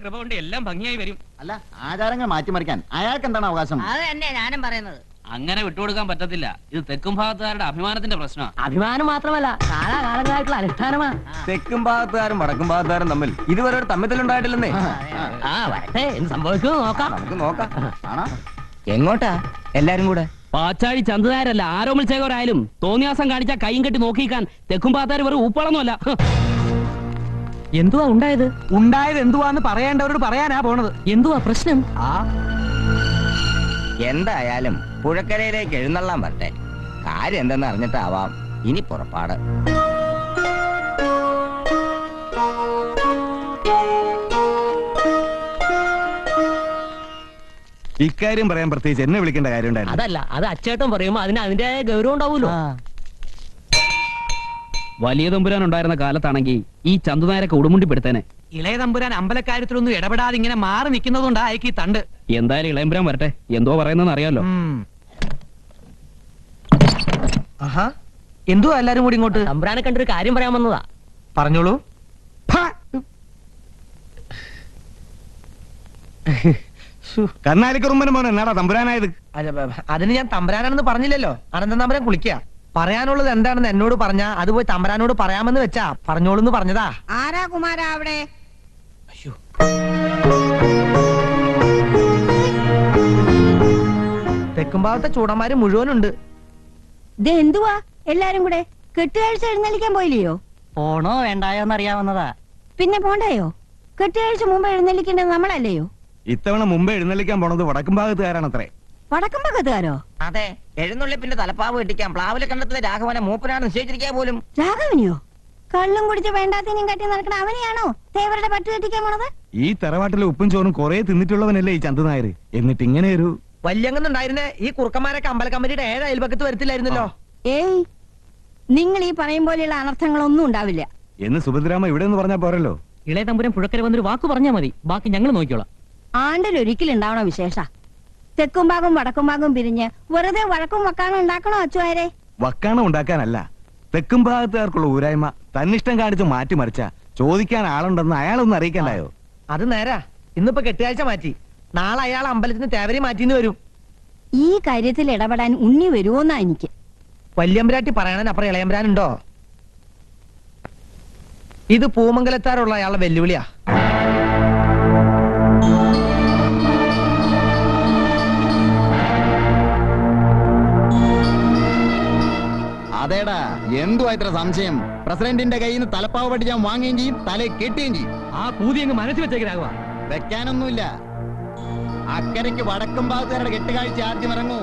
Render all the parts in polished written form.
കൃപ കൊണ്ട് എല്ലാം ഭംഗിയായി വരും. അല്ല, ആചാരങ്ങൾ മാറ്റിമറിക്കാൻ അയാൾക്ക് എന്താണ് അവകാശം? അത് തന്നെ ഞാനും പറയുന്നത്. അങ്ങനെ വിട്ടുകൊടുക്കാൻ പറ്റത്തില്ല. ഇത് തെക്കും ഭാഗത്തുകാരുടെ അഭിമാനത്തിന്റെ പ്രശ്നമാണ്. അഭിമാനം മാത്രമല്ല, കാലാകാലങ്ങളായിട്ടുള്ള അനുഷ്ഠാനമാ. തെക്കും ഭാഗത്തുകാരും വടക്കും ഭാഗത്തുകാരും തമ്മിൽ ഇതുവരെ ഒരു തമ്മിലുണ്ടായിട്ടില്ലെന്നേ. വരട്ടെ, എന്ത് സംഭവിക്കുമോ നോക്കാം. നമുക്ക് നോക്കാം. എങ്ങോട്ടാ എല്ലാരും കൂടെ? പാച്ചാഴി ചന്തനാരല്ല, ആരോമൽ ചേകോരായാലും തോന്നിയാസം കാണിച്ചാ കൈയും കെട്ടി നോക്കിക്കാൻ തെക്കും ഭാഗത്തുകാർ വെറും ഊപ്പളൊന്നുമല്ല. എന്തുവാ ഉണ്ടായത്? ഉണ്ടായത് എന്തുവാന്ന് പറയേണ്ടവരോട് പറയാനാ പോണത്. എന്തുവാ പ്രശ്നം? എന്തായാലും പുഴക്കരയിലേക്ക് എഴുന്നള്ളാൻ വരട്ടെ. കാര്യം എന്തെന്ന് അറിഞ്ഞിട്ടാവാം ഇനി പുറപ്പാട്. ഇക്കാര്യം പറയാൻ പ്രത്യേകിച്ച് എന്നെ വിളിക്കേണ്ട കാര്യം ഉണ്ടായിരുന്നു. അതല്ല, അത് അച്ചേട്ടൻ പറയുമ്പോ അതിന് അതിന്റെ ഗൗരവം ഉണ്ടാവൂലോ. വലിയ തമ്പുരാൻ ഉണ്ടായിരുന്ന കാലത്താണെങ്കിൽ ഈ ചന്തുനാരൊക്കെ ഉടുമുണ്ടിപ്പെടുത്തേനെ. ഇളയ തമ്പുരാൻ അമ്പലക്കാര്യത്തിലൊന്നും ഇടപെടാതെ ഇങ്ങനെ മാറി നിൽക്കുന്നതുകൊണ്ട് അയക്ക് ഈ തണ്ട്. എന്തായാലും ഇളയമ്പുരാൻ വരട്ടെ, എന്തോ പറയുന്നതെന്ന് അറിയാലോ. എന്തുവാ എല്ലാരും കൂടി ഇങ്ങോട്ട്? തമ്പുരാനെ കണ്ടൊരു കാര്യം പറയാൻ വന്നതാ. പറഞ്ഞോളൂ. കന്നാലിക്കുറുമ്പന് മോനെ എന്നാടാ തമ്പുരാനായത്? അതിന് ഞാൻ തമ്പുരാനാണെന്ന് പറഞ്ഞില്ലല്ലോ. അനന്തൻ തമ്പുരാൻ കുളിക്കുക. പറയാനുള്ളത് എന്താണെന്ന് എന്നോട് പറഞ്ഞാ അത് പോയി തമ്പുരാനോട് പറയാമെന്ന് വെച്ചാ പറഞ്ഞോളൂന്ന് പറഞ്ഞതാ. ആരാ കുമാരാ അവിടെ? തെക്കുംഭാഗത്തെ ചൂടന്മാര് മുഴുവനുണ്ട്. എന്തുവാ എല്ലാരും കൂടെ? കെട്ടുകാഴ്ച എഴുന്നള്ളിക്കാൻ പോയില്ലയോ? പോണോ വേണ്ടായോ എന്നറിയാവുന്നതാ. പിന്നെ പോണ്ടായോ? കെട്ടുകാഴ്ച മുമ്പ് എഴുന്നള്ളിക്കേണ്ടത് നമ്മളല്ലയോ? ഇത്തവണ മുമ്പേ എഴുന്നള്ളിക്കാൻ പോണത് വടക്കും ഭാഗത്തുകാരാണത്രേ. വടക്കം പക്കത്തുകാരോ? അതെ, എഴുന്നള്ളിപ്പിന്റെ തലപ്പാവ് കെട്ടിക്കാൻ പ്ലാവിലെ കണ്ടത്തിലെ രാഘവനെ മൂപ്പനാണ് നിശ്ചയിച്ചിരിക്കാൻ പോലും. രാഘവനെയോ? കള്ളും കുടിച്ച് വേണ്ടാത്തിനും കട്ടി നടക്കണ അവനെയാണോ തേവരുടെ പട്ടു കെട്ടിക്കാൻ പോണത്? ഈ തറവാട്ടിലെ ഉപ്പും ചോറും കുറെ തിന്നിട്ടുള്ളവനല്ലേ ഈ ചന്തുനായര്. എന്നിട്ട് ഇങ്ങനെ ഒരു വല്യങ്ങുന്നുണ്ടായിരുന്നെ ഈ കുറുക്കന്മാരൊക്കെ അമ്പല കമ്മിറ്റിയുടെ 7 അയൽപക്കത്ത് വരത്തില്ലായിരുന്നല്ലോ. ഏയ്, നിങ്ങൾ ഈ പറയും പോലെയുള്ള അനർത്ഥങ്ങളൊന്നും ഉണ്ടാവില്ല എന്ന് സുഭദ്രാമ ഇവിടെ എന്ന് പറഞ്ഞാ പോരല്ലോ. ഇളയ തമ്പുരാൻ പുഴക്കര വന്നൊരു വാക്ക് പറഞ്ഞാൽ മതി, ബാക്കി ഞങ്ങൾ നോക്കിക്കോളാം. ആണ്ടിലൊരിക്കലുണ്ടാവണ വിശേഷ. തെക്കും ഭാഗം വടക്കും ഭാഗം പിരിഞ്ഞ് വെറുതെ വഴക്കും വക്കാനും ഉണ്ടാക്കണോ അച്ചുവാരെ? വക്കാണം ഉണ്ടാക്കാനല്ല, തെക്കും ഭാഗത്തുകാർക്കുള്ള ഊരായ്മ തന്നിഷ്ടം കാണിച്ച് മാറ്റിമറിച്ച ചോദിക്കാൻ ആളുണ്ടെന്ന് അയാളൊന്നും അറിയിക്കണ്ടായോ? അത് നേരാ. ഇന്നിപ്പോ കെട്ടുകാഴ്ച മാറ്റി, നാളെ അയാൾ അമ്പലത്തിന് തേവരി മാറ്റിന്ന് വരും. ഈ കാര്യത്തിൽ ഇടപെടാൻ ഉണ്ണി വരുമോന്നാ എനിക്ക്. വല്യമ്പരാട്ടി പറയണതിനപ്പുറം ഇളയമ്പരാനുണ്ടോ? ഇത് പൂമംഗലത്താറുള്ള അയാളുടെ വെല്ലുവിളിയാ. അതേടാ, എന്തുവാ ഇത്ര സംശയം? പ്രസിഡന്റിന്റെ കയ്യിൽ നിന്ന് തലപ്പാവ് പറ്റി ഞാൻ വാങ്ങുകയും ചെയ്യും, തലയെ കെട്ടുകയും ചെയ്യും. ആ പൂതി അങ്ങ് മനസ്സിൽ വെച്ചേക്കാകുക. വെക്കാനൊന്നുമില്ല. അക്കരയ്ക്ക് വടക്കും ഭാഗത്തുകാരുടെ കെട്ടുകാഴ്ച ആദ്യം ഇറങ്ങൂ.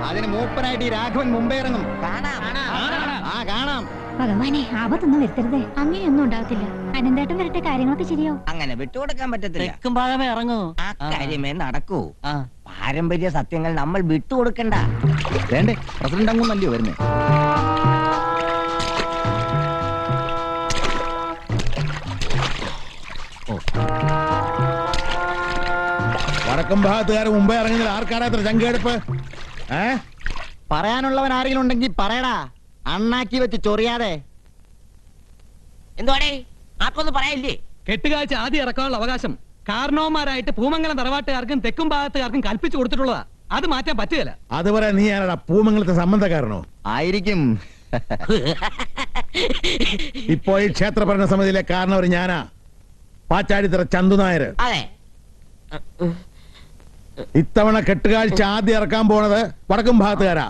അതിന് മൂപ്പനായിട്ട് ഈ രാഘവൻ മുമ്പേ ഇറങ്ങും. കാണാം. ഭഗവാനെ, ആപത്തൊന്നും വരുത്തരുതേ. അങ്ങനെയൊന്നും ഉണ്ടാകത്തില്ല. അനന്തേട്ടൻ വരട്ടെ, കാര്യങ്ങളൊക്കെ ശരിയാവും. അങ്ങനെ വിട്ടുകൊടുക്കാൻ പറ്റത്തില്ല. തെക്കും ഭാഗമേ ഇറങ്ങൂ. ആ കാര്യമേ നടക്കൂ. പാരമ്പര്യ സത്യങ്ങൾ നമ്മൾ വിട്ടുകൊടുക്കണ്ട. വേണ്ടേ, പ്രസിഡന്റ് അങ്ങൊന്നല്ലയോ വരുന്നേ? വടക്കം ഭാഗത്തുകാർ മുമ്പേ ഇറങ്ങുന്നത് ആർക്കാടാ ഇത്ര ചങ്കെടുപ്പ്? പറയാനുള്ളവൻ ആരെങ്കിലും ഉണ്ടെങ്കിൽ പറയടാ, അണ്ണാക്കി വെച്ച് ചൊറിയാതെ. എന്തുവാടേ, ആർക്കൊന്നും പറയാനില്ലേ? കെട്ടുകാഴ്ച ആദ്യം ഇറക്കാനുള്ള അവകാശം കാരണവന്മാരായിട്ട് പൂമംഗലം തറവാട്ടുകാർക്കും തെക്കും ഭാഗത്തുകാർക്കും കൽപ്പിച്ചു കൊടുത്തിട്ടുള്ളതാ. അത് മാറ്റാൻ പറ്റുകയില്ല. അതുവരെ നീ ആരാടാ? പൂമംഗലത്തെ സംബന്ധക്കാരനോ? ആയിരിക്കും. ഇപ്പോ ഈ ക്ഷേത്ര ഭരണ സമിതിയിലെ കാരണവർ ഞാനാ, പാച്ചാടിത്തറ ചന്തുനായര്. അതെ, ഇത്തവണ കെട്ടുകാഴ്ച ആദ്യം ഇറക്കാൻ പോണത് വടക്കും ഭാഗത്തുകാരാ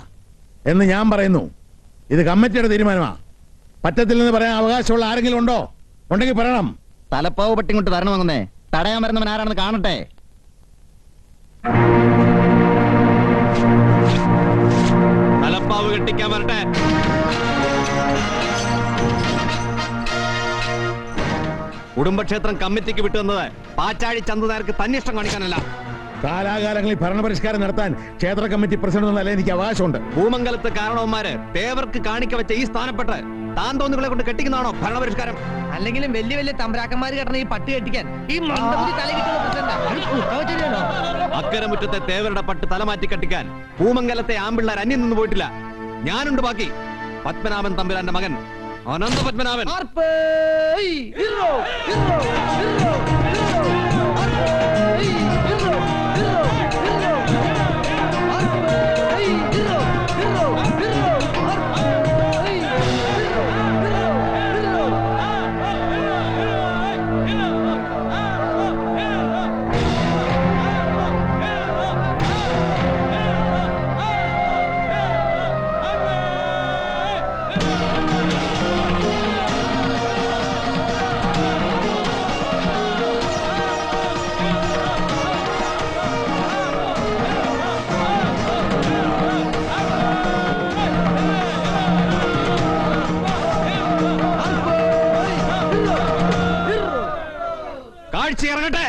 എന്ന് ഞാൻ പറയുന്നു. ഇത് കമ്മിറ്റിയുടെ തീരുമാനമാ. പറ്റത്തില്ലെന്ന് പറയാൻ അവകാശമുള്ള ആരെങ്കിലും ഉണ്ടോ? ഉണ്ടെങ്കിൽ പറയണം. തലപ്പാവ് പട്ടി കൊണ്ട് തരണമെന്നേ. തടയാൻ വരുന്നവൻ ആരാണെന്ന് കാണട്ടെ. തലപ്പാവ് കെട്ടിക്കാൻ വരട്ടെ. കുടുംബക്ഷേത്രം കമ്മിറ്റിക്ക് വിട്ടുവന്നത് പാച്ചാഴി ചന്തുനാർക്ക് തന്നിഷ്ടം കാണിക്കാനല്ല. കാലാകാലങ്ങളിൽ ഭരണപരിഷ്കാരം നടത്താൻ ക്ഷേത്ര കമ്മിറ്റി പ്രസിഡന്റ് എന്നല്ല എനിക്ക് അവകാശമുണ്ട്. ഭൂമംഗലത്ത് കാരണവന്മാര് തേവർക്ക് കാണിക്ക വെച്ച ഈ സ്ഥാനപ്പെട്ട് താൻ തോന്നുകളെ കൊണ്ട് കെട്ടിക്കുന്നതാണോ ഭരണപരിഷ്കാരം? അല്ലെങ്കിലും വലിയ വലിയ തമ്പരാക്കന്മാര് കെട്ടണ ഈ പട്ട് കെട്ടിക്കാൻ ഈ മന്ദബുദ്ധി തല കിട്ടുന്ന പ്രസിഡന്റാ. അക്കരമുറ്റത്തെ തേവരുടെ പട്ട് തലമാറ്റി കെട്ടിക്കാൻ ഭൂമംഗലത്തെ ആമ്പിള്ളേർ അന്യം നിന്ന് പോയിട്ടില്ല. ഞാനുണ്ട് ബാക്കി. പത്മനാഭൻ തമ്പുരാന്റെ മകൻ അനന്ത പത്മനാഭൻ. കാഴ്ച ഇറങ്ങട്ടെ.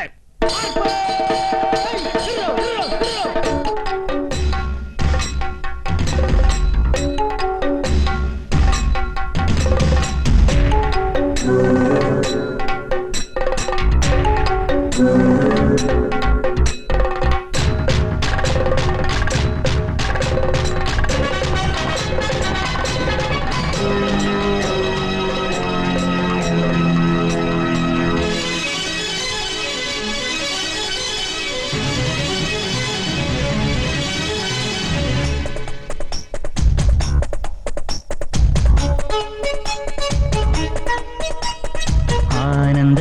ആനന്ദ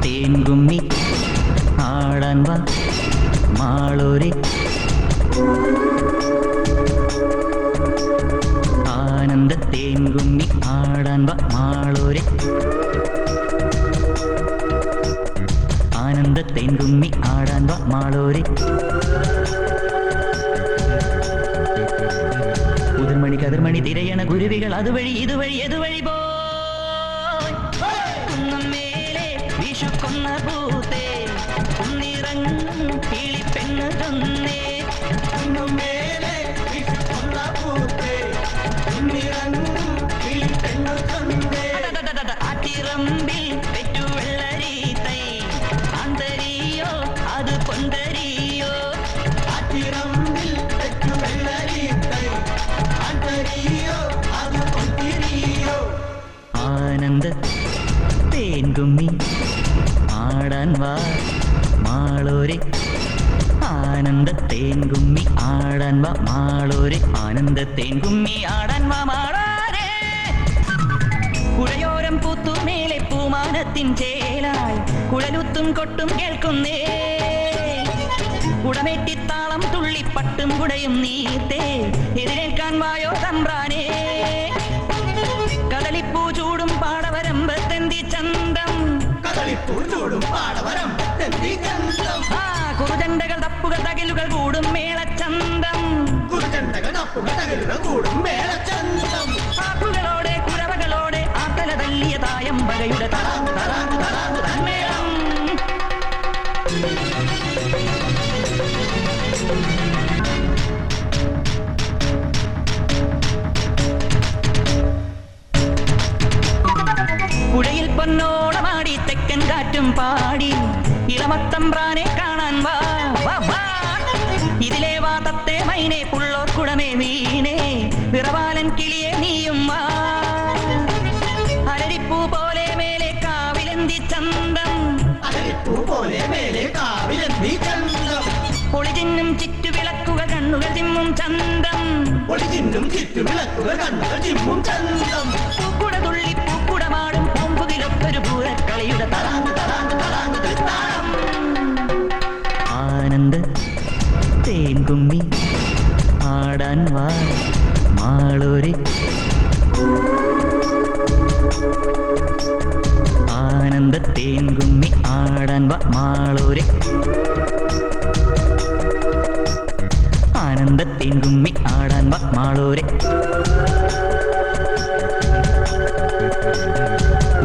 തേൻകുമ്മി ആടാൻ വാ മാളൂരി. ആനന്ദ തേൻകുമ്മി ആടാൻ വാ മാളൂരി. ആനന്ദ തേൻകുമ്മി ആടാൻ വാ മാളൂരി. ഉതിർമണി കതിർമണി തിരയണ കുരുവികൾ അതുവഴി ഇതുവഴി എതുവഴി പോ. കുന്നമേലെ വിഷുക്കൊന്ന പൂത്തേ കുന്നിറങ്ങും കിളിപ്പെണ്ണ് തന്നേ. കുന്നമേലെ വിഷുക്കൊന്ന പൂത്തേ കുന്നിറങ്ങും കിളിപ്പെണ്ണ് തന്നേ. ആറ്റിറമ്പിൽ പെറ്റുവെള്ളരീത്തൈ ആന്തരിയോ അത് പൊന്തരിയോ. ആറ്റിറമ്പിൽ പെറ്റുവെള്ളരീത്തൈ ആന്തരിയോ അത് പൊന്തിരിയോ. ആനന്ദ തേൻകുമ്മി ആടാൻ വാ മാളൂരി. ആനന്ദ തേൻകുമ്മി ആടാൻ വാ മാളൂരി. ആനന്ദ തേൻകുമ്മി ആടാൻ വാ മാളൂരി. പുഴയോരം പൂത്തുമേലെ പൂമാനത്തിൻ ചേലായി കുഴലുത്തും കൊട്ടും കേൾക്കുന്നേ. കുടമേറ്റിത്താളം തുള്ളിപ്പട്ടും കുടയും നീത്തേ എതിരേൽക്കാൻ വായോ തമ്പ്രാനേ. കദളിപ്പൂ ചൂടും പാടവരമ്പത്തെന്തി ചന്തം. ആ കുറുചണ്ടകൾ തപ്പുകൾ തകിലുകൾ കൂടും മേളച്ചന്തം. ആപ്പുകളോടെ കുരവകളോടെ ആത്തല തല്ലിയ തായമ്പകയുടെ തറാം തറാം തറാം തന്മേളം. പുഴയിൽ പൊന്നോടമാടി തെക്കൻ കാറ്റും പാടി ഇളമത്തമ്പ്രാനെ കാണാൻ വാ വാ വാ. ഇതിലെ വാതത്തെ മൈനെ പുള്ളോർ കുടമേ വീണേ വിറവാലൻ കിളിയെ നീയും വാ. അരടിപ്പൂ പോലെ മേലെ കാവിലെന്തി ചന്തം. പൊളിചിന്നും ചുറ്റുവിളക്കുകൾ കണ്ണുകൾ ചിമ്മും ചന്തം. പൂക്കുട തുള്ളി പൂക്കുടമാടും പൂമ്പുകിലൊക്കൊരു പൂരക്കളിയുടെ തറാന്ത് തറാന്ത് തറാന്ത് തൃത്താളം. ആനന്ദ തേൻകുമ്മി ആടാൻ വാ മാളൂരി. ആനന്ദ തേൻകുമ്മി ആടാൻ വാ മാളൂരി. ആനന്ദ തേൻകുമ്മി ആടാൻ വാ മാളൂരി.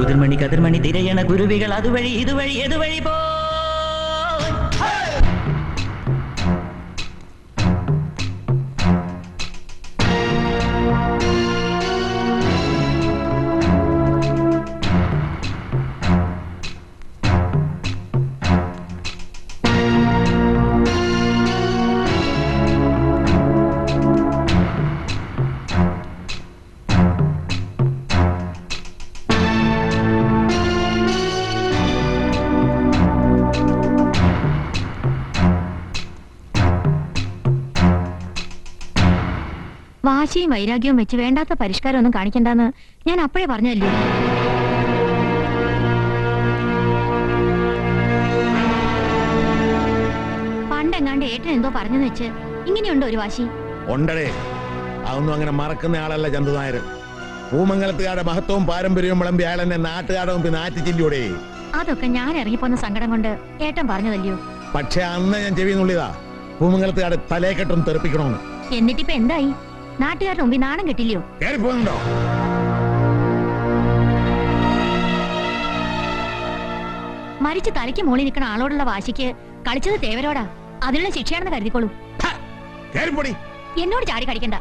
ഉതിർമണി കതിർമണി തിരയണ കുരുവികൾ അതുവഴി ഇതുവഴി എതുവഴി പോ. വാശിയും വൈരാഗ്യവും വെച്ച് വേണ്ടാത്ത പരിഷ്കാരം ഒന്നും കാണിക്കണ്ടെന്ന് ഞാൻ അപ്പോഴേ പറഞ്ഞല്ലേ. പണ്ടെങ്ങാണ്ട് ഏട്ടൻ എന്തോ പറഞ്ഞെന്ന് വെച്ച് ഇങ്ങനെയുണ്ടോ ഒരു വാശി? ഉണ്ടടേ, അതൊന്നും അങ്ങനെ മറക്കുന്ന ആളല്ല ചന്തുനായർ. പൂമംഗലത്തുകാരുടെ മഹത്വവും പാരമ്പര്യവും വിളമ്പി അയാൾ എന്നെ നാട്ടുകാരുടെ മുമ്പിൽ നാറ്റിച്ചില്ലൂടെ. അതൊക്കെ ഞാൻ ഇറങ്ങിപ്പോന്ന സങ്കടം കൊണ്ട് ഏട്ടൻ പറഞ്ഞതല്ലയോ. പക്ഷെ അന്ന് ഞാൻ ചെവി നുള്ളിയതാ പൂമംഗലത്തുകാരുടെ തലേക്കെട്ടും തെറിപ്പിക്കണമെന്ന്. എന്നിട്ടിപ്പോ എന്തായി? നാട്ടുകാരുടെ മുമ്പിൽ നാണം കിട്ടില്ലയോ? കയറി പോകുന്നുണ്ടോ? മരിച്ച് തലയ്ക്ക് മോളി നിൽക്കുന്ന ആളോടുള്ള വാശിക്ക് കളിച്ചത് തേവരോടാ. അതിനുള്ള ശിക്ഷയാണെന്ന് കരുതിക്കോളൂ. എന്നോട് ചാടി കളിക്കണ്ട.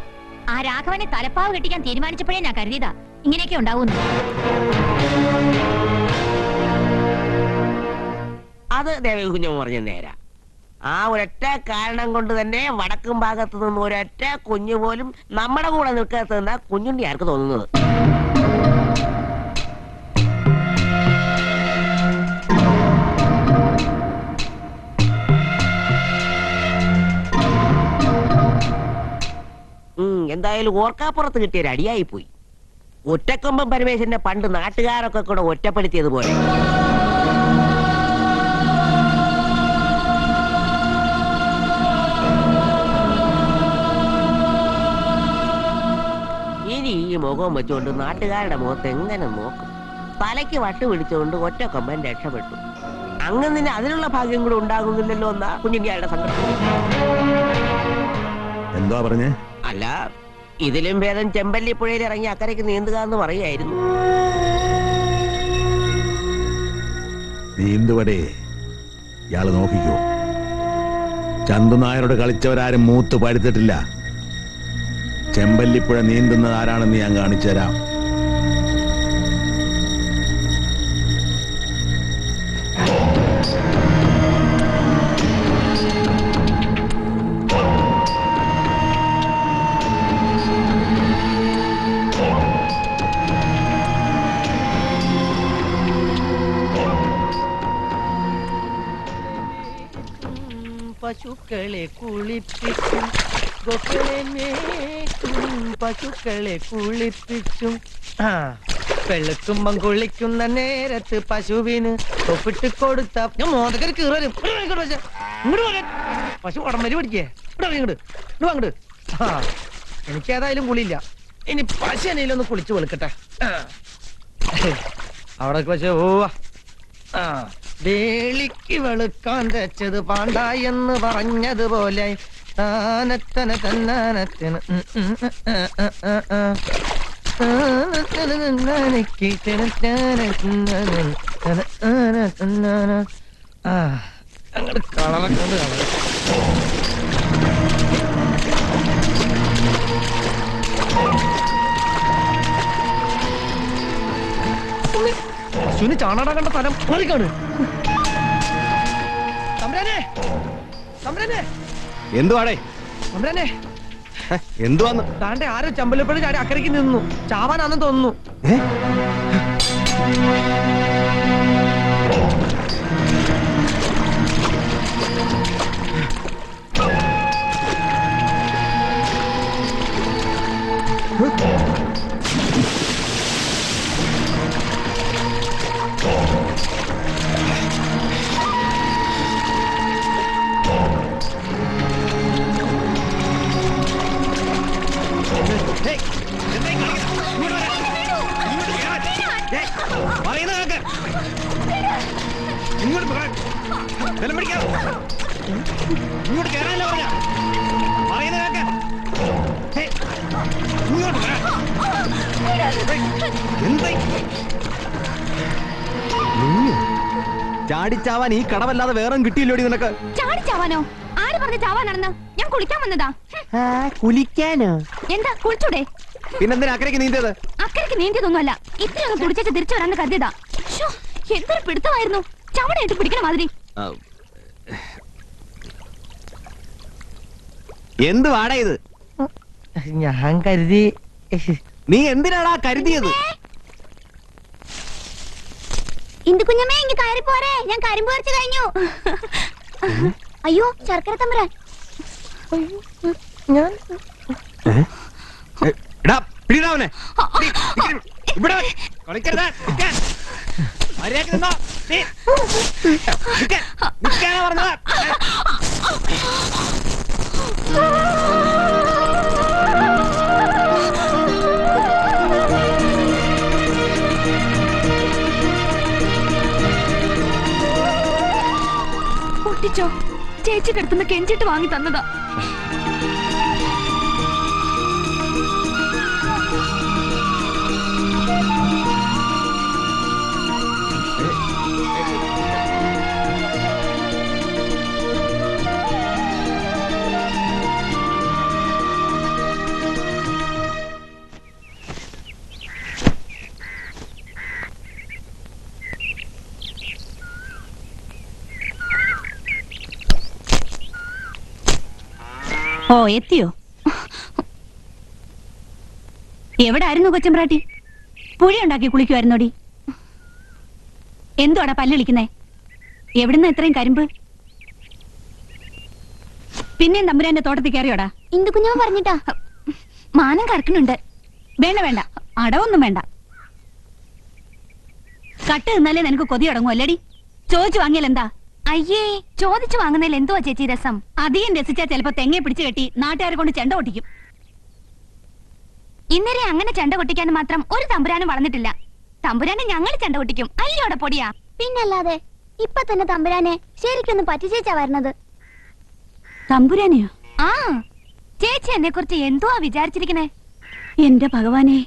ആ രാഘവനെ തലപ്പാവ് കെട്ടിക്കാൻ തീരുമാനിച്ചപ്പോഴേ ഞാൻ കരുതിയതാ ഇങ്ങനെയൊക്കെ ഉണ്ടാവുന്നു. അത് ദേവി കുഞ്ഞമ്മ പറഞ്ഞ നേരാ. ആ ഒരൊറ്റ കാരണം കൊണ്ട് തന്നെ വടക്കും ഭാഗത്ത് നിന്ന് ഒരൊറ്റ കുഞ്ഞു പോലും നമ്മുടെ കൂടെ നിൽക്കാത്തതെന്നാ കുഞ്ഞുണ്ണി ആർക്ക് തോന്നുന്നത്. എന്തായാലും ഓർക്കാപ്പുറത്ത് കിട്ടിയൊരു അടിയായി പോയി. ഒറ്റക്കൊമ്പൻ പരമേശ്വരനെ പണ്ട് നാട്ടുകാരൊക്കെ കൂടെ ഒറ്റപ്പെടുത്തിയതുപോലെ. ഇനി ഈ മുഖം വെച്ചുകൊണ്ട് നാട്ടുകാരുടെ മുഖത്ത് എങ്ങനെ നോക്കും? തലയ്ക്ക് വട്ട് പിടിച്ചുകൊണ്ട് ഒറ്റക്കൊമ്പൻ രക്ഷപ്പെട്ടു. അങ്ങനെ അതിനുള്ള ഭാഗ്യം കൂടെ ഉണ്ടാകുന്നില്ലല്ലോ എന്നാ കുഞ്ഞിന്റെ സങ്കടം. എന്താ പറഞ്ഞേ? അല്ല, ഇതിലും ഭേദം ചെമ്പല്ലിപ്പുഴയിൽ ഇറങ്ങി അക്കരയ്ക്ക് നീന്തുക എന്ന് പറയായിരുന്നു. നീന്തുവടേ ഇയാള് നോക്കിക്കോ. ചന്തുനായരോട് കളിച്ചവരാരും മൂത്ത് പഴുത്തിട്ടില്ല. ചെമ്പല്ലിപ്പുഴ നീന്തുന്നത് ആരാണെന്ന് ഞാൻ കാണിച്ചു തരാം. പശുക്കളെ കുളിപ്പിച്ചും ഗോക്കളെ മേയ്ക്കും, പശുക്കളെ കുളിപ്പിച്ചും. വെളുക്കുമ്പം കുളിക്കുന്ന നേരത്ത് പശുവിന് ഒപ്പിട്ട് കൊടുത്ത ഞാൻ മോതക്കര് കീറും. ഇങ്ങോട്ട് പശു ഉടമ്പരി പിടിക്കേ. ഇങ്ങോട്ട് അങ്ങോട്ട്. എനിക്കേതായാലും കുളിയില്ല. ഇനി പശു എന്നെയിലൊന്ന് കുളിച്ച് വെളുക്കട്ടെ. അവിടെ പശു പോവാ. വേളിക്ക് വെളുക്കാൻ തെച്ചത് പാണ്ട എന്ന് പറഞ്ഞതുപോലെ താനത്തന തന്നാനത്തിന് അങ്ങോട്ട് കളറക്കൊണ്ട് പശുവിന് ചാണാട കണ്ട സ്ഥലം മാറിക്കാണ്. എന്തുവാടേ? എന്തുവാന്ന്? താണ്ടെ ആരോ ചമ്പലപ്പഴ ചാടി അക്കരയ്ക്ക് നിന്നു. ചാവാനാണെന്ന് തോന്നുന്നു. ഇങ്ങോട്ട് കേറാനല്ല പറഞ്ഞ പറയുന്ന കേക്ക. ചാടിച്ചാവാൻ ഈ കടവല്ലാതെ വേറെ കിട്ടിയില്ലോടി നിനക്ക്? ചാടിച്ചാവാനോ? ആര് പറഞ്ഞ ചാവാനാണെന്ന്? ഞാൻ കുളിക്കാൻ വന്നതാ. കുളിക്കാനോ? എന്താ കുളിച്ചൂടെ? പിന്നെന്തിനാ അക്കരയ്ക്ക് നീന്തിയത്? അക്കരയ്ക്ക് നീന്തിയതൊന്നുമല്ല, ഇത്രയൊന്ന് കുടിച്ചു തിരിച്ചു വരാന്ന് കരുതിയതാ. എന്തൊരു പിടുത്തമായിരുന്നു, ചവടയിട്ട് പിടിക്കണ മാതിരി. എന്ത് വാടാ ഇത്? ഞാൻ കരുതി. നീ എന്തിനാടാ കരുതിയത്? ഇന്ദുകുഞ്ഞമ്മേ ഇങ്ങ് കയറി പോരെ, ഞാൻ കരിമ്പ് പറിച്ചു കഴിഞ്ഞു. അയ്യോ ശർക്കര തമ്പുരാൻ. ഞാൻ പിടിടാവനെ ഇവിടെ കളിക്കരുത്. പറഞ്ഞതാ. പൊട്ടിച്ചോ? ചേച്ചി കിടത്തുന്ന കെഞ്ചിട്ട് വാങ്ങി തന്നതാ. ഓ എത്തിയോ? എവിടെ ആയിരുന്നു കൊച്ചമ്പ്രാട്ടി? പുഴയുണ്ടാക്കി കുളിക്കുമായിരുന്നോടി? എന്തുവാടാ പല്ലിളിക്കുന്നേ? എവിടുന്ന ഇത്രയും കരിമ്പ്? പിന്നെയും തമ്പുരാന്റെ തോട്ടത്തിൽ കയറിയോടാ? ഇന്ദു കുഞ്ഞമ്മ പറഞ്ഞിട്ടാ. മാനം കറക്കുന്നുണ്ട്. വേണ്ട വേണ്ട, അടവൊന്നും വേണ്ട. കട്ട് നിന്നാലേ നിനക്ക് കൊതി അടങ്ങും അല്ലേടി? ചോദിച്ചു വാങ്ങിയാൽ എന്താ? അയ്യേ, ചോദിച്ചു വാങ്ങുന്നതിൽ എന്തുവാ ചേച്ചി രസം? അധികം രസിച്ചാ ചിലപ്പോ തെങ്ങയെ പിടിച്ചു കെട്ടി നാട്ടുകാരെ കൊണ്ട് ചെണ്ട ഒട്ടിക്കും. ഇന്നലെ അങ്ങനെ ചെണ്ട കൊട്ടിക്കാൻ മാത്രം ഒരു തമ്പുരാനും വളർന്നിട്ടില്ല. തമ്പുരാനെ ഞങ്ങൾ ചെണ്ട കൊട്ടിക്കും. അയ്യോടെ പൊടിയാ. പിന്നല്ലാതെ ഇപ്പൊ തന്നെ തമ്പുരാനെ ശരിക്കൊന്ന് പറ്റിച്ചേച്ചാ വരണത്. തമ്പുരാനെയോ? ആ, ചേച്ചി എന്നെ കുറിച്ച് എന്തുവാ വിചാരിച്ചിരിക്കണേ? എന്റെ ഭഗവാനെ,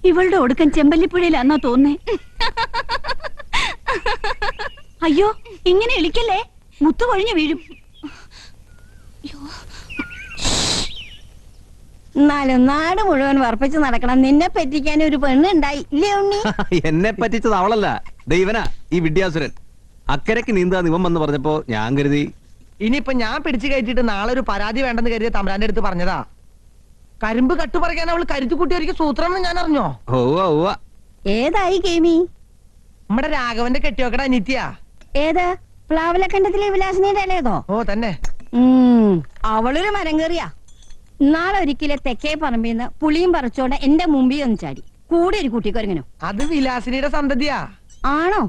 ഇവളുടെ ഒടുക്കൻ ചെമ്പല്ലിപ്പുഴയിലാന്നാ തോന്നേ. അയ്യോ, ഇങ്ങനെ എളിക്കല്ലേ, മുത്തു കൊഴിഞ്ഞു വീഴും. എന്നാലും നാട് മുഴുവൻ വർപ്പിച്ച് നടക്കണം. നിന്നെ പറ്റിക്കാൻ ഒരു പെണ്ണുണ്ടായി ഇല്ലേ ഉണ്ണി? എന്നെ പറ്റിച്ചത് അവളല്ല, ദൈവനാ ഈ വിദ്യാസുരൻ. അക്കരക്ക് നീന്താ നിവം വന്ന് പറഞ്ഞപ്പോ ഞാൻ കരുതി ഇനിയിപ്പൊ ഞാൻ പിടിച്ചു കയറ്റിട്ട് നാളെ ഒരു പരാതി വേണ്ടെന്ന് കരുതിയ തമ്പുരാന്റെ അടുത്ത് പറഞ്ഞതാ. കരിമ്പ് കട്ടു പറിക്കാൻ അവള് കരുത്തുകുട്ടിയായിരിക്കും സൂത്രം ഞാൻ അറിഞ്ഞോ? ഏതായി കേമി? നമ്മുടെ രാഘവന്റെ കെട്ടിയോക്കട അനിത്യ. ഏത്? പ്ലാവലക്കണ്ടത്തിലെ വിലാസിനിയുടെ ഇളയതോ? ഓ തന്നെ. അവളൊരു മരം കയറിയാ. നാളെ ഒരിക്കലെ തെക്കേ പറമ്പിന്ന് പുളിയും പറിച്ചോണ്ട് എന്റെ മുമ്പിൽ ഒന്ന് ചാടി. കൂടെ ഒരു കുട്ടിക്കൊരങ്ങനോ. അത് വിലാസിനിയുടെ സന്തതിയാ. ആണോ?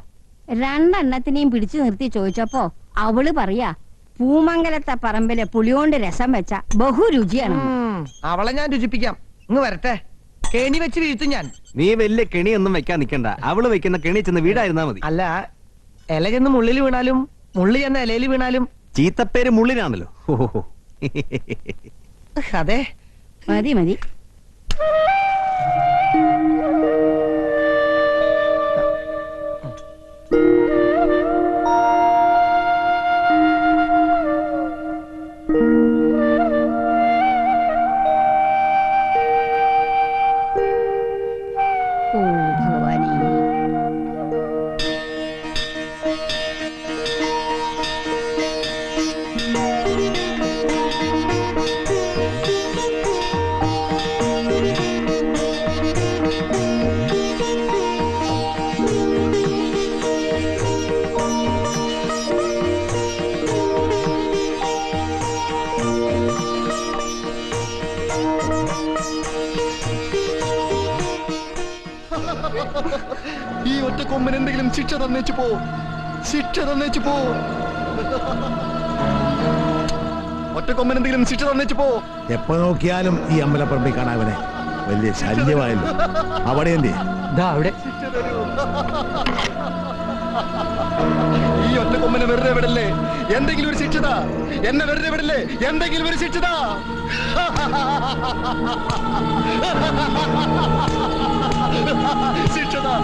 രണ്ടെണ്ണത്തിനെയും പിടിച്ചു നിർത്തി ചോദിച്ചപ്പോ അവള് പറയാ, പൂമംഗലത്തെ പറമ്പിലെ പുളിയോണ്ട് രസം വെച്ച ബഹുരുചിയാണ്. അവളെ ഞാൻ രുചിപ്പിക്കാം. ഇങ്ങ് വരട്ടെ, കെണി വെച്ച് വീഴ്ത്തും ഞാൻ. നീ വലിയ കെണിയൊന്നും വെക്കാൻ നിക്കണ്ട. അവള് വെക്കുന്ന കെണി ചെന്ന് വീടായിരുന്നാ മതി. അല്ല, ഇല ചെന്ന് മുള്ളിൽ വീണാലും മുള്ളി ചെന്ന് ഇലയിൽ വീണാലും ചീത്തപ്പേര് മുള്ളിനാണല്ലോ. അതെ, മതി മതി. ഓ ഭഗവാനേ. ഈ ഒറ്റ കൊമ്പൻ എന്തെങ്കിലും ശിക്ഷ തന്നേച്ചു പോ, ശിക്ഷ തന്നേച്ചു പോ. ഒറ്റ കൊമ്പൻ എന്തെങ്കിലും ശിക്ഷ തന്നേച്ചു പോ. എപ്പോ നോക്കിയാലും ഈ അമ്പലപ്പറമ്പിൽ കാണാവനെ വലിയ ശല്യമായല്ലോ. അവിടെ എന്തേ? അവിടെ ഈ ഒറ്റ കൊമ്പനെ വെറുതെ വിടല്ലേ, എന്തെങ്കിലും ഒരു ശിക്ഷതാ. എന്നെ വെറുതെ വിടല്ലേ, എന്തെങ്കിലും ഒരു ശിക്ഷതാ. ശിക്ഷതാ.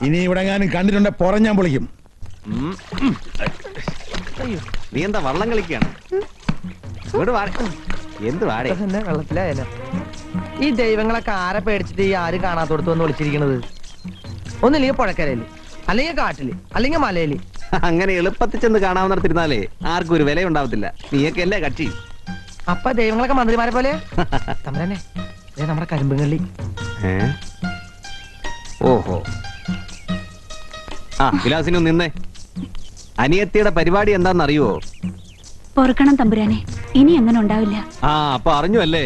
ഇനി ഇവിടെ ഞാനും കണ്ടിട്ടുണ്ട് പുറം ഞാൻ പൊളിക്കും. നീ എന്താ വള്ളം കളിക്കാണ്? എന്ത് വാടേ വെള്ളത്തിലായാലോ. ഈ ദൈവങ്ങളൊക്കെ ആരെ പേടിച്ചിട്ട് ഈ ആര് കാണാത്തോടത്ത് വന്ന് വിളിച്ചിരിക്കണത്? ഒന്നില്ലെങ്കിൽ പുഴക്കരയില്, അല്ലെങ്കിൽ കാട്ടില്, അല്ലെങ്കിൽ മലയില്. അങ്ങനെ എളുപ്പത്തിൽ ചെന്ന് കാണാവുന്നിടത്തിരുന്നാലേ ആർക്കും ഒരു വില ഉണ്ടാവത്തില്ല. നീയൊക്കെ അല്ലേ കക്ഷി. അപ്പൊ ദൈവങ്ങളൊക്കെ മന്ത്രിമാരെ പോലെ തമ്പുരാനെ നമ്മുടെ കരിമ്പുള്ളി. ഓഹോ, ആ വിലാസിനും നിന്നേ. അനിയത്തിയുടെ പരിപാടി എന്താണെന്നറിയുവോ? പൊറുക്കണം തമ്പുരാനെ, ഇനി അങ്ങനെ ഉണ്ടാവില്ല. ആ, അപ്പൊ അറിഞ്ഞു അല്ലേ?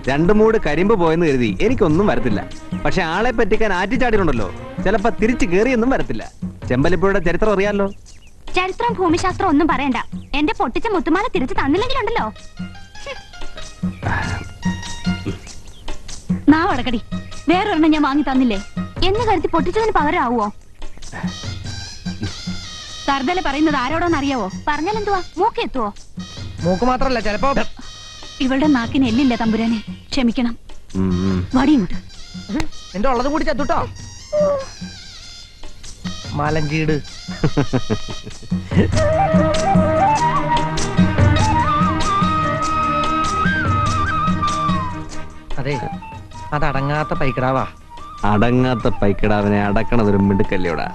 2 മൂട് കരിമ്പ് പോയെന്ന് കരുതി എനിക്കൊന്നും വരത്തില്ല. പക്ഷെ ആളെ പറ്റിക്കാൻ ആറ്റിച്ചാടിയിട്ടുണ്ടല്ലോ, ചിലപ്പോ തിരിച്ചു കേറിയൊന്നും വരത്തില്ല. ചെമ്പലിപ്പുഴയുടെ ചരിത്രം അറിയാലോ. ചരിത്രം ഭൂമിശാസ്ത്രം ഒന്നും പറയണ്ട. എന്റെ പൊട്ടിച്ച മുത്തുമാല തിരിച്ചു തന്നില്ലെങ്കിലുണ്ടല്ലോ. നാ വടക്കടി, വേറൊരെണ്ണം ഞാൻ വാങ്ങി തന്നില്ലേ എന്ന് കരുതി പൊട്ടിച്ചതിന് പകരമാവോ? സർദല പറയുന്നത് ആരോടോന്ന് അറിയാവോ? പറഞ്ഞാൽ എന്തുവാ, മൂക്കെത്തുവോ? മൂക്ക് മാത്രല്ല, ചിലപ്പോ ഇവളുടെ നാക്കിന് എല്ലില്ല തമ്പുരാനെ, ക്ഷമിക്കണം. വടിയുണ്ട്. എന്റെ ഉള്ളത് കൂടി ചത്തുട്ടോ മലഞ്ചീട്. അതെ, അതടങ്ങാത്ത പൈക്കിടാവാ. അടങ്ങാത്ത പൈക്കിടാവിനെ അടക്കണതൊരു മിടുക്കല്ലേടാ.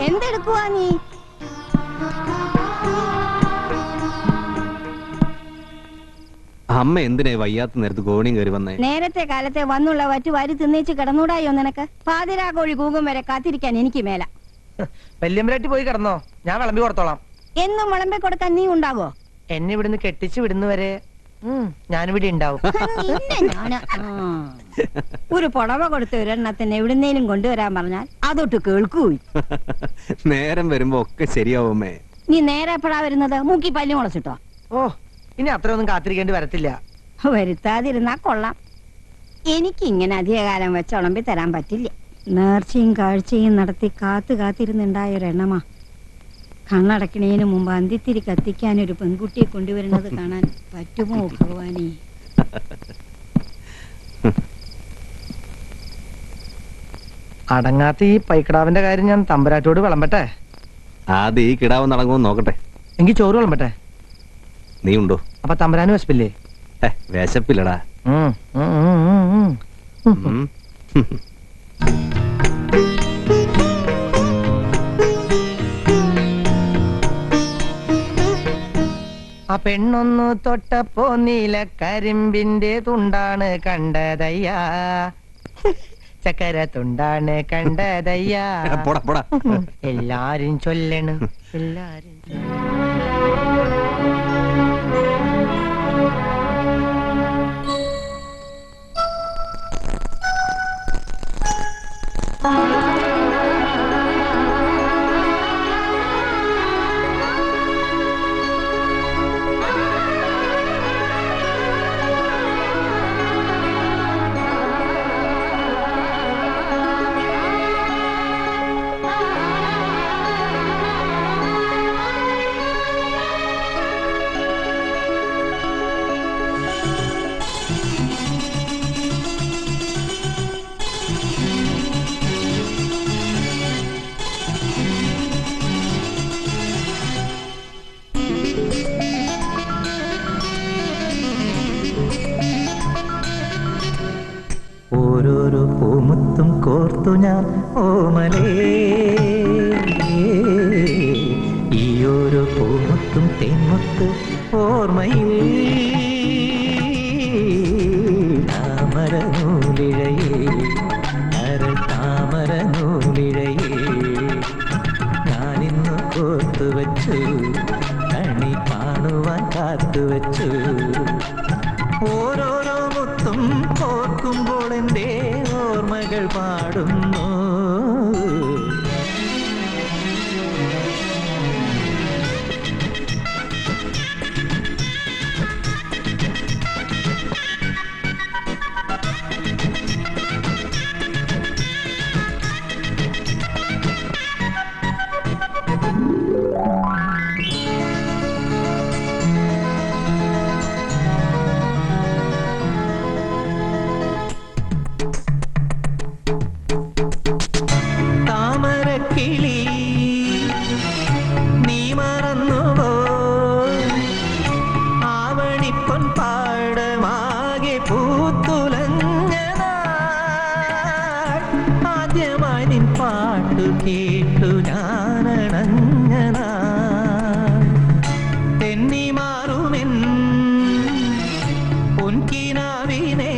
എന്തെടുക്കുവാ നീ? അമ്മ എന്തിനാ വയ്യാത്ത നേരത്ത് കോണിയും കയറി വന്നേ? നേരത്തെ കാലത്തെ വന്നുള്ള വറ്റ് വാരി തിന്നേച്ച് കിടന്നൂടായോ നിനക്ക്? പാതിരാ കോഴി കൂകും വരെ കാത്തിരിക്കാൻ എനിക്ക് മേല. വല്യമ്പലാട്ടി പോയി കിടന്നോ, ഞാൻ വിളമ്പി കൊടുത്തോളാം. എന്നും വിളമ്പി കൊടുക്കാൻ നീ ഉണ്ടാവോ? എന്നെ ഇവിടുന്ന് കെട്ടിച്ച് വിടുന്നവരെ ഞാനിവിടെ ഉണ്ടാവും. ഒരു പുടവ കൊടുത്ത ഒരെണ്ണത്തിന് എവിടുന്നേലും കൊണ്ടുവരാൻ പറഞ്ഞാൽ അതൊട്ട് കേൾക്കൂ. നേരം വരുമ്പോ ഒക്കെ ശരിയാവുമേ. നീ നേരെ എപ്പോഴാ വരുന്നത്? മൂക്കി പല്ലി മുളച്ചിട്ടോ? ഓ, ഇനി അത്രയൊന്നും കാത്തിരിക്കേണ്ടി വരത്തില്ല. വരുത്താതിരുന്നാ കൊള്ളാം. എനിക്ക് ഇങ്ങനെ അധികകാലം വെച്ച് ഉളമ്പി തരാൻ പറ്റില്ല. നേർച്ചയും കാഴ്ചയും നടത്തി കാത്തിരുന്നുണ്ടായ ഒരെണ്ണമാ. കണ്ണടക്കണേന് മുമ്പ് അന്തിത്തിരി കത്തിക്കാൻ ഒരു പെൺകുട്ടിയെ കൊണ്ടുവരുന്നത് കാണാൻ പറ്റുമോ ഭഗവാനേ? അടങ്ങാത്ത ഈ പൈക്കിടാവിന്റെ കാര്യം ഞാൻ തമ്പുരാറ്റോട് വിളമ്പട്ടെ. ആദ്യം ഈ കിടാവ് നടങ്ങുമെന്ന് നോക്കട്ടെ. എങ്കിൽ ചോറ് വിളമ്പട്ടെ. നീ ഉണ്ടോ? അപ്പൊ തമ്പുരാന് വിശപ്പില്ലേ? വിശപ്പില്ലടാ. ആ പെണ്ണൊന്നു തൊട്ടപ്പോ നീല കരിമ്പിന്റെ തുണ്ടാണ് കണ്ടതയ്യാ, ചക്കര തുണ്ടാണ് കണ്ടതയ്യാ. എല്ലാരും ചൊല്ലണ്, എല്ലാരും ഓരോരോ പൂമുത്തും കോർത്തു ഞാൻ ഓമലേ, ഈ ഓരോ പൂമുത്തും തേൻമുത്ത് ഓർമ്മയിൽ താമരനൂലിഴയേ, അരൾ താമരനൂലിഴയേ ഞാനിന്ന് കോർത്തുവച്ചു, കണി കാണുവാൻ കാത്തുവച്ചു. ഓരോരോ മുത്തും ഓർക്കുമ്പോൾ എൻ്റെ ഓർമ്മകൾ പാടുന്നു. താമരക്കിളി നീ മറന്നുവോ, ആവണിപ്പൊൻ പാടമാകെ പൂത്തുലഞ്ഞ നാൾ, ആദ്യമായി നിൻ പാട്ടു കേട്ടു ഞാനണഞ്ഞ നാൾ, തെന്നി മാറുമെൻ പൊൻകിനാവിനെ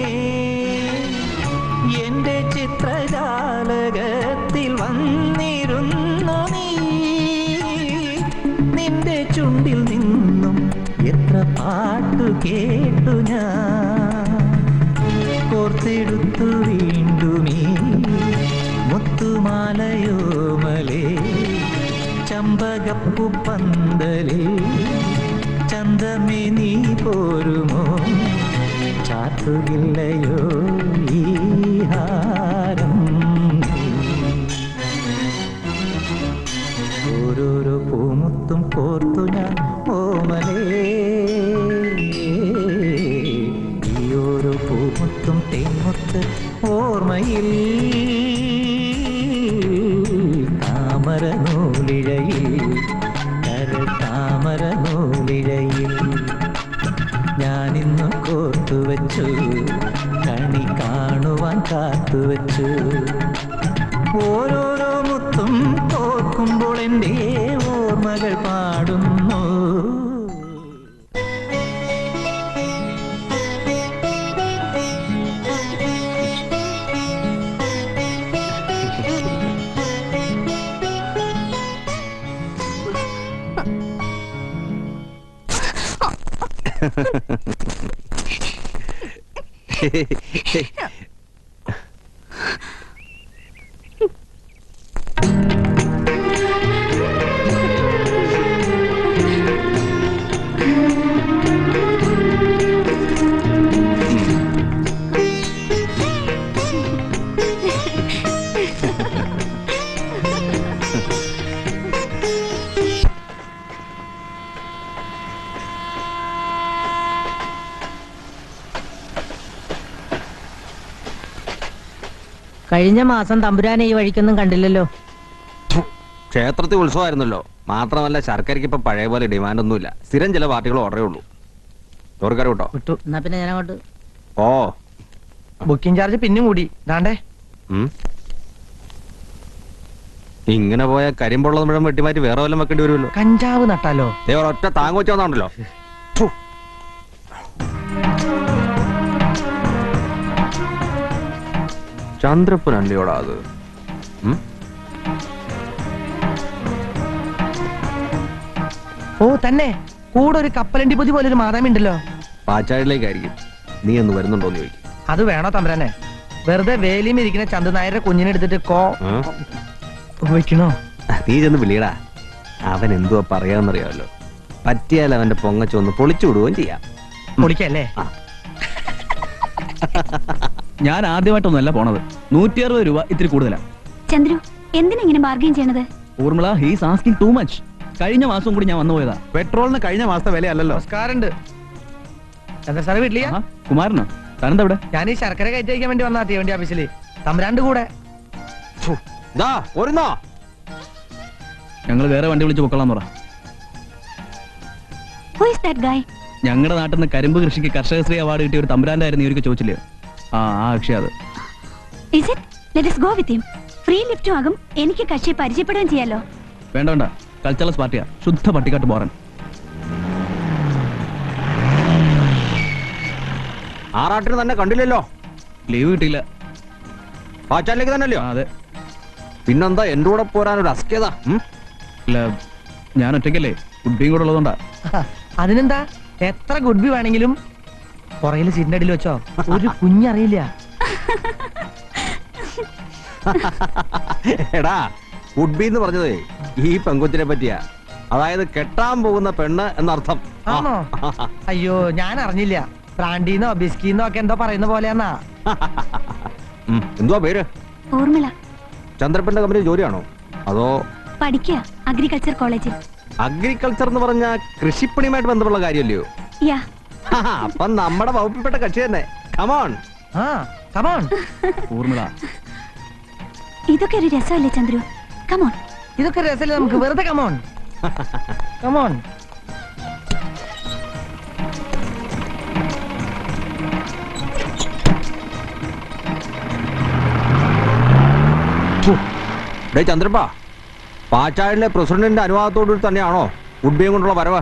എന്റെ ചിത്രജാലകത്തിൽ വന്നിരുന്നു നീ, നിന്റെ ചുണ്ടിൽ നിന്നും എത്ര പാട്ടു കേട്ടു ഞാൻ, കോർത്തെടുത്തു വീണ്ടുമീ മുത്തുമാലയോമലേ, ചമ്പകപ്പു പന്തലേ ചന്തമേ നീ പോരുമോ, ചാത്തുകില്ലയോ ഈ ഹാരം. ഓരോരോ പൂമുത്ത പൂമുത്തും കോർത്തു ഞാൻ ഓമലേ ഈയോരോ പൂമുത്തും തേൻമുത്ത് ഓർമ്മയിൽ താമര നൂലിഴയിൽ താമര നൂലിഴയിൽ ഞാനിന്നു കോർത്തുവച്ചു കണി കാണുവാൻ കാത്തുവച്ചു ഓരോരോ മുത്തും തോർക്കുമ്പോൾ എൻ്റെ ഓർമ്മകൾ പാടുന്നു. കഴിഞ്ഞ മാസം തമ്പുരാനെ ഈ വഴിക്കൊന്നും കണ്ടില്ലല്ലോ. ക്ഷേത്രത്തിൽ ഉത്സവമായിരുന്നല്ലോ. മാത്രമല്ല ശർക്കരയ്ക്ക് ഇപ്പൊ പഴയ പോലെ ഡിമാൻഡ് ഒന്നുമില്ല. സ്ഥിരം ചില പാർട്ടികൾ ഓർഡറേ ഉള്ളൂ. ചോറുകാർ കേട്ടോ വിട്ടു. എന്നാ പിന്നെ ഞാൻ അങ്ങോട്ട്. ഓ ബുക്കിംഗ് ചാർജ് പിന്നും കൂടി. ദാണ്ടേ ഇങ്ങനെ പോയ കരിമ്പുള്ളത് മുഴുവൻ വെട്ടിമാറ്റി വേറെ വല്ലതും വെക്കേണ്ടി വരുമല്ലോ. കഞ്ചാവ് നട്ടാലോ? ഒറ്റ താങ്ങ് വെച്ച് വന്നാണല്ലോ. ചന്ദ്രപ്പനല്ലയോടാ അത്. ഓ തന്നെ കൂടെ ഒരു കപ്പലണ്ടി പൊതി പോലെ ഒരു മാതാമി ഉണ്ടല്ലോ. പാച്ചാടിലേക്കായിരിക്കും. നീ ഒന്ന് വരുന്നുണ്ടോന്ന് ചോദിക്കും. അത് വേണോ തമ്പുരാനെ? വെറുതെ വേലിയും ഇരിക്കുന്ന ചന്ദനായരുടെ കുഞ്ഞിനെ എടുത്തിട്ട് വെക്കണോ? നീ ചെന്ന് വിളിയടാ. അവൻ എന്തുവാ പറയാന്നറിയാമല്ലോ. പറ്റിയാൽ അവന്റെ പൊങ്ങച്ചൊന്ന് പൊളിച്ചു വിടുകയും ചെയ്യാം. പൊളിക്കല്ലേ? ഞാൻ ആദ്യമായിട്ടൊന്നുമല്ല പോണത്. 160 രൂപ ഇത്തിരി കൂടുതലാ. ചന്ദ്രു എന്തിനാ ഇങ്ങനെ ബാർഗെയിൻ ചെയ്യണത്? Urmila he's asking too much. കഴിഞ്ഞ മാസം കൂടി ഞാൻ വന്നു പോയതാ. പെട്രോളിന് കഴിഞ്ഞ മാസത്തെ വില അല്ലല്ലോ. നമസ്കാരമുണ്ട്. എന്താ സാറേ വീട്ടിലെയാ? കുമാരനോ? താനെന്താ ഇവിടെ? ഞാൻ ഈ ശർക്കര കയറ്റി വയ്ക്കാൻ വേണ്ടി വന്നാ തീവണ്ടി ഓഫീസിൽ. തമ്പുരാന്റെ കൂടെ ഞങ്ങൾ വേറെ വണ്ടി വിളിച്ച് പൊക്കളാൻ പറ. ഞങ്ങളുടെ നാട്ടിൽ നിന്ന് കരിമ്പ് കൃഷിക്ക് കർഷകശ്രീ അവാർഡ് കിട്ടിയ ഒരു തമ്പുരാന്റെ ആയിരുന്നു ഇവർക്ക് ചോദിച്ചില്ലേ? ആ അക്ഷയ അത്. ഫ്രീ ലിഫ്റ്റും ആകും. എനിക്ക് കക്ഷി പരിചയപ്പെടുകയും ചെയ്യാലോ. വേണ്ട വേണ്ട, കൾച്ചറൽ പാർട്ടിയാ. ശുദ്ധ പട്ടിക്കാട്ട് പോറൻ. ആറാട്ടിന് തന്നെ കണ്ടില്ലല്ലോ. ലീവ് കിട്ടിയില്ല. പാച്ചാലേക്ക് തന്നെയല്ലോ? അതെ. പിന്നെന്താ എന്റെ കൂടെ പോരാനൊരു അസ്കേത? ഇല്ല, ഞാൻ ഒറ്റയ്ക്കല്ലേ. ഗുഡ്ബിയും കൂടെ ഉള്ളതുകൊണ്ടാ. അതിനെന്താ, എത്ര ഗുഡ്ബി വേണമെങ്കിലും പുറകില് സീറ്റിന്റെ അടിയിൽ വെച്ചോ. ഒരു കുഞ്ഞറിയില്ല. എടാ, ഗുഡ്ബി എന്ന് പറഞ്ഞതേ ഈ പെങ്കൊച്ചിനെ പറ്റിയാ. അതായത് കെട്ടാൻ പോകുന്ന പെണ്ണ് എന്നർത്ഥം. ആണോ? അയ്യോ, ഞാൻ അറിഞ്ഞില്ല. ബ്രാൻഡിന്നോ ബിസ്കിന്നോ ഒക്കെ എന്തോ പറയുന്ന പോലെയാന്നാ. എന്തുവാ പേര്? ഊർമിള. ചന്ദ്രപ്പന്റെ കമ്പനി ജോലിയാണോ അതോ പഠിക്കുക? അഗ്രികൾച്ചർ കോളേജിൽ. അഗ്രികൾച്ചർ എന്ന് പറഞ്ഞ കൃഷിപ്പണിയുമായിട്ട് ബന്ധമുള്ള കാര്യമല്ലയോ? അപ്പൊ നമ്മുടെ വകുപ്പിൽപ്പെട്ട കക്ഷി തന്നെ. Come on come on Urmila. ഇതൊക്കെ ഒരു രസമല്ലേ ചന്ദ്രു? കമോൺ. ഇതൊക്കെ രസമല്ലേ നമുക്ക്? വെറുതെ കമോൺ കമോൺ. ചന്ദ്രപ്പ, പാച്ചാഴിലെ പ്രസിഡന്റിന്റെ അനുവാദത്തോടു തന്നെയാണോ ഗുഡ്ബിയും കൊണ്ടുള്ള വരവ്?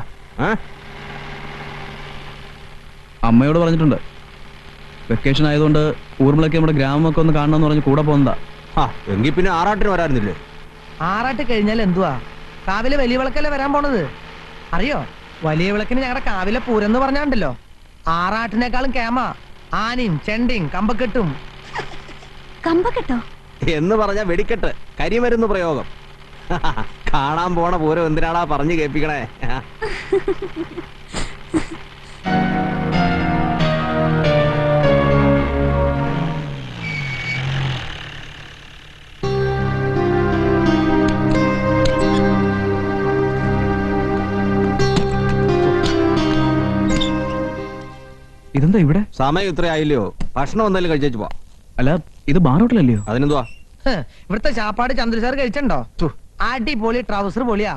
അമ്മയോട് പറഞ്ഞിട്ടുണ്ട്. വെക്കേഷൻ ആയതുകൊണ്ട് ഊർമിളയ്ക്ക് നമ്മുടെ ഗ്രാമമൊക്കെ ഒന്ന് കാണണമെന്ന് പറഞ്ഞ് കൂടെ പോകുന്നതാ. എങ്കിൽ പിന്നെ ആറാട്ടിന് വരാറുന്നില്ലേ? ആറാട്ട് കഴിഞ്ഞാൽ എന്തുവാ, കാവിലെ വലിയ വിളക്കല്ലേ വരാൻ പോണത്. അറിയോ, വലിയ വിളക്കിന് ഞങ്ങളുടെ കാവിലെ പൂരം എന്ന് പറഞ്ഞാണ്ടല്ലോ, ആറാട്ടിനേക്കാളും കേമ ആനയും ചെണ്ടയും കമ്പക്കെട്ടും. കമ്പക്കെട്ടോ എന്ന് പറഞ്ഞ വെടിക്കെട്ട്, കരിമരുന്ന് പ്രയോഗം. കാണാൻ പോണ പൂരം എന്തിനാടാ പറഞ്ഞു കേൾപ്പിക്കണേ? ഇതെന്താ ഇവിടെ? സമയം ഇത്ര ആയില്ലയോ? ഭക്ഷണം എന്തായാലും കഴിച്ചു പോ. അല്ല, ഇത് ബാർ ഹോട്ടലല്ലയോ? അതിനെന്തുവാ? ഇവിടുത്തെ ചാപ്പാട് ചന്ദ്ര സാർ കഴിച്ചിട്ടുണ്ടോ? അടിപൊളി ട്രൗസർ പൊളിയാ.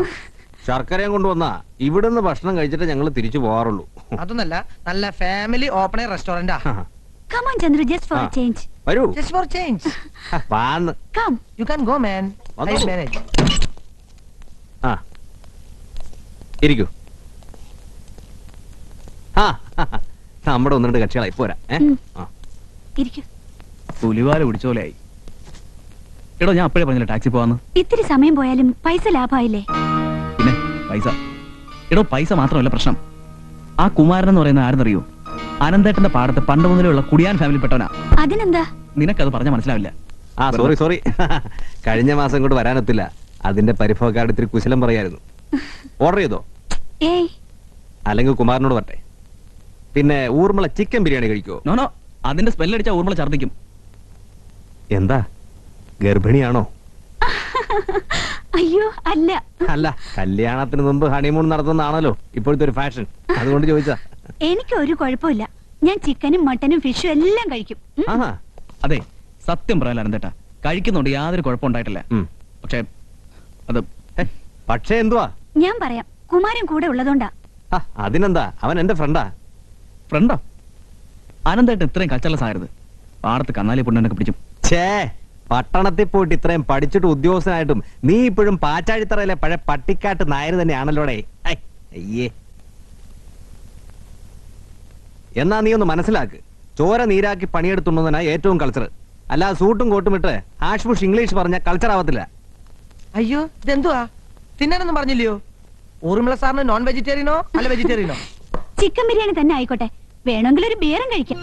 ശർക്കരയും കൊണ്ടുവന്നാ ഇവിടുന്ന് ഭക്ഷണം കഴിച്ചിട്ട് ഞങ്ങൾ തിരിച്ചു പോകാറുള്ളൂ. അതൊന്നല്ല, നല്ല ഫാമിലി ഓപ്പൺ എയർ റെസ്റ്റോറന്റാ. Come on, Chandru, just for a change. വരൂ. Just for change. വാന്ന്. Come. You can go, man. I'll manage. ആ ഇരിക്കൂ. ആ നമ്മുടെ ഒന്ന് രണ്ട് കക്ഷികളായി പോരാ. ഇരിക്കൂ. പുലിവാല പിടിച്ചോലെയായി. എടോ, ഞാൻ അപ്പോഴേ പറഞ്ഞില്ല ടാക്സി പോവാന്ന്. ഇത്തിരി സമയം പോയാലും പൈസ ലാഭമായില്ലേ? പിന്നെ പൈസ. എടോ, പൈസ മാത്രമല്ല പ്രശ്നം. ആ കുമാരൻ എന്ന് പറയുന്ന ആരെന്നറിയോ? അനന്തേട്ടന്റെ പാടത്ത് പണ്ട് മുതലുള്ള കുടിയാൻ ഫാമിലി പെട്ടവനാ. അതിനെന്താ? നിനക്കത് പറഞ്ഞാൽ മനസ്സിലാവില്ല. ആ സോറി കഴിഞ്ഞ മാസം കൊണ്ട് വരാനൊത്തില്ല. അതിന്റെ പരിഭവക്കാരുടെ ഇത്തിരി കുശലം പറയായിരുന്നു. ഓർഡർ ചെയ്തോ? ഏയ്, അല്ലെങ്കിൽ കുമാരനോട് പറട്ടെ. പിന്നെ ഊർമിള ചിക്കൻ ബിരിയാണി കഴിക്കോ? നോനോ, അതിന്റെ സ്മെല്ലടിച്ചാ ഊർമിള ഛർദ്ദിക്കും. എന്താ, ഗർഭിണിയാണോ? അയ്യോ അല്ല. അല്ല, കല്യാണത്തിന് മുമ്പ് ഹണിമൂൺ നടത്തുന്നതാണല്ലോ ഇപ്പോഴത്തെ ഒരു ഫാഷൻ, അതുകൊണ്ട് ചോദിച്ചാ. എനിക്ക് ഒരു കുഴപ്പമില്ല. ഞാൻ ചിക്കനും മട്ടനും ഫിഷും എല്ലാം കഴിക്കും. അതെ, സത്യം പറയാൻ അനന്തേട്ടാ, കഴിക്കുന്നുണ്ട്, യാതൊരു കുഴപ്പമുണ്ടായിട്ടില്ല. പക്ഷേ അത് പക്ഷേ എന്തുവാ? ഞാൻ പറയാം, കുമാരൻ കൂടെ ഉള്ളതുകൊണ്ടാ. അതിനെന്താ, അവൻ എന്റെ ഫ്രണ്ടാ. ഫ്രണ്ടോ? അനന്തേട്ടൻ ഇത്രയും കച്ചലസ് ആയത് പാടത്ത് കന്നാലി പൊണ്ണനൊക്കെ പിടിച്ചു. ഛേ, പട്ടണത്തിൽ പോയിട്ട് ഇത്രയും പഠിച്ചിട്ട് ഉദ്യോഗസ്ഥനായിട്ടും നീ ഇപ്പോഴും പാച്ചാഴിത്തറയിലെ പഴയ പട്ടിക്കാട്ട് നായർ തന്നെയാണല്ലോടെ. അയ്യേ. എന്നാ നീ ഒന്ന് മനസ്സിലാക്ക്, ചോര നീരാക്കി പണിയെടുത്തുണ്ടെന്നാ ഏറ്റവും കൾച്ചർ. അല്ലാതെ സൂട്ടും കോട്ടും ഇട്ട് ആഷ് ബുഷ് ഇംഗ്ലീഷ് പറഞ്ഞ കൾച്ചർ ആവത്തില്ല. അയ്യോ, ഇതെന്തുവാ? തിന്നാനൊന്നും പറഞ്ഞില്ലയോ? ഊർമിള സാറിന് നോൺ വെജിറ്റേറിയനോ അല്ല വെജിറ്റേറിയനോ? ചിക്കൻ ബിരിയാണി തന്നെ ആയിക്കോട്ടെ, വേണമെങ്കിൽ ഒരു ബിയറും കഴിക്കാം.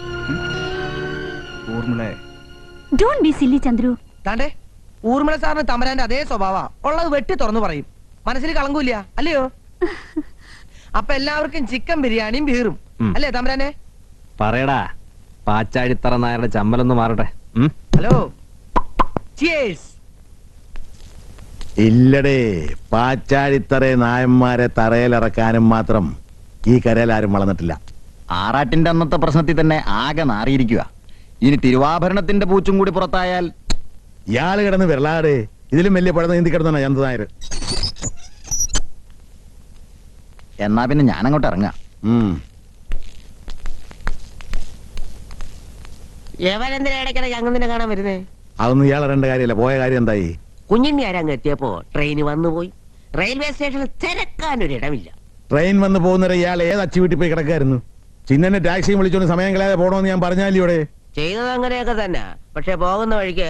Don't be silly Chandru. താണ്ടേ, ഊർമിള സാറിന് തമരാന്റെ അതേ സ്വഭാവ, ഉള്ളത് വെട്ടി തുറന്നു പറയും. മനസ്സിൽ കളങ്കൂല്ല, അല്ലയോ? അപ്പൊ എല്ലാവർക്കും ചിക്കൻ ബിരിയാണിയും ബീറും അല്ലേ തമരാനെ? പറയടാ, പാച്ചാഴിത്തറ നായരുടെ ചമ്മലൊന്ന് മാറട്ടെ. Hello, cheers. ഇല്ലടേ, പാച്ചാഴിത്തറ നായന്മാരെ തറയിലിറക്കാനും മാത്രം ഈ കരയിൽ ആരും വളർന്നിട്ടില്ല. ആറാട്ടിന്റെ അന്നത്തെ പ്രശ്നത്തിൽ തന്നെ ആകെ നാറിയിരിക്കുക. ഇനി തിരുവാഭരണത്തിന്റെ പൂച്ചും കൂടി പുറത്തായാൽ ഇയാള് കിടന്ന് വിരളാടേ. ഇതിലും വലിയ പഴം നീന്തി കിടന്നാണ് ചന്ത നായർ. എന്നാ പിന്നെ ഞാനങ്ങോട്ട് ഇറങ്ങാം. എവരെന്തിനാ ഇടയ്ക്കിടയ്ക്ക് അങ്ങനെ കാണാൻ വരുന്നേ? അതൊന്നും ഇയാൾ അറിയേണ്ട കാര്യമല്ല. പോയ കാര്യം എന്തായി? കുഞ്ഞിന്റെ ആരങ്ങ് എത്തിയപ്പോ ട്രെയിന് വന്നുപോയി. റെയിൽവേ സ്റ്റേഷനിൽ തിരക്കാനൊരിടമില്ല. ട്രെയിൻ വന്ന് പോകുന്നവരെ ഇയാൾ ഏത് അച്ചു വീട്ടിൽ പോയി കിടക്കായിരുന്നു? ചിന്നനെ ടാക്സിയും വിളിച്ചോണ്ട് സമയം കളയാതെ പോണോന്ന് ഞാൻ പറഞ്ഞാലിവിടെ. ചെയ്തത് അങ്ങനെയൊക്കെ തന്നെ. പക്ഷെ പോകുന്ന വഴിക്ക്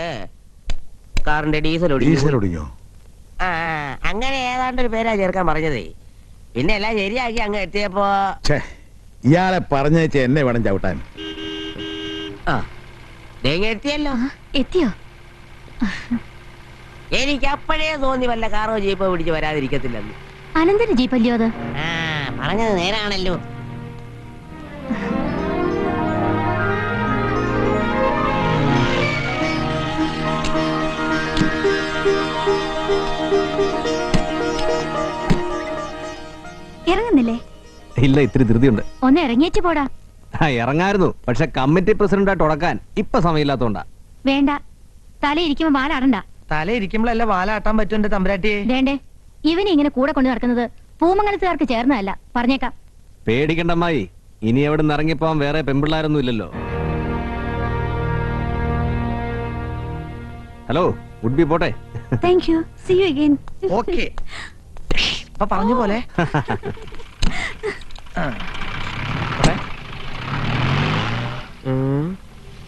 കാറിന്റെ ഡീസൽ ഒടിഞ്ഞോ? അങ്ങനെ ഏതാണ്ടൊരു പേരാ ചേർക്കാൻ പറഞ്ഞതേ. പിന്നെ എല്ലാം ശരിയാക്കി അങ്ങ് എത്തിയപ്പോ ഇയാളെ പറഞ്ഞേച്ച എന്നെ വേണം ചവിട്ടാൻ. എത്തിയല്ലോ. എത്തിയോ? എനിക്ക് അപ്പോഴേ തോന്നി വല്ല കാറോ ജീപ്പോ പിടിച്ച് വരാതിരിക്കത്തില്ലെന്ന്. അനന്തര ജീപ്പല്ലയോ അത്? പറഞ്ഞത് നേരാണല്ലോ. ഇറങ്ങുന്നില്ലേ? ഇല്ല, ഇത്തിരി ധൃതിയുണ്ട്. ഒന്ന് ഇറങ്ങിയേച്ചു പോടാ. ഇറങ്ങായിരുന്നു, പക്ഷെ കമ്മിറ്റി പ്രസിഡന്റായിട്ട് ഉടക്കാൻ ഇപ്പൊ സമയമില്ലാത്തോണ്ടാ. വേണ്ട, തലയിരിക്കുമ്പോ വാലാടണ്ട. തലയിരിക്കുമ്പോഴല്ല വാലാട്ടാൻ പറ്റും എന്റെ തമ്പുരാട്ടിയെ. വേണ്ടേ, ഇവനെ ഇങ്ങനെ കൂടെ കൊണ്ടു നടക്കുന്നത് പൂമംഗലത്തുകാർക്ക് ചേർന്നതല്ല, പറഞ്ഞേക്കാം. പേടിക്കണ്ടമ്മായി, ഇനി എവിടെ നിന്ന് ഇറങ്ങിപ്പോവാൻ വേറെ പെമ്പിള്ളാരൊന്നും ഇല്ലല്ലോ. ഹലോ, വുഡ് ബി പോട്ടെ. Thank you, see you again. Okay, അപ്പൊ പറഞ്ഞ പോലെ.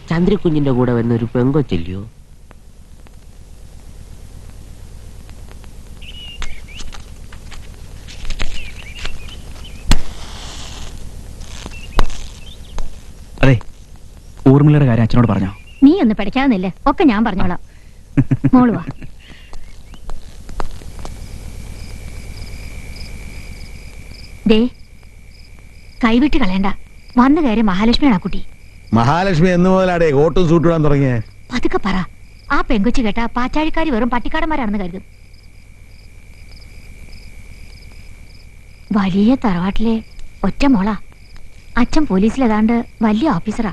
ചന്ദ്രകുഞ്ഞിന്റെ കൂടെ വരുന്ന ഒരു പെങ്കൊച്ചില്ലയോ? അതെ, ഊർമിളയുടെ കാര്യം അച്ഛനോട് പറഞ്ഞോ? നീ ഒന്ന് പഠിക്കാവുന്നില്ലേ, ഒക്കെ ഞാൻ പറഞ്ഞോളാം. മോളുവാ. ദേ, കൈവിട്ട് കളയണ്ട. വന്ന കാര്യം മഹാലക്ഷ്മിയാണ് ആ കുട്ടി. മഹാലക്ഷ്മി എന്ന് മുതലാടേ കോട്ടും സൂട്ടിടാൻ തുടങ്ങിയേ? പതുക്കെ പറ. ആ പെങ്കൊച്ചു കേട്ടാ പാച്ചാഴിക്കാരി വെറും പട്ടിക്കാടന്മാരാണെന്ന് കരുതും. വലിയ തറവാട്ടിലെ ഒറ്റ മോളാ. അച്ഛൻ പോലീസിലേതാണ്ട് വലിയ ഓഫീസറാ.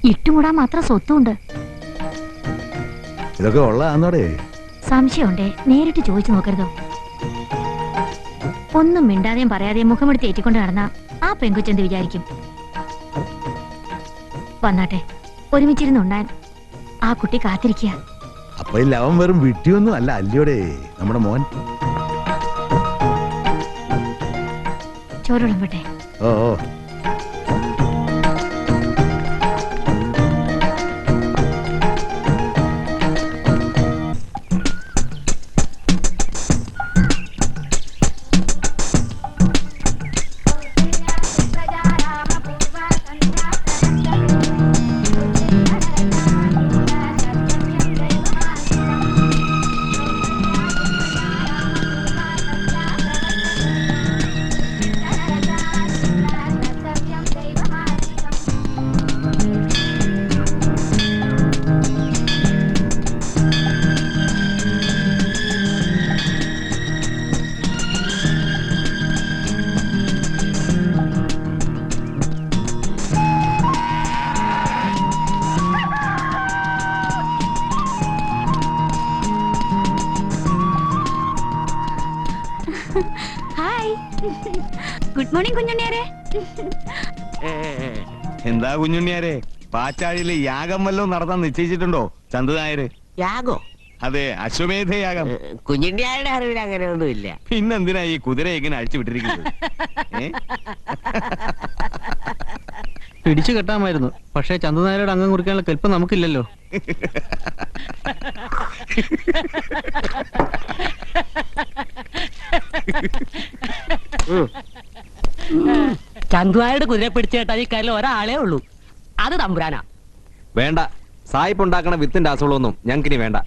ഇട്ടുമൂടാൻ മാത്രം സ്വത്തുണ്ട്. ഇതൊക്കെ ഉള്ളതാന്നോടെ. സംശയമുണ്ടേ, നേരിട്ട് ചോദിച്ചു നോക്കരുതോ? ഒന്നും മിണ്ടാതെയും പറയാതെയും മുഖമെടുത്ത് ഏറ്റിക്കൊണ്ട് നടന്ന ആ പെൺകൊച്ചെന്ത് വിചാരിക്കും? വന്നാട്ടെ, ഒരുമിച്ചിരുന്നുണ്ടാൻ ആ കുട്ടി കാത്തിരിക്കുക. അപ്പൊ ഈ ലവൻ വെറും വിട്ടിയൊന്നും അല്ല അല്ലയോടെ നമ്മുടെ മോൻ. ചോറുളമ്പട്ടെ. ഓ ഹായ്, ഗുഡ് മോർണിംഗ് കുഞ്ഞുണ്ണിയാരെ. എന്താ കുഞ്ഞുണ്ണിയാരെ, പാച്ചാഴിയില് യാഗം വല്ലതും നടത്താൻ നിശ്ചയിച്ചിട്ടുണ്ടോ ചന്തു നായര്? യാഗോ? അതെ, അശ്വമേധ യാഗം. കുഞ്ഞിന്റെ അറിവിൽ അങ്ങനെ ഒന്നുമില്ല. പിന്നെന്തിനാ ഈ കുതിര ഇങ്ങനെ അഴിച്ചു വിട്ടിരിക്കുന്നത്? പിടിച്ചു കെട്ടാമായിരുന്നു, പക്ഷേ ചന്തുനായരുടെ അംഗം കുറിക്കാനുള്ള കെൽപ്പ് നമുക്കില്ലല്ലോ. ചന്തുനായരുടെ കുതിരെ പിടിച്ചു കേട്ടാൽ ഈ കയ്യിൽ ഒരാളേ ഉള്ളൂ, അത് തമ്പുരാനാ. വേണ്ട, സായിപ്പ് ഉണ്ടാക്കണ വിത്തിന്റെ അസുഖമൊന്നും ഞങ്ങൾക്കിനി വേണ്ട.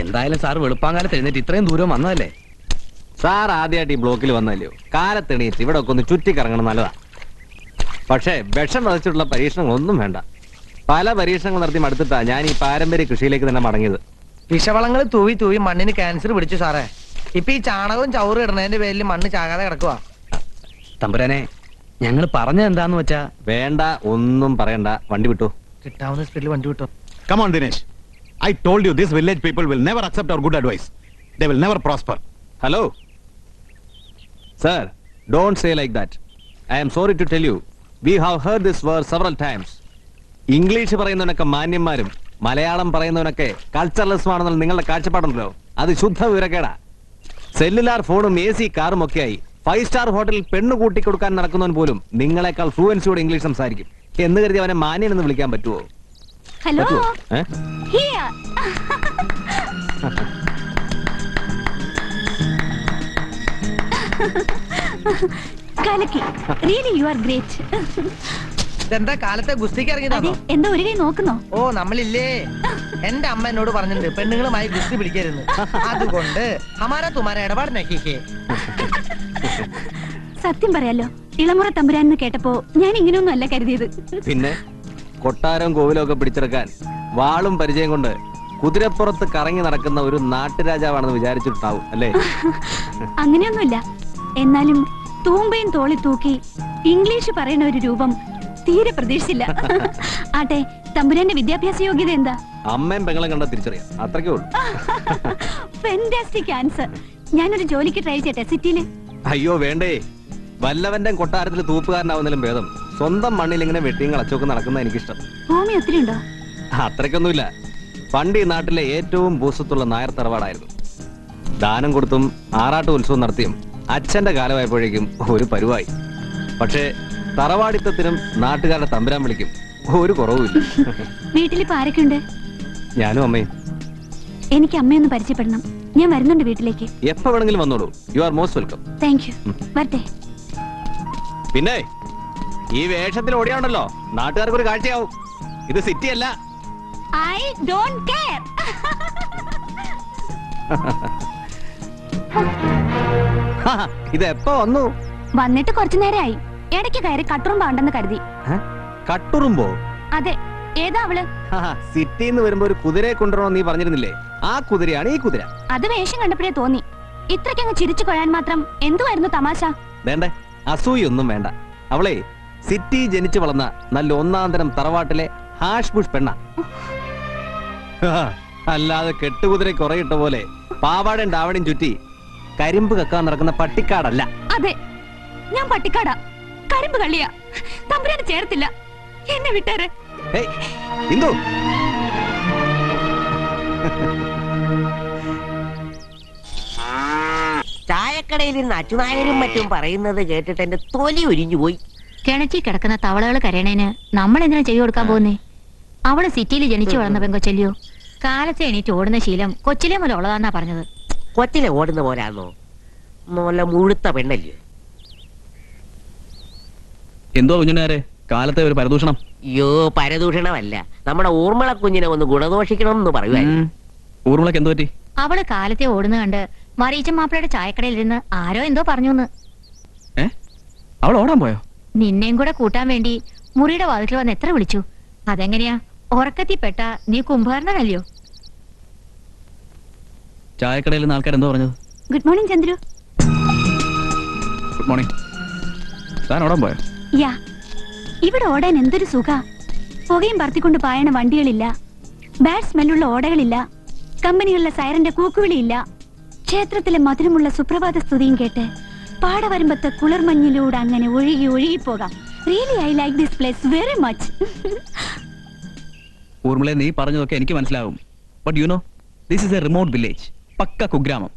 എന്തായാലും സാർ വെളുപ്പാങ്കാലത്ത് എഴുന്നേറ്റ് ഇത്രയും ദൂരം വന്നതല്ലേ? സാർ ആദ്യമായിട്ട് ഈ ബ്ലോക്കിൽ വന്നല്ലോ, കാലത്തെണീറ്റ് ഇവിടെ ഒക്കെ ഒന്ന് ചുറ്റിക്കറങ്ങണം നല്ലതാ. പക്ഷേ വിഷം വധിച്ചിട്ടുള്ള പരീക്ഷണങ്ങളൊന്നും വേണ്ട. പല പരീക്ഷണങ്ങൾ നടത്തി മടുത്തിട്ടാ ഞാൻ ഈ പാരമ്പര്യ കൃഷിയിലേക്ക് തന്നെ മടങ്ങിയത്. വിഷവളങ്ങൾ തൂവി തൂവി മണ്ണിന് ക്യാൻസർ പിടിച്ചു സാറേ. ഇപ്പൊ ഈ ചാണകവും ചവറും ഇടുന്നതിന്റെ പേരിൽ മണ്ണ് ചാകാതെ കിടക്കുക. തമ്പുരാനെ, ഞങ്ങൾ പറഞ്ഞത് എന്താന്ന് വെച്ചാ. വേണ്ട, ഒന്നും പറയണ്ട, വണ്ടി വിട്ടു. കിട്ടാവുന്ന സ്പീഡിൽ വണ്ടി വിട്ടോ. Come on, Dinesh. I told you these village people will never accept our good advice. They will never prosper. Hello? Sir, don't say like that. I am sorry to tell you, we have heard this word several times. English പറയുന്നവനൊക്കെ മാന്യന്മാരും മലയാളം പറയുന്നവനൊക്കെ കൾച്ചറലിസ്റ്റുമാണെന്നുള്ള നിങ്ങളുടെ കാഴ്ചപ്പാടുണ്ടല്ലോ, അത് ശുദ്ധ വിവരക്കേടാ. Cellular ഫോണും AC കാറും ഒക്കെയായി 5 സ്റ്റാർ ഹോട്ടലിൽ പെണ്ണ് കൂട്ടിക്കൊടുക്കാൻ നടക്കുന്നവൻ പോലും നിങ്ങളെക്കാൾ ഫ്ലുവൻസിയോടെ ഇംഗ്ലീഷ് സംസാരിക്കും എന്ന് കരുതി അവനെ മാന്യൻ എന്ന് വിളിക്കാൻ പറ്റുമോ? Hello, here. കലക്കി, റിയലി യു ആർ ഗ്രേറ്റ്. എന്താ കാലത്തെ ഗുസ്തിക്ക് ഇറങ്ങിയതാണോ? എന്താ ഒരു കൈ നോക്കുന്നോ? ഓ, നമ്മളില്ലേ, എന്റെ അമ്മ എന്നോട് പറഞ്ഞിട്ടുണ്ട് പെണ്ണുങ്ങളുമായി ഗുസ്തി പിടിക്കരുന്ന്. അതുകൊണ്ട് ഹമാര തുമാര ഇടപാട് നക്കിക്കേ. സത്യം പറയാലോ, ഇളമുറ തമ്പുരാനെന്ന് കേട്ടപ്പോ ഞാൻ ഇങ്ങനെയൊന്നും അല്ല കരുതിയത്. പിന്നെ കൊട്ടാരവും കോവിലും ഒക്കെ പിടിച്ചെടുക്കാൻ വാളും പരിചയം കൊണ്ട് കുതിരപ്പുറത്ത് കറങ്ങി നടക്കുന്ന ഒരു നാട്ടുരാജാവാണെന്ന് വിചാരിച്ചിട്ടുണ്ടാവും അല്ലേ? അങ്ങനെയൊന്നുമില്ല. എന്നാലും തൂമ്പയും തോളി തൂക്കി ഇംഗ്ലീഷ് പറയുന്ന ഒരു രൂപം തീരെ പ്രതീക്ഷിച്ചില്ല. ആട്ടെ, തമ്പുരാന്റെ വിദ്യാഭ്യാസ യോഗ്യത എന്താ? അമ്മയും പെങ്ങളും കണ്ട തിരിച്ചറിയാം, അത്രയ്ക്കേ ഉള്ളൂ. Fantastic answer. ഞാനൊരു ജോലിക്ക് ട്രൈ ചെയ്യട്ടെ സിറ്റിയില്? അയ്യോ വേണ്ടേ, വല്ലവന്റെ കൊട്ടാരത്തിൽ തൂപ്പുകാരനാവുന്നതിലും ഭേദം സ്വന്തം മണ്ണിൽ ഇങ്ങനെ വെട്ടിയും കളച്ചൊക്കെ നടക്കുന്ന എനിക്കിഷ്ടം. ഭൂമി ഒത്തിരി ഉണ്ടോ? അത്രയ്ക്കൊന്നുമില്ല. പണ്ട് ഈ നാട്ടിലെ ഏറ്റവും ഭൂസ്വത്തുള്ള നായർ തറവാടായിരുന്നു. ദാനം കൊടുത്തും ആറാട്ട് ഉത്സവം നടത്തിയും അച്ഛന്റെ കാലമായപ്പോഴേക്കും ഒരു പരുവായി. പക്ഷേ തറവാടിത്തത്തിനും നാട്ടുകാരുടെ തമ്പുരാൻ വിളിക്കും ഒരു കുറവുമില്ല. വീട്ടിലിപ്പോ ആരൊക്കെയുണ്ട്? ഞാനും അമ്മയും. എനിക്ക് അമ്മയൊന്ന് പരിചയപ്പെടണം. ഞാൻ വരുന്നുണ്ട് വീട്ടിലേക്ക്. എപ്പോ വേണമെങ്കിലും വന്നോളൂ. You are most welcome. Thank you. വരട്ടെ. പിന്നെ ഈ വേഷത്തിൽ ഓടിയാണല്ലോ നാട്ടുകാർക്ക് ഒരു കാഴ്ചയാവും. ഇത് സിറ്റി അല്ല. I don't care. ഇത് എപ്പോ വന്നു? വന്നിട്ട് കുറച്ചു നേരമായി. ഇടയ്ക്ക് കയറി കട്ടുറുമ്പ ഉണ്ടെന്ന് കരുതി. കട്ടുറുമ്പോ? അതെ. ഏതാ അവള്? സിറ്റിന്ന് വരുമ്പോ ഒരു കുതിരയെ കൊണ്ടുവരണോ നീ പറഞ്ഞിരുന്നില്ലേ? ആ കുതിരയാണ് ഈ കുതിര. അത് വേഷം കണ്ടപ്പോഴേ തോന്നി. ഇത്രയ്ക്കങ്ങ് ചിരിച്ചു കൊഴാൻ മാത്രം എന്തുവായിരുന്നു തമാശ? വേണ്ടേ, അസൂയൊന്നും വേണ്ട. അവളെ സിറ്റി ജനിച്ചു വളർന്ന നല്ല ഒന്നാന്തരം തറവാട്ടിലെ ഹാഷ് ബുഷ് പെണ്ണ. അല്ലാതെ കെട്ടുകുതിരെ കുറയിട്ട പോലെ പാവാടയും ഡാവണയും ചുറ്റി കരിമ്പ് കക്കാൻ നടക്കുന്ന പട്ടിക്കാടല്ല. അതെ, ഞാൻ പട്ടിക്കാടാ, കരിമ്പ് കള്ളിയാ. തമ്പുരാനെ ചേർത്തില്ല, എന്നെ വിട്ടാരെ. ഇന്ദു, ചായക്കടയിൽ നിന്ന് അച്ചുനായരും മറ്റും പറയുന്നത് കേട്ടിട്ട് എന്റെ തൊലി ഉരിഞ്ഞു പോയി. കിണറ്റി കിടക്കുന്ന തവളകൾ കരയണേന് നമ്മൾ എന്തിനാ ചെയ്തു കൊടുക്കാൻ പോകുന്നേ? അവള് സിറ്റിയിൽ ജനിച്ചു വളർന്ന പെങ്കൊച്ചല്ലിയോ. കാലത്തെ എണീറ്റ് ഓടുന്ന ശീലം കൊച്ചിലെ മുതൽ ഉള്ളതാന്നാ പറഞ്ഞത്. കൊച്ചിലെ ഓടുന്ന പോലാന്നോ? നല്ല മുഴുത്ത പെണ്ണല്ലയോ? എന്തോ കുഞ്ഞിനാരെ കാലത്തെ ഒരു പരദൂഷണം? അയ്യോ, പരദൂഷണമല്ല, നമ്മുടെ ഊർമിള കുഞ്ഞിനെ ഒന്ന് ഗുണദോഷിക്കണം എന്ന് പറയുവായിരുന്നു. ഊർമിളക്ക് എന്തോ പറ്റി? അവള് കാലത്തെ ഓടുന്ന കണ്ട് മറിയിച്ച മാപ്പിളയുടെ ചായക്കടയിൽ ഇരുന്ന് ആരോ എന്തോ പറഞ്ഞു. അവൾ ഓടാൻ പോയോ? നിന്നെയും കൂടെ കൂട്ടാൻ വേണ്ടി മുറിയുടെ വാതിൽ വന്ന് എത്ര വിളിച്ചു. അതെങ്ങനെയാ? ഉറക്കത്തിൽപ്പെട്ട നീ കുംഭകർണനല്ലയോ? ചായക്കടയിൽ നിന്ന് ആൾക്കാർ എന്തോ പറഞ്ഞത്? Good morning Chandru. Good morning. താൻ ഓടാൻ പോയോ? യാ, ഇവിടെ ഓടാൻ എന്തൊരു സുഖ. പുകയും പറത്തിക്കൊണ്ട് പായണ വണ്ടികളില്ല, ബാഡ് സ്മെല്ലുള്ള ഓടകളില്ല, കമ്പനികളിലെ സൈറന്റെ കൂക്കുവിളിയില്ല, ക്ഷേത്രത്തിലെ മധുരമുള്ള സുപ്രഭാത സ്തുതിയും കേട്ട് പാടവരമ്പത്തെ കുളിർമഞ്ഞിലൂടെ അങ്ങനെ ഒഴുകി ഒഴുകിപ്പോകാം. Really I like this place very much. ഊർമിളെ, നീ പറഞ്ഞതൊക്കെ എനിക്ക് മനസ്സിലാവും. But you know, this is a remote village, പക്ക കുഗ്രാമം.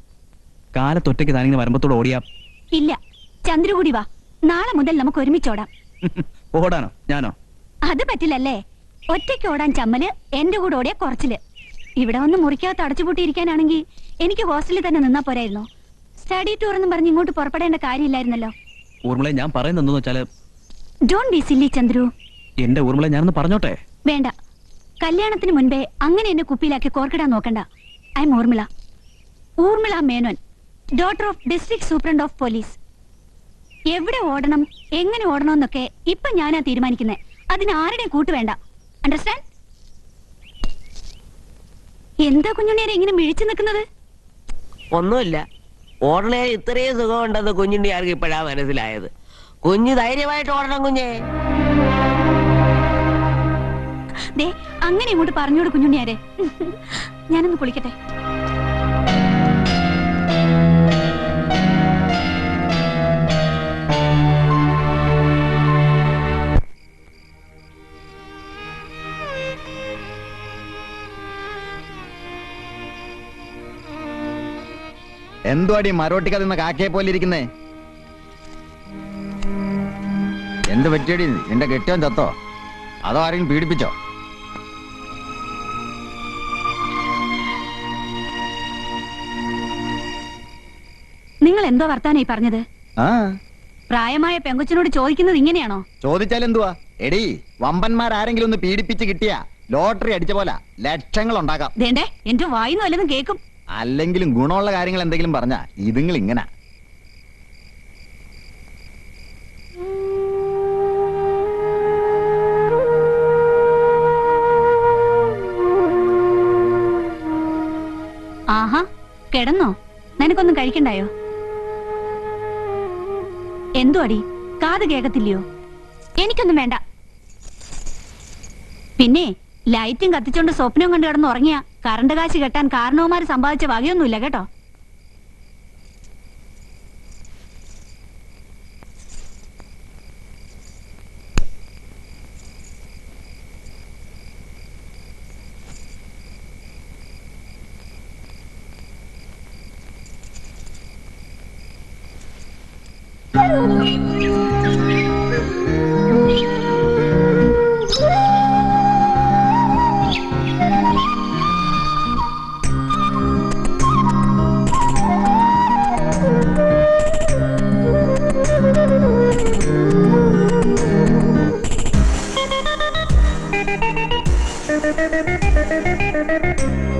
കാലത്തൊറ്റയ്ക്ക് താനിങ്ങനെ വരമ്പത്തോട് ഓടിയാ ഇല്ല. ചന്ദ്രു കൂടി വാ, നാളെ മുതൽ നമുക്ക് ഒരുമിച്ചോടാം. ഓടാനോ? ഞാനോ? അത് പറ്റില്ലല്ലേ. ഒറ്റയ്ക്ക് ഓടാൻ ചമ്മല്, എന്റെ കൂടെ ഓടിയ കുറച്ചില്. ഇവിടെ ഒന്ന് മുറിക്കകത്ത് അടച്ചുപൂട്ടിയിരിക്കാനാണെങ്കിൽ എനിക്ക് ഹോസ്റ്റലിൽ തന്നെ നിന്നാ പോരായിരുന്നോ? സ്റ്റഡി ടൂർ എന്നും പറഞ്ഞ് ഇങ്ങോട്ട് പുറപ്പെടേണ്ട കാര്യമില്ലായിരുന്നല്ലോ. ഊർമിളെ, ഞാൻ പറയുന്നത് വെച്ചാല് ഡോണ്ട് ബി സില്ലി ചന്ദ്രു. എന്റെ ഊർമിളെ, ഞാനൊന്ന് പറഞ്ഞോട്ടെ? വേണ്ട, കല്യാണത്തിന് മുൻപേ അങ്ങനെ എന്നെ കുപ്പിയിലാക്കി കോർക്കിടാൻ നോക്കണ്ട. I M Urmila, Urmila Menon, daughter of district superintendent of police. എവിടെ ഓടണം, എങ്ങനെ ഓടണം എന്നൊക്കെ ഇപ്പൊ ഞാനാ തീരുമാനിക്കുന്നത്. അതിന് ആരുടെയും കൂട്ട് വേണ്ട. അണ്ടർസ്റ്റാൻഡ്? എന്താ കുഞ്ഞുണ്ണിയാരെ ഇങ്ങനെ മിഴിച്ചു നിൽക്കുന്നത്? ഒന്നുമില്ല, ഓടണേ ഇത്രയും സുഖമുണ്ടെന്ന് കുഞ്ഞുണ്ണി ആർക്ക് ഇപ്പോഴാ മനസ്സിലായത്. കുഞ്ഞ് ധൈര്യമായിട്ട് ഓടണം കുഞ്ഞേ. ദേ, അങ്ങനെ ഇങ്ങോട്ട് പറഞ്ഞോട് കുഞ്ഞുണ്ണിയാരെ. ഞാനൊന്ന് കുളിക്കട്ടെ. എന്തുവാടി മരോട്ടിക്ക നിന്ന് കാക്കയെ പോലെ ഇരിക്കുന്നേ? എന്ത് പറ്റിയടി? നിന്റെ കെട്ടിയോൻ ചത്തോ അതോ ആരെങ്കിലും പീഡിപ്പിച്ചോ? നിങ്ങൾ എന്തോ വർത്താനായി പറഞ്ഞത്? പ്രായമായ പെങ്കൊച്ചിനോട് ചോദിക്കുന്നത് ഇങ്ങനെയാണോ? ചോദിച്ചാൽ എന്തുവാ എടി? വമ്പന്മാരാരെങ്കിലും ഒന്ന് പീഡിപ്പിച്ച് കിട്ടിയാ ലോട്ടറി അടിച്ച പോലെ ലക്ഷങ്ങൾ ഉണ്ടാക്കാം. ദേണ്ടേ, എന്റെ വായിന്ന് വല്ലതും കേൾക്കും. അല്ലെങ്കിലും ഗുണമുള്ള കാര്യങ്ങൾ എന്തെങ്കിലും പറഞ്ഞാ ഇതുങ്ങൾ ഇങ്ങനെ. ആഹാ, കിടന്നോ? നിനക്കൊന്നും കഴിക്കണ്ടായോ? എന്തുവാടി, കാത് കേക്കത്തില്ലയോ? എനിക്കൊന്നും വേണ്ട. പിന്നെ ലൈറ്റും കത്തിച്ചോണ്ട് സ്വപ്നം കണ്ടു കിടന്ന് ഉറങ്ങിയ കറണ്ട് കാശ് കെട്ടാൻ കാരണവന്മാര് സമ്പാദിച്ച വകയൊന്നുമില്ല കേട്ടോ.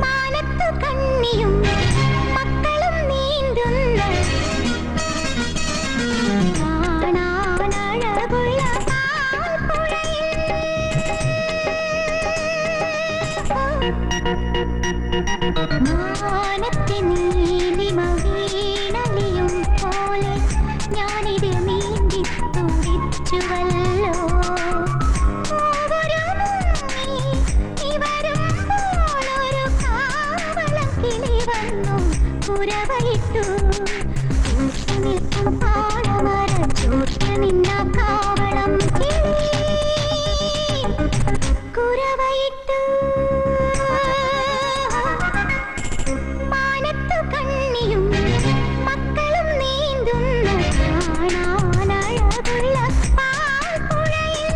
മാനത്തു കണ്ണിയും മക്കളും നീന്തുന്ന കാണാ കുരവയിട്ടു നിൽക്കും പാടമര ചോട്ട് നിന്ന കാവളം കുരവയിട്ടു മാനത്തു കണ്ണിയും മക്കളും നീന്തുന്ന കാണാനഴകുള്ള പാൽപ്പുഴയിൽ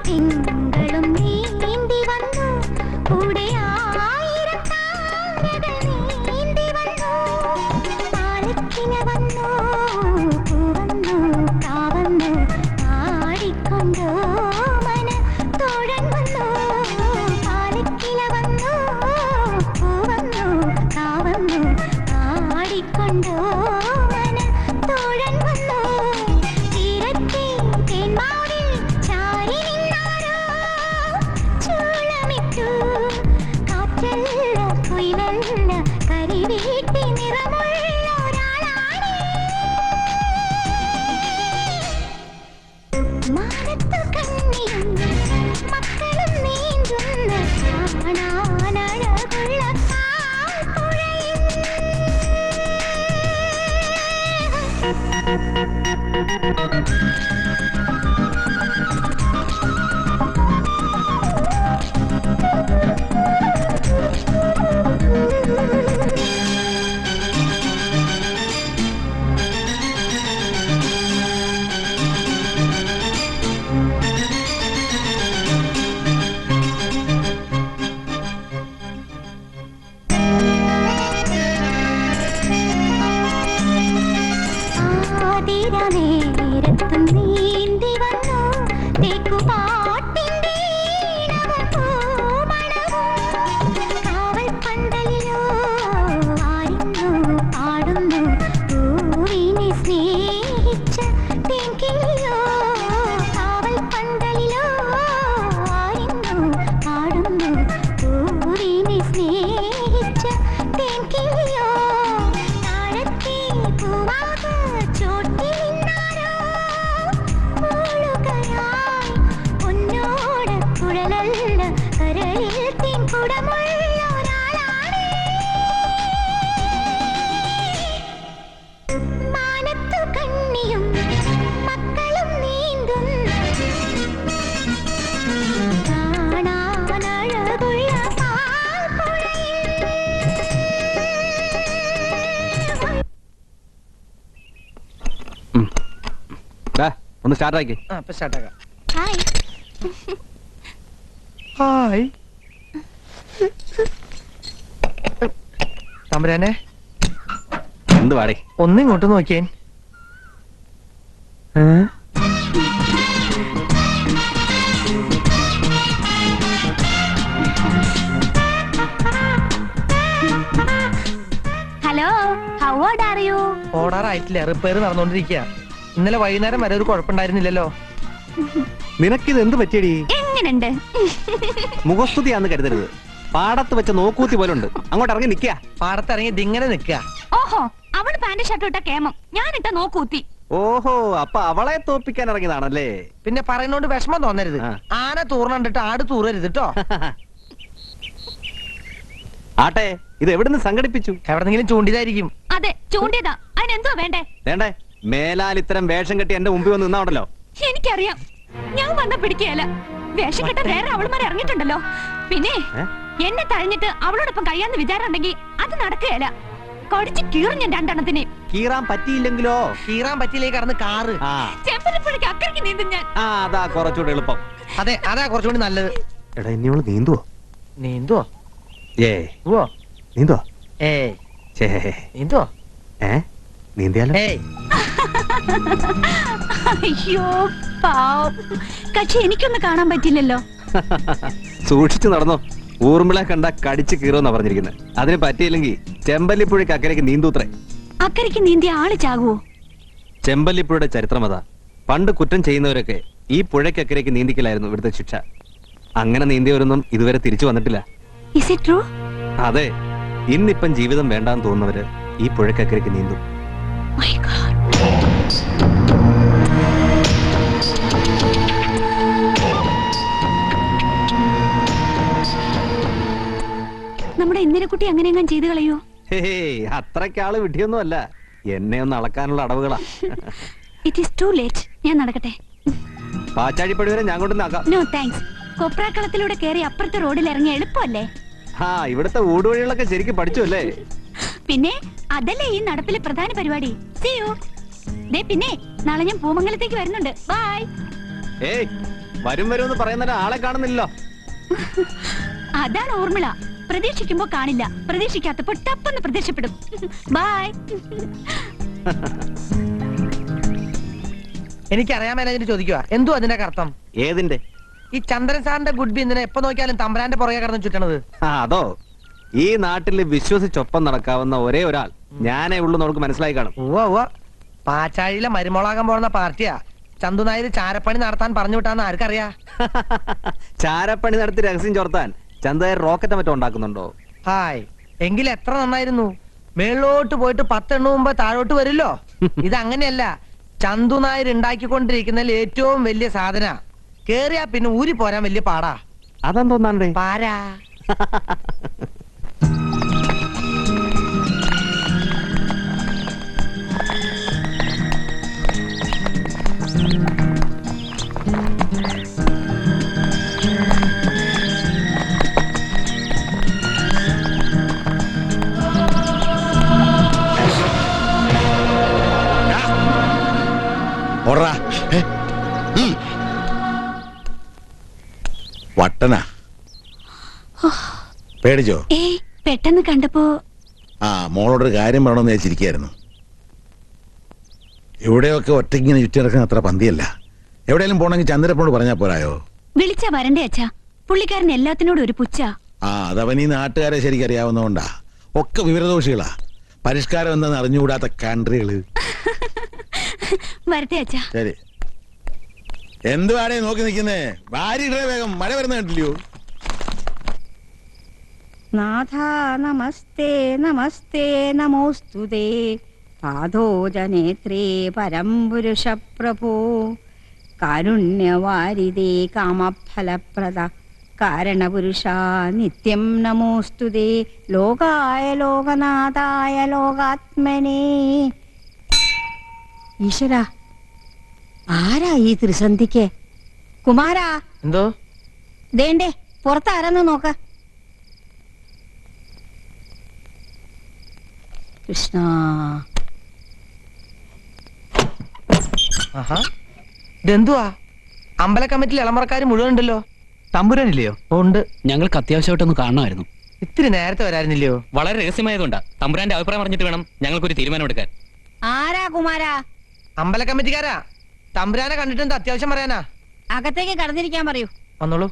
തിങ്കളും നീന്തി വന്നു കൂടെ ആയിരം താരകൾ നീന്തി വന്നു പാലക്കിന വന്നു പൂവന്നു കാവന്നു ആടിക്കൊണ്ടോ മന തോഴൻ വന്നു പാലക്കിന വന്നു പൂവന്നു കാവന്നു ആടിക്കൊണ്ടോ മന തോഴൻ വന്നു തീരത്തെ തേന്മാവിൽ ചാരി നിന്നാരോ ചൂളമിട്ടു കാറ്റല്ല കുയിലല്ല കരിവീട്ടി നിറമുള്ള ഒരാളാണ് മാനത്തു കണ്ണിയും മക്കളും നീന്തുന്ന കാണാനഴകുള്ള പാൽപ്പുഴയിൽ ആതിരനേരത്തും നീന്തി വന്നു തേക്കുപാട്ടിന്റെ ഈണവും പൂമണവും കാവൽപ്പന്തലിലോ ആരുന്നു പാടുന്നു പൂവിനെ സ്നേഹിച്ച തേങ്കിളിയോ കാവൽപ്പന്തലിലോ ആരുന്നു പാടുന്നു പൂവിനെ സ്നേഹിച്ച തേങ്കിളിയോ താഴത്തെ പൂവാക ചോട്ടിൽ നിന്നാരോ മൂളുകയായി പൊന്നോട കുഴലല്ല കരളിൽ തേൻകുടമുള്ള ഒരാളാണ് മാനത്തു കണ്ണിയും മക്കളും നീന്തുന്ന കാണാനഴകുള്ള പാൽപ്പുഴയിൽ ഒന്ന് സ്റ്റാർട്ട് ആക്കി. സ്റ്റാർട്ടാക്കാം. ഹായ് ഹായ് തമ്പുരാനെ എന്ത് പാടേ? ഒന്നിങ്ങോട്ട് നോക്കിയേൻ. Hello, how old are you? ഓടാറായിട്ടില്ല, റിപ്പയർ നടന്നുകൊണ്ടിരിക്കുക. ഇന്നലെ വൈകുന്നേരം വരെ ഒരു കുഴപ്പമുണ്ടായിരുന്നില്ലല്ലോ. നിനക്കിത് എന്ത് പറ്റിയടി? എങ്ങനുണ്ട്? മുഖസ്തുതിയാന്ന് കരുതരുത്. പാടത്ത് വെച്ച നോക്കൂത്തി പോലെ ഉണ്ട്. അങ്ങോട്ട് ഇറങ്ങി നിക്ക. പാടത്തിറങ്ങി ഇതിങ്ങനെ നിക്ക. ഓഹോ, അവള് പാന്റ് ഷർട്ട് ഇട്ട കേമം, ഞാനിട്ട നോക്കൂത്തി. ഓഹോ, അപ്പൊ അവളെ തോപ്പിക്കാൻ ഇറങ്ങിയതാണല്ലേ? പിന്നെ പറയുന്നോണ്ട് വിഷമം തോന്നരുത്. ആന തൂർന്നിട്ട് ആട് തൂറരുത് കേട്ടോ. ആട്ടെ, ഇത് എവിടുന്ന് സംഘടിപ്പിച്ചു? എവിടെന്നെങ്കിലും ചൂണ്ടിയതായിരിക്കും. അതെ, ചൂണ്ടിയതാ. അതിനെന്തോ വേണ്ടേ? വേണ്ടേ? മേലാൽ ഇത്തരം വേഷം കെട്ടി എന്റെ മുമ്പിൽ വന്ന് നിന്നാണല്ലോ. എനിക്കറിയാം, ഞാൻ വന്ന പിടിക്കുകയല്ല. വേഷം കെട്ട വേറെ അവളുമാരെ ഇറങ്ങിയിട്ടുണ്ടല്ലോ. പിന്നെ എന്നെ തഴഞ്ഞിട്ട് അവളോടൊപ്പം കഴിയാന്ന് വിചാരം ഉണ്ടെങ്കിൽ അത് നടക്കുകയല്ല. കടിച്ച് കീറും ഞാൻ രണ്ടെണ്ണത്തിനെ. കീറാൻ പറ്റിയില്ലെങ്കിലോ? കീറാൻ പറ്റിയിലേക്ക് കടന്ന് കാറ് ചെമ്പരപ്പുഴയ്ക്ക് അക്കരയ്ക്ക് നീന്തും ഞാൻ. അതാ കുറച്ചുകൂടെ എളുപ്പം. അതെ, അതാ കുറച്ചുകൂടി നല്ലത്. എടാ, ഇനി അവള് നീന്തുവോ? നീന്തുവോ? നീന്തുവോ? നീന്തുവോ? നീന്തിയാലോ? അയ്യോ പാവം, കക്ഷി എനിക്കൊന്നും കാണാൻ പറ്റില്ലല്ലോ. സൂക്ഷിച്ചു നടന്നോ. ഊർമിള കണ്ട കടിച്ചു കീറുമെന്നാ പറഞ്ഞിരിക്കുന്നത്. അതിന് പറ്റിയില്ലെങ്കിൽ ചെമ്പല്ലിപ്പുഴയ്ക്ക് അക്കരയ്ക്ക് നീന്തൂത്രേ. അക്കരയ്ക്ക് നീന്തിയ ആള് ചാകുവോ? ചെമ്പല്ലിപ്പുഴയുടെ ചരിത്രമതാ. പണ്ട് കുറ്റം ചെയ്യുന്നവരൊക്കെ ഈ പുഴയ്ക്കക്കരയ്ക്ക് നീന്തിക്കലായിരുന്നു ഇവിടുത്തെ ശിക്ഷ. അങ്ങനെ നീന്തിയവരൊന്നും ഇതുവരെ തിരിച്ചു വന്നിട്ടില്ല. Is it true? അതെ, ഇന്നിപ്പം ജീവിതം വേണ്ടാന്ന് തോന്നുന്നവര് ഈ പുഴയ്ക്കക്കരയ്ക്ക് നീന്തും. My God. നമ്മുടെ ഇന്ദിരക്കുട്ടി അങ്ങനെയെങ്കിലും ചെയ്തു കളയോ? അത്രക്കാള് വിട്ടിയൊന്നും അല്ല. എന്നെ ഒന്ന് അളക്കാനുള്ള അടവുകളാ. It is too late. ഞാൻ നടക്കട്ടെ. പാച്ചാഴിപ്പടി വരെ ഞാൻ കൊണ്ടുവന്നാക്കാം. No thanks. കൊപ്രാക്കളത്തിലൂടെ കയറി അപ്പുറത്തെ റോഡിൽ ഇറങ്ങി എളുപ്പമല്ലേ? ഇവിടുത്തെ ഊടുവഴികളൊക്കെ ശരിക്കും പഠിച്ചു അല്ലേ? പിന്നെ അതല്ലേ ഈ നടപ്പിലെ പ്രധാന പരിപാടി. See you. ദേ പിന്നെ നാളെ ഞാൻ പൂമംഗലത്തേക്ക് വരുന്നുണ്ട്. ബൈ. ഏയ്, വരും എന്ന് പറയുന്ന ആളെ കാണുന്നില്ലല്ലോ. അതാണ് ഊർമിള. പ്രതീക്ഷിക്കുമ്പോ കാണില്ല, പ്രതീക്ഷിക്കാത്തപ്പോ ടപ്പെന്ന് പ്രത്യക്ഷപ്പെടും. ബൈ. എനിക്കറിയാമേലെ ചോദിക്കുക, എന്തോ അതിന്റെ അർത്ഥം? ഏതിന്റെ? ഈ ചന്ദ്രൻ സാറിന്റെ ഗുഡ് ബി എന്തിനാ എപ്പോ നോക്കിയാലും തമ്പുരാന്റെ പുറകെ കടന്ന് ചുറ്റണത്? അതോ, ഈ നാട്ടിൽ വിശ്വസിച്ചൊപ്പം നടക്കാവുന്ന ഒരേ ഒരാൾ ഞാനേ ഉള്ളൂ. നമുക്ക് മനസ്സിലായി കാണും. പാച്ചാഴിയിലെ മരുമോളാകാൻ പോകുന്ന പാർട്ടിയാ. ചന്തു നായർ ചാരപ്പണി നടത്താൻ പറഞ്ഞു വിട്ടാന്ന് ആർക്കറിയാ? ചാരപ്പണി നടത്തി രഹസ്യം ചോർത്താൻ ചന്ദായർ റോക്കറ്റ് മറ്റോ ഉണ്ടാക്കുന്നുണ്ടോ? ഹായ്, എങ്കിൽ എത്ര നന്നായിരുന്നു. മേളിലോട്ട് പോയിട്ട് 10 എണ്ണ മുമ്പ് താഴോട്ട് വരില്ലോ. ഇതങ്ങനെയല്ല. ചന്തു നായർ ഉണ്ടാക്കിക്കൊണ്ടിരിക്കുന്നതിൽ ഏറ്റവും വലിയ സാധന കേറിയാ പിന്നെ ഊരി പോരാൻ വലിയ പാടാ. അതെന്തോന്നാണ്ടേ? പാരാ. വട്ടന പേടിച്ചോ? ഏയ്, പെട്ടെന്ന് കണ്ടപ്പോ മോളോടൊരു കാര്യം പറയണമെന്ന് വെച്ചിരിക്കായിരുന്നു. ഇവിടെയൊക്കെ ഒറ്റയ്ക്കിങ്ങനെ ചുറ്റിറക്കാൻ അത്ര പന്തിയല്ല. എവിടെയെങ്കിലും പോണെങ്കിൽ ചന്ദ്രപ്പോട് പറഞ്ഞാ പോരായോ? വിളിച്ചാ വരണ്ടേ അച്ഛാ? പുള്ളിക്കാരൻ എല്ലാത്തിനോടും ഒരു പുച്ഛ. അതവൻ ഈ നാട്ടുകാരെ ശരിക്കും അറിയാവുന്നതുകൊണ്ടാ. ഒക്കെ വിവരദോഷികളാ. പരിഷ്കാരം എന്താന്ന് അറിഞ്ഞുകൂടാത്ത കൺട്രികള്. വരട്ടെ അച്ഛാ. ശരി. എന്തുവാടേ നോക്കി നിൽക്കുന്നേ? ഭാര്യയുടെ വേഗം, മഴ വരുന്ന കണ്ടില്ലയോ? നാഥ നമസ്തേ നമസ്തേ നമോസ്തുതേ പാദോജനേത്രേ പരം പുരുഷ പ്രഭോ കാരുണ്യവാരിതേ കാമഫലപ്രദ കാരണപുരുഷ നിത്യം നമോസ്തുതേ ലോകായ ലോകനാഥായ ലോകാത്മനേ. ഈശ്വര, ആരാ ഈ ത്രിസന്ധിക്ക്? കുമാരാ, എന്തോ ദേണ്ടേ പുറത്താരെന്ന് നോക്ക. കൃഷ്ണ. ഇതെന്തുവാ? അമ്പല കമ്മിറ്റിയിൽ ഇളമറക്കാര് മുഴുവൻ ഉണ്ടല്ലോ. തമ്പുരാനില്ലയോ? ഉണ്ട്. ഞങ്ങൾക്ക് അത്യാവശ്യമായിട്ടൊന്ന് കാണണമായിരുന്നു. ഇത്തിരി നേരത്തെ വരാനില്ലയോ? വളരെ രഹസ്യമായതുകൊണ്ടാ. തമ്പുരാന്റെ അഭിപ്രായം പറഞ്ഞിട്ട് വേണം ഞങ്ങൾക്കൊരു തീരുമാനം എടുക്കാൻ. ആരാ കുമാരാ? അമ്പല കമ്മിറ്റിക്കാരാ. തമ്പുരാനെ കണ്ടിട്ട് അത്യാവശ്യം പറയാനാ. അകത്തേക്ക് കടന്നിരിക്കാൻ പറയൂ. വന്നോളൂ.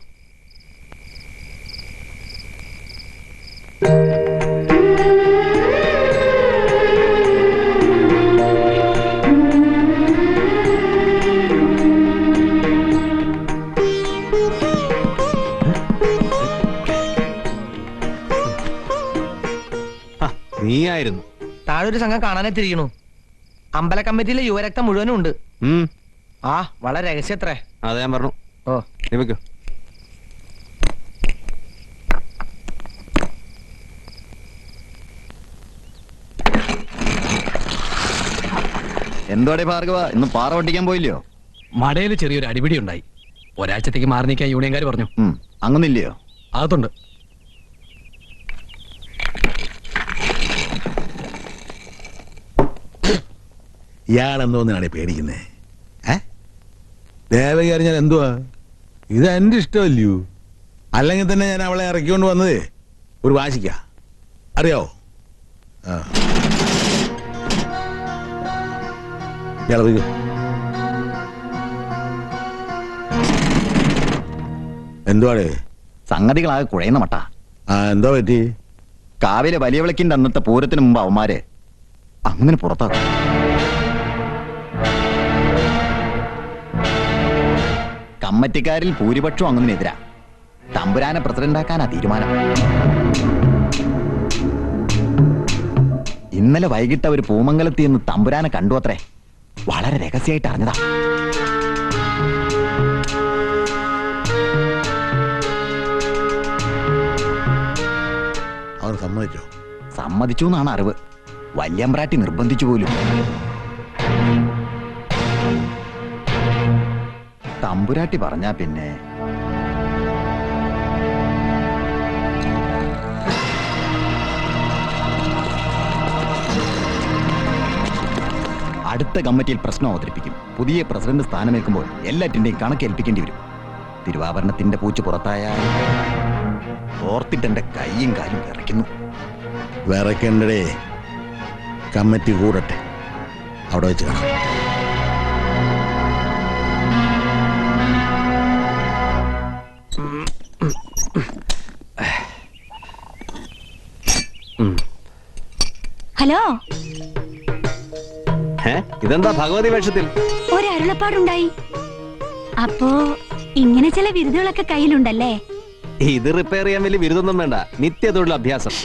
നീയായിരുന്നു. താഴെ ഒരു സംഘം കാണാനെത്തിരിക്കണു. അമ്പല കമ്മിറ്റിയിലെ യുവരക്തം മുഴുവനും ഉണ്ട്. വളരെ രഹസ്യത്രേ. അതെ, ഞാൻ പറഞ്ഞു. നീ വെക്കോ. എന്തോടെ ഭാർഗവ, ഇന്ന് പാറ പൊട്ടിക്കാൻ പോയില്ലയോ? മടയിൽ ചെറിയൊരു അടിപിടി ഉണ്ടായി. ഒരാഴ്ചത്തേക്ക് മാറി നിൽക്കാൻ യൂണിയൻകാർ പറഞ്ഞു. അങ്ങനില്ലയോ? അകത്തുണ്ട്. ഇയാളെന്തോന്നാണ് പേടിക്കുന്നേ? ദേവകി അറിഞ്ഞാൽ എന്തുവാ? ഇത് എന്റെ ഇഷ്ടമല്ലയോ? അല്ലെങ്കിൽ തന്നെ ഞാൻ അവളെ ഇറക്കിക്കൊണ്ട് വന്നത് ഒരു വാശിക്ക. അറിയാവോ? ഇയാളെ എന്തുവാടേ? സംഗതികളാകെ കുഴയുന്ന മട്ട. എന്താ പറ്റി? കാവിലെ വലിയ വിളക്കിന്റെ അന്നത്തെ പൂരത്തിന് മുമ്പ് അവന്മാര് അങ്ങനെ പുറത്താക്കും. കമ്മറ്റിക്കാരിൽ ഭൂരിപക്ഷം അങ്ങനെതിരാ. തമ്പുരാനെ പ്രസിഡന്റാക്കാനാ തീരുമാനം. ഇന്നലെ വൈകിട്ട് അവർ പൂമംഗലത്തിൽ നിന്ന് തമ്പുരാനെ കണ്ടു അത്രേ. വളരെ രഹസ്യമായിട്ട് അറിഞ്ഞതാ. അവർ സമ്മതിച്ചോ? സമ്മതിച്ചു എന്നാണ് അറിവ്. വല്യമ്പ്രാട്ടി നിർബന്ധിച്ചു പോലും. തമ്പുരാട്ടി പറഞ്ഞാ പിന്നെ അടുത്ത കമ്മിറ്റിയിൽ പ്രശ്നം അവതരിപ്പിക്കും. പുതിയ പ്രസിഡന്റ് സ്ഥാനമേൽക്കുമ്പോൾ എല്ലാറ്റിന്റെയും കണക്കേൽപ്പിക്കേണ്ടി വരും. തിരുവാഭരണത്തിന്റെ പൂച്ച് പുറത്തായാൽ ഓർത്തിട്ടെന്റെ കൈയും കാലും വിറയ്ക്കുന്നു. വിറയ്ക്കണ്ടേ, കമ്മിറ്റി കൂടട്ടെ, അവിടെ വെച്ച് കാണാം. ഹലോ, ഇതെന്താ ഭഗവതി വേഷത്തിൽ? ഒരു അരുളപ്പാടുണ്ടായി. അപ്പോ ഇങ്ങനെ ചില വിരുദുകളൊക്കെ കയ്യിലുണ്ടല്ലേ? ഇത് റിപ്പയർ ചെയ്യാൻ വലിയ ബിരുദൊന്നും വേണ്ട, നിത്യ തൊഴിൽ അഭ്യാസം.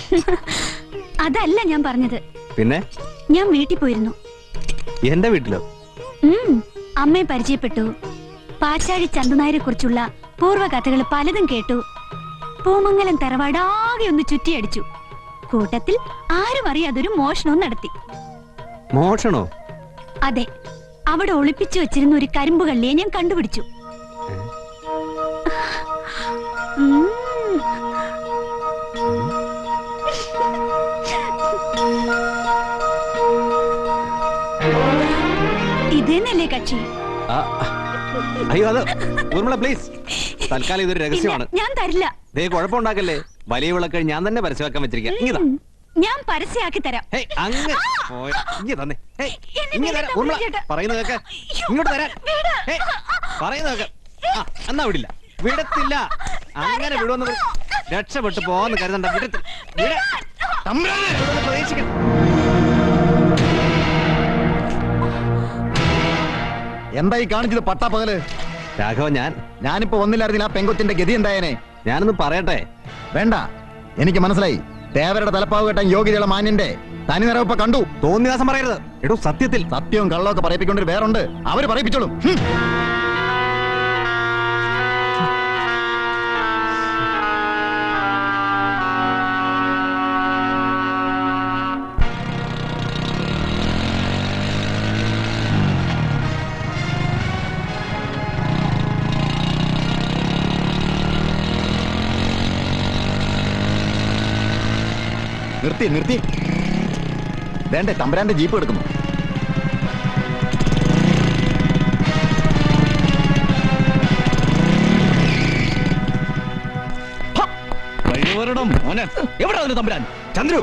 അതല്ല ഞാൻ പറഞ്ഞത്. പിന്നെ ഞാൻ വീട്ടിൽ പോയിരുന്നു. എന്റെ വീട്ടിലോ? അമ്മയെ പരിചയപ്പെട്ടു. പാച്ചാഴി ചന്തുനായരെ കുറിച്ചുള്ള പൂർവ്വകഥകൾ പലതും കേട്ടു. പൂമംഗലം തറവാടാകെ ഒന്ന് ചുറ്റിയടിച്ചു. കൂട്ടത്തിൽ ആരും അറിയാതൊരു മോഷണവും നടത്തി. മോഷണോ? അതെ, അവിടെ ഒളിപ്പിച്ചു വെച്ചിരുന്ന ഒരു കരിമ്പ് കള്ളിയെ ഞാൻ കണ്ടുപിടിച്ചു. ഇതേന്നല്ലേ കക്ഷി? അയ്യോ, അത് ഊർമിള പ്ലീസ്, തൽക്കാലം ഇതൊരു രഹസ്യമാണ്. ഞാൻ തരില്ല. ദേ കുഴപ്പമുണ്ടാക്കല്ലേ. വലിയ വിളക്ക് ഞാൻ തന്നെ പരസ്യമാക്കാൻ വെച്ചിരിക്കാം. ഇങ്ങതാ, ഞാൻ പരസ്യമാക്കി തരാം. പറയുന്നത് കേക്ക്, ഇങ്ങോട്ട് തരാൻ പറയുന്നത് കേക്ക്. എന്നാ വിടില്ല, വിടത്തില്ല. അങ്ങനെ വിടുവെന്ന് രക്ഷപ്പെട്ടു പോവാന്ന് കരുതണ്ട. പ്രതീക്ഷിക്കണം. എന്തായി കാണിച്ചത് പട്ടാപ്പകല്? രാഘവ, ഞാനിപ്പോ ഒന്നില്ലായിരുന്നില്ല. ആ പെങ്കൊച്ചിന്റെ ഗതി എന്തായനെ? ഞാനൊന്ന് പറയട്ടെ? വേണ്ട, എനിക്ക് മനസ്സിലായി. തേവരുടെ തലപ്പാവ് കെട്ടാൻ യോഗ്യതയുള്ള മാന്യന്റെ തനി നിറവിപ്പ കണ്ടു. തോന്നിയാസം പറയരുത്. എടോ, സത്യത്തിൽ സത്യവും കള്ളമൊക്കെ പറയിപ്പിക്കൊണ്ടൊരു വേറുണ്ട്. അവര് പറയിപ്പിച്ചോളും. നിർത്തി നിർത്തി. വേണ്ടേ, തമ്പുരാന്റെ ജീപ്പ് എടുക്കുന്നു. എവിടെ തമ്പുരാൻ? ചന്ദ്രു,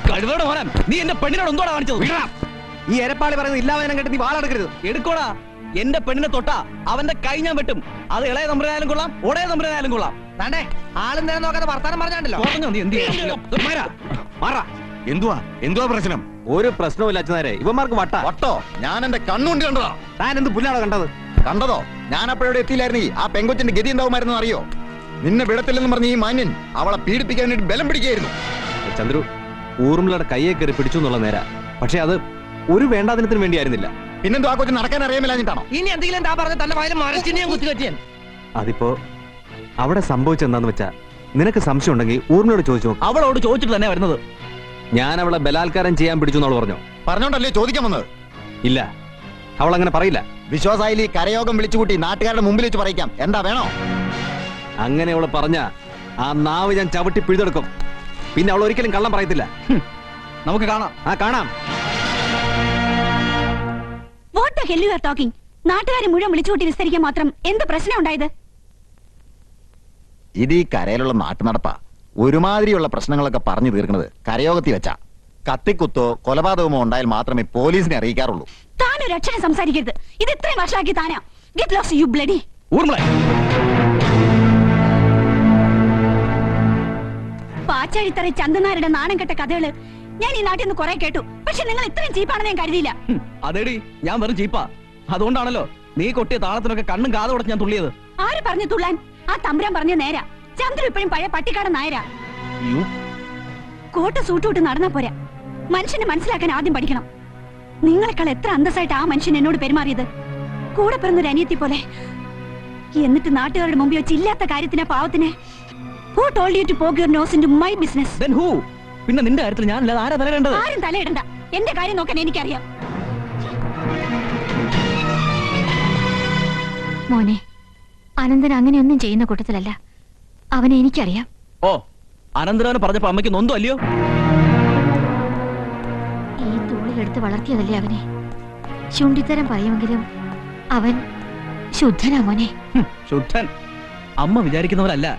കഴിവോടെ മോനൻ, നീ എന്റെ പെണ്ണിനോട് എന്തോടാ കാണിച്ചത്? ഈ എരപ്പാളി പറയുന്നത് ഇല്ലാവനം കേട്ട് നീ വാളെടുക്കരുത്. എടുക്കോടാ, എന്റെ പെണ്ണിനെ തൊട്ടാ അവന്റെ കൈ ഞാൻ വെട്ടും. അത് ഇളയ തമ്പുരാനായാലും കൊള്ളാം, ഒടയ തമ്പുരാനായാലും കൊള്ളാം. താണ്ടേ ആളും നേരം നോക്കാതെ വർത്താനം പറഞ്ഞാണ്ടല്ലോ. എന്തുവാ എന്തുവാ പ്രശ്നം? ഒരു പ്രശ്നവും അച്ഛനാരെ. ഇവന്മാർക്ക് വട്ടോ? ഞാൻ എന്റെ കണ്ണുകൊണ്ട് കണ്ടതാ. താൻ എന്ത് പുല്ലാണോ കണ്ടത്? കണ്ടതോ? ഞാൻ അപ്പോഴവിടെ എത്തിയില്ലായിരുന്നീ ആ പെങ്കൊച്ചിന്റെ ഗതി ഉണ്ടാവുമായിരുന്നു അറിയോ? നിന്നെ വിടത്തില്ലെന്ന് പറഞ്ഞ ഈ മാന്യൻ അവളെ പീഡിപ്പിക്കാൻ വേണ്ടി ബലം പിടിക്കായിരുന്നു. ചന്ദ്രു, ഊർമിളയുടെ കയ്യെ കയറി പിടിച്ചു എന്നുള്ള നേരാ. പക്ഷെ അത് ഒരു വേണ്ടാതിനത്തിന് വേണ്ടിയായിരുന്നില്ല. പിന്നെന്തോ ആ കൊച്ചു നടക്കാൻ അറിയാമില്ലാഞ്ഞിട്ടാണോ? ഇനി എന്തെങ്കിലും താ പറഞ്ഞ തന്റെ വയലും മരച്ചിനെയും കുത്തിക്കറ്റിയാൻ. അതിപ്പോ അവിടെ സംഭവിച്ചെന്താന്ന് വെച്ചാ, നിനക്ക് സംശയം ഉണ്ടെങ്കിൽ ഊർമിളയോട് ചോദിച്ചു. അവളോട് ചോദിച്ചിട്ട് തന്നെ വരുന്നത്. ഞാൻ അവളെ ബലാത്കാരം ചെയ്യാൻ പിടിച്ചു എന്നവൾ പറഞ്ഞു. പറഞ്ഞോണ്ടല്ലേ ചോദിക്കാൻ വന്നത്? ഇല്ല, അവൾ അങ്ങനെ പറയില്ല. വിശ്വാസായി കരയോഗം വിളിച്ചുകൂട്ടി നാട്ടുകാരുടെ മുമ്പിൽ വെച്ച് പറയിക്കാം. എന്താ വേണോ? അങ്ങനെ അവള് പറഞ്ഞ ആ നാവ് ഞാൻ ചവിട്ടി പിഴുതെടുക്കും. പിന്നെ അവൾ ഒരിക്കലും കള്ളം പറയത്തില്ല. നമുക്ക് കാണാം. കാണാം. What the hell you are talking? നാട്ടുകാരെ മുഴുവൻ വിളിച്ചുകൂട്ടി വിസ്തരിക്കാൻ മാത്രം എന്ത് പ്രശ്നം ഉണ്ടായത്? ഇത് ഈ കരയിലുള്ള നാട്ടു നടപ്പാ. ഒരുമാതിരിയുള്ള പ്രശ്നങ്ങളൊക്കെ പറഞ്ഞു തീർക്കുന്നത് കരയോഗത്തിൽ വെച്ചാ. കത്തിക്കുത്തോ കൊലപാതകമോ ഉണ്ടായാൽ മാത്രമേ പോലീസിനെ അറിയിക്കാറുള്ളൂ. താനൊരു അക്ഷരം സംസാരിക്കരുത്. ഇത് ഇത്രയും വർഷമാക്കി Thana. Get lost, you bloody. Urmila, പാച്ചാഴിത്തറ ചന്ദനാരുടെ നാണം കെട്ട കഥകള് ഞാൻ ഈ നാട്ടിൽ നിന്ന് കുറെ കേട്ടു. പക്ഷെ നിങ്ങൾ ഇത്രയും ചീപ്പാണെന്ന് ഞാൻ കരുതിയില്ല. അതേടി, ഞാൻ വെറും ചീപ്പാ. അതുകൊണ്ടാണല്ലോ നീ കൊട്ടിയ താളത്തിനൊക്കെ കണ്ണും കാതും ഉടച്ച് ഞാൻ തുള്ളിയത്. ആര് പറഞ്ഞു തുള്ളാൻ? ആ തമ്പുരാൻ പറഞ്ഞ നേരാ. ചന്ദ്രു ഇപ്പോഴും പഴയ പട്ടിക്കാടൻ നായരാ. കോട്ട് സൂട്ടുവിട്ട് നടന്നാ പോരാ, മനുഷ്യനെ മനസ്സിലാക്കാൻ ആദ്യം പഠിക്കണം. നിങ്ങളെക്കാൾ എത്ര അന്തസ്സായിട്ട് ആ മനുഷ്യൻ എന്നോട് പെരുമാറിയത്. കൂടെ പിറന്നൊരു അനിയത്തി പോലെ. എന്നിട്ട് നാട്ടുകാരുടെ മുമ്പിൽ വെച്ച് ഇല്ലാത്ത കാര്യത്തിനെ പാവത്തിനെ. Who told you to poke your nose into my business? Then who? പിന്നെ നിന്റെ കാര്യത്തിൽ ഞാനല്ലാതെ ആരാ തലയിടേണ്ടത്? ആരും തലയിടണ്ട. എന്റെ കാര്യം നോക്കാൻ എനിക്കറിയാം. മോനെ, അനന്തൻ അങ്ങനെയൊന്നും ചെയ്യുന്ന കൂട്ടത്തിലല്ല. അവനെ എനിക്കറിയാം. ഓ, അനന്തരവനെ പറഞ്ഞപ്പോ അമ്മയ്ക്ക് നൊന്തോ അല്ലയോ? ഈ തോളിലെടുത്ത് വളർത്തിയതല്ലേ അവനെ. ചുണ്ടിത്തരം പറയുമെങ്കിലും അവൻ ശുദ്ധനാ മോനെ. ശുദ്ധൻ? അമ്മ വിചാരിക്കുന്നവരല്ല.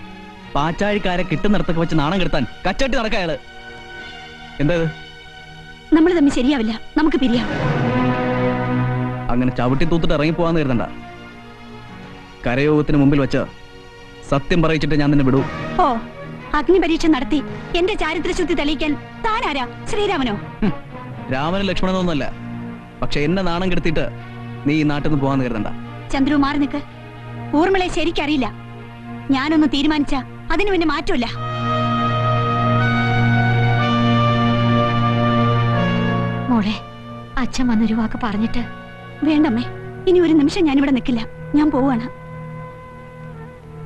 പാച്ചാഴിക്കാരെ കിട്ടുന്നിടത്തൊക്കെ വെച്ച് നാണം കെടുത്താൻ കച്ചട്ടി നടക്കയാള്. എന്താ നമ്മൾ തമ്മിൽ ശരിയാവില്ല. നമുക്ക് പിരിയാം. അങ്ങനെ ചവിട്ടി തൂത്തിട്ട് ഇറങ്ങി പോവാന്ന് കരുതണ്ട. കരയോഗത്തിന് മുമ്പിൽ വെച്ച് സത്യം പറയിച്ചിട്ട് ഞാൻ നിന്നെ വിടൂ. ഓ, അഗ്നി പരീക്ഷ നടത്തി എന്റെ ചാരിത്രശുദ്ധി തെളിയിക്കാൻ താനാരാ? ശ്രീരാമനോ? രാമനും ലക്ഷ്മണനൊന്നുമല്ല. പക്ഷെ എന്നെ നാണം കെടുത്തിട്ട് നീ ഈ നാട്ടിൽ നിന്ന് പോവാന്ന് കരുതണ്ട. ചന്ദ്രു, മാറി നിൽക്ക്. ഊർമിളയെ ശരിക്കറിയില്ല. ഞാനൊന്ന് തീരുമാനിച്ച അതിന് പിന്നെ മാറ്റമില്ല. മോളെ, അച്ഛൻ വന്നൊരു വാക്ക് പറഞ്ഞിട്ട്. വേണ്ടമ്മേ, ഇനി ഒരു നിമിഷം ഞാനിവിടെ നിൽക്കില്ല. ഞാൻ പോവാണ്.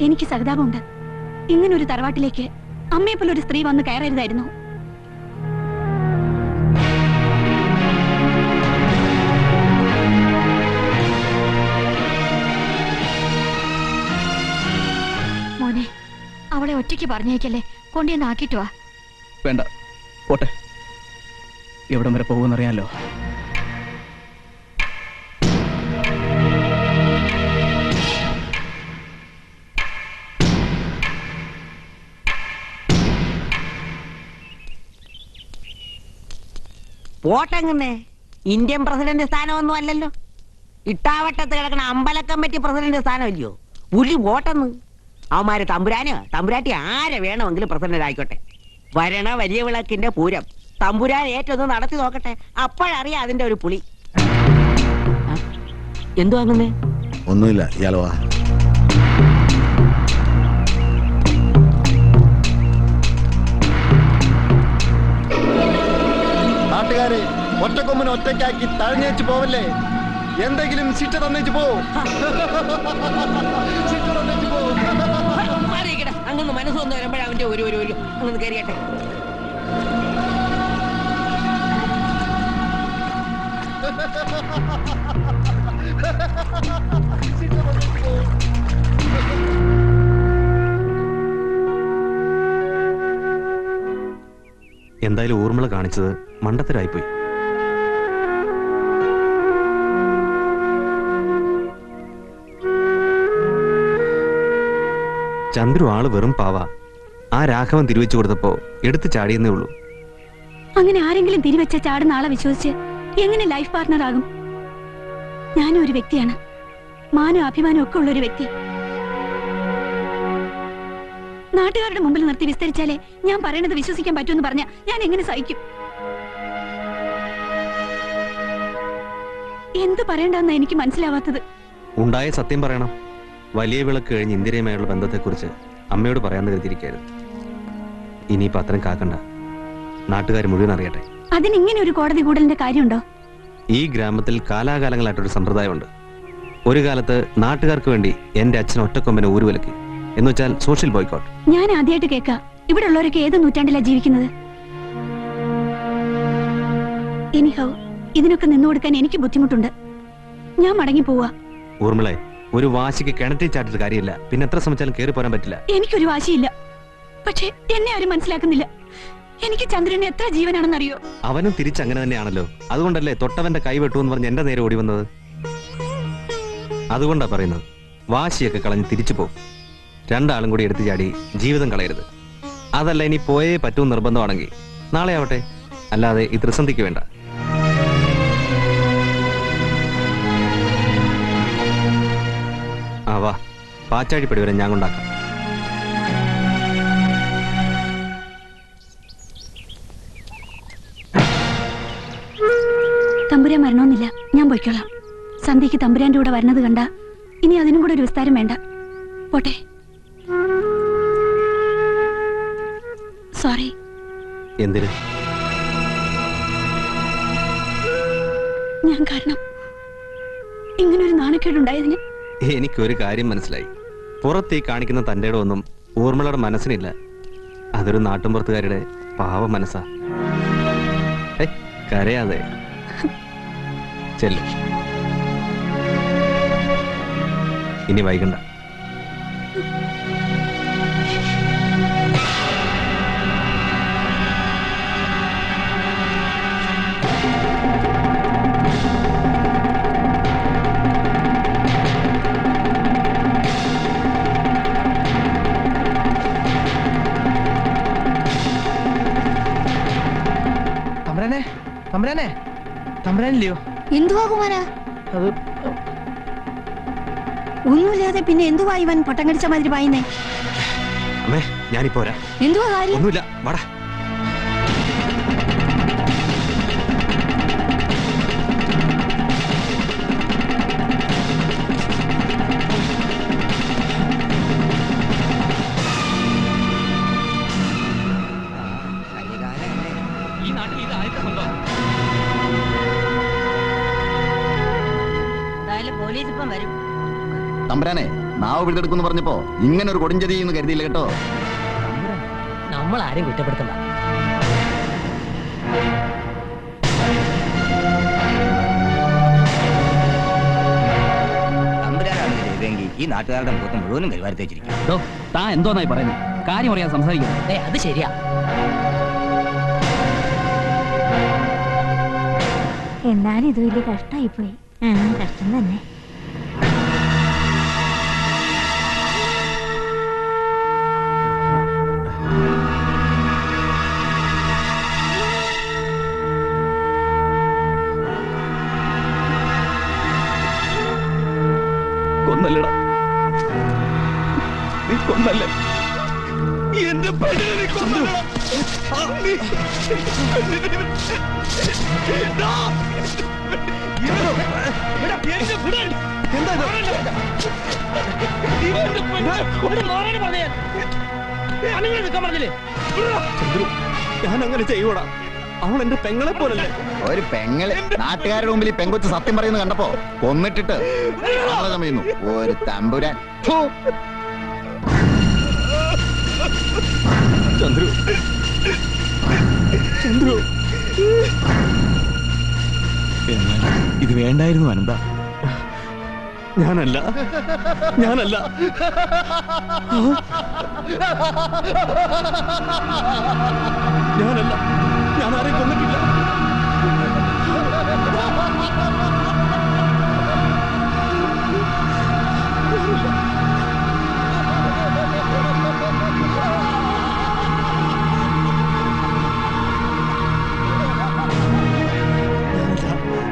എനിക്ക് സഹതാപമുണ്ട്. ഇങ്ങനൊരു തറവാട്ടിലേക്ക് അമ്മയെപ്പോലെ ഒരു സ്ത്രീ വന്ന് കയറരുതായിരുന്നു. മോനെ, അവളെ ഒറ്റയ്ക്ക് പറഞ്ഞേക്കല്ലേ. കൊണ്ടുവന്ന് ആക്കിട്ട് വാ. വേണ്ട, പോട്ടെ. എവിടം വരെ പോകുമെന്നറിയാലോ. പോട്ടെങ്ങനെ, ഇന്ത്യൻ പ്രസിഡന്റ് സ്ഥാനമൊന്നും അല്ലല്ലോ. ഇട്ടാവട്ടത്ത് കിടക്കണ അമ്പല കമ്മിറ്റി പ്രസിഡന്റ് സ്ഥാനമല്ലയോ. പുലി വോട്ടെന്ന്. അവന്മാര് തമ്പുരാനോ തമ്പുരാട്ടി ആരെ വേണമെങ്കിലും പ്രസിഡന്റ് ആയിക്കോട്ടെ. വരണ വലിയ വിളക്കിന്റെ പൂരം തമ്പുരാൻ ഏറ്റൊന്ന് നടത്തി നോക്കട്ടെ. അപ്പോഴറിയാം അതിന്റെ ഒരു പുളി. എന്തോ അങ്ങനെ ഒന്നുമില്ല. ഇയാളോ നാട്ടുകാരെ, ഒറ്റക്കൊമ്പന് ഒറ്റയ്ക്കാക്കി തഴഞ്ഞേച്ച് പോവല്ലേ. എന്തെങ്കിലും ശിക്ഷ തന്നേച്ച് പോ. അങ്ങനെ മനസ്സ് വന്ന് വരുമ്പോഴേ അവന്റെ ഒരു അങ്ങനെ കയറിയട്ടെ. എന്തായാലും ഊർമിള കാണിച്ചത് മണ്ടത്തരായിപ്പോയി. ചന്ദ്രു ആള് വെറും പാവ. ആ രാഘവൻ തിരുവെച്ചു കൊടുത്തപ്പോ എടുത്ത് ചാടിയെന്നേ ഉള്ളൂ. അങ്ങനെ ആരെങ്കിലും തിരിവെച്ച ചാടുന്ന ആളെ വിശ്വസിച്ച് എങ്ങനെ ലൈഫ് പാർട്ണർ ആകും? ഞാനും ഒരു വ്യക്തിയാണ്. മാനവും അഭിമാനവും ഒക്കെ ഉള്ള ഒരു വ്യക്തി. നാട്ടുകാരുടെ മുമ്പിൽ നിർത്തി വിസ്തരിച്ചാലേ ഞാൻ പറയണത് വിശ്വസിക്കാൻ പറ്റുമെന്ന് പറഞ്ഞ ഞാൻ എങ്ങനെ സഹിക്കും? എന്ത് പറയണ്ടെന്ന് എനിക്ക് മനസ്സിലാവാത്തത്. ഉണ്ടായ സത്യം പറയണം. വലിയ വിളക്ക് കഴിഞ്ഞ് ഇന്ദിരയുമായുള്ള ബന്ധത്തെക്കുറിച്ച് അമ്മയോട് പറയാന്ന് കരുതിയിരിക്കരുത്. ഇനിയിപ്പോ അത്രയും കാക്കണ്ട. നാട്ടുകാർ മുഴുവൻ അറിയട്ടെ. അതിനിങ്ങനെ ഒരു കോടതി കൂടലിന്റെ കാര്യമുണ്ടോ? ഈ ഗ്രാമത്തിൽ കാലാകാലങ്ങളായിട്ടൊരു സമ്പ്രദായമുണ്ട്. ഒരു കാലത്ത് നാട്ടുകാർക്ക് വേണ്ടി എന്റെ അച്ഛൻ ഒറ്റക്കൊമ്പനെ ഊരുവിലക്കി. എന്ന് വെച്ചാൽ സോഷ്യൽ ബോയ്ക്കോട്ട്. ഞാൻ ആദ്യമായിട്ട് കേൾക്കാം. ഇവിടെ ഉള്ളവരൊക്കെ ഏത് നൂറ്റാണ്ടിലാ ജീവിക്കുന്നത്? എനിഹൗ, ഇതിനൊക്കെ നിന്നു കൊടുക്കാൻ എനിക്ക് ബുദ്ധിമുട്ടുണ്ട്. ഞാൻ മടങ്ങി പോവാ. ഊർമിളെ, ഒരു വാശിക്ക് കിണറ്റി ചാട്ടിട്ട് കാര്യമില്ല. പിന്നെ എത്ര ശ്രമിച്ചാലും കയറി പോരാൻ പറ്റില്ല. എനിക്കൊരു വാശിയില്ല. പക്ഷെ എന്നെ ആരും മനസ്സിലാക്കുന്നില്ല. എനിക്ക് ചന്ദ്രന് എത്ര ജീവനാണെന്നറിയോ? അവനും തിരിച്ചങ്ങനെ തന്നെയാണല്ലോ. അതുകൊണ്ടല്ലേ തൊട്ടവന്റെ കൈവെട്ടു എന്ന് പറഞ്ഞ് എന്റെ നേരെ ഓടി വന്നത്. അതുകൊണ്ടാ പറയുന്നത്, വാശിയൊക്കെ കളഞ്ഞ് തിരിച്ചു പോകും. രണ്ടാളും കൂടി എടുത്തു ചാടി ജീവിതം കളയരുത്. അതല്ല, ഇനി പോയേ പറ്റും നിർബന്ധമാണെങ്കിൽ നാളെ ആവട്ടെ. അല്ലാതെ ഈ ത്രിസന്ധിക്ക് വേണ്ട. ആ വാ, പാച്ചാഴിപ്പടി വരെ ഞാൻ കൊണ്ടാക്കാം. തമ്പുരാൻ വരണമെന്നില്ല, ഞാൻ പോയിക്കോളാം. സന്ധ്യക്ക് തമ്പുരാന്റെ കൂടെ വരുന്നത് കണ്ട ഇനി അതിനും കൂടെ ഒരു വിസ്താരം വേണ്ട. പോട്ടെ. സോറി. എന്തിന്? ഞാൻ കാരണം ഇങ്ങനൊരു നാണക്കേടുണ്ടായതിന്. എനിക്കൊരു കാര്യം മനസ്സിലായി. പുറത്ത് ഈ കാണിക്കുന്ന തന്റെ ഒന്നും ഊർമിളയുടെ മനസ്സിനില്ല. അതൊരു നാട്ടുംപുറത്തുകാരുടെ പാവ മനസ്സാ. കരയാതെ ചെല്ലു. ഇനി വൈകണ്ട. തമ്പുരാനെ, തമ്പുരാനെ, തമ്പുരാനില്ലയോ? എന്തുവാ കുമാരാ? അത് ഒന്നുമില്ലാതെ പിന്നെ എന്തുവാ ഇവൻ പട്ടം കടിച്ച മാതിരി പായുന്നേ? അമ്മേ, ഞാനിപ്പോ വരാം. എന്തുവാ കാര്യം? ഒന്നുമില്ല, വാടാ. ഈ നാട്ടിൽ ഇത് ആദ്യത്തെ സംഭവം. പോലീസ് ഇപ്പം വരും. തമ്പുരാനെ, നാവ് പിടിതെടുക്കുന്നു പറഞ്ഞപ്പോ ഇങ്ങനെ ഒരു കൊടുഞ്ചതി എന്ന് കരുതിയില്ല കേട്ടോ. നമ്മൾ ആരും കുറ്റപ്പെടുത്തണ്ട. തമ്പുരാനാണ് ചെയ്തെങ്കിൽ ഈ നാട്ടുകാരുടെ മുഖത്ത് മുഴുവനും കൈവാരി തേച്ചിരിക്കും. താൻ എന്തോന്നായി പറയുന്നത്? കാര്യം അറിയാൻ സംസാരിക്കുന്നത്. അത് ശരിയാ. എന്നാലും ഇത് വലിയ കഷ്ടമായി പോയി. കഷ്ടം തന്നെ. കൊന്നല്ലടാ, നീ കൊന്നല്ലേ? എന്റെ പെണ്ണിനെ നീ കൊന്നല്ലടാ. ഞാൻ അങ്ങനെ ചെയ്യൂടാ. അവൾ എന്റെ പെങ്ങളെ പോലല്ലേ? ഒരു പെങ്ങള് നാട്ടുകാരുടെ മുമ്പിൽ ഈ പെങ്കൊച്ച് സത്യം പറയുന്നത് കണ്ടപ്പോ കൊന്നിട്ടിട്ട് ചമയുന്നു ഒരു തമ്പുരാൻ. ചന്ദ്രു, ചന്ദ്രു, എന്നാൽ ഇത് വേണ്ടായിരുന്നു അനന്ത. ഞാനല്ല, ഞാനല്ല. ഞാനല്ല, ഞാൻ ആരെയും കൊന്നിട്ടില്ല.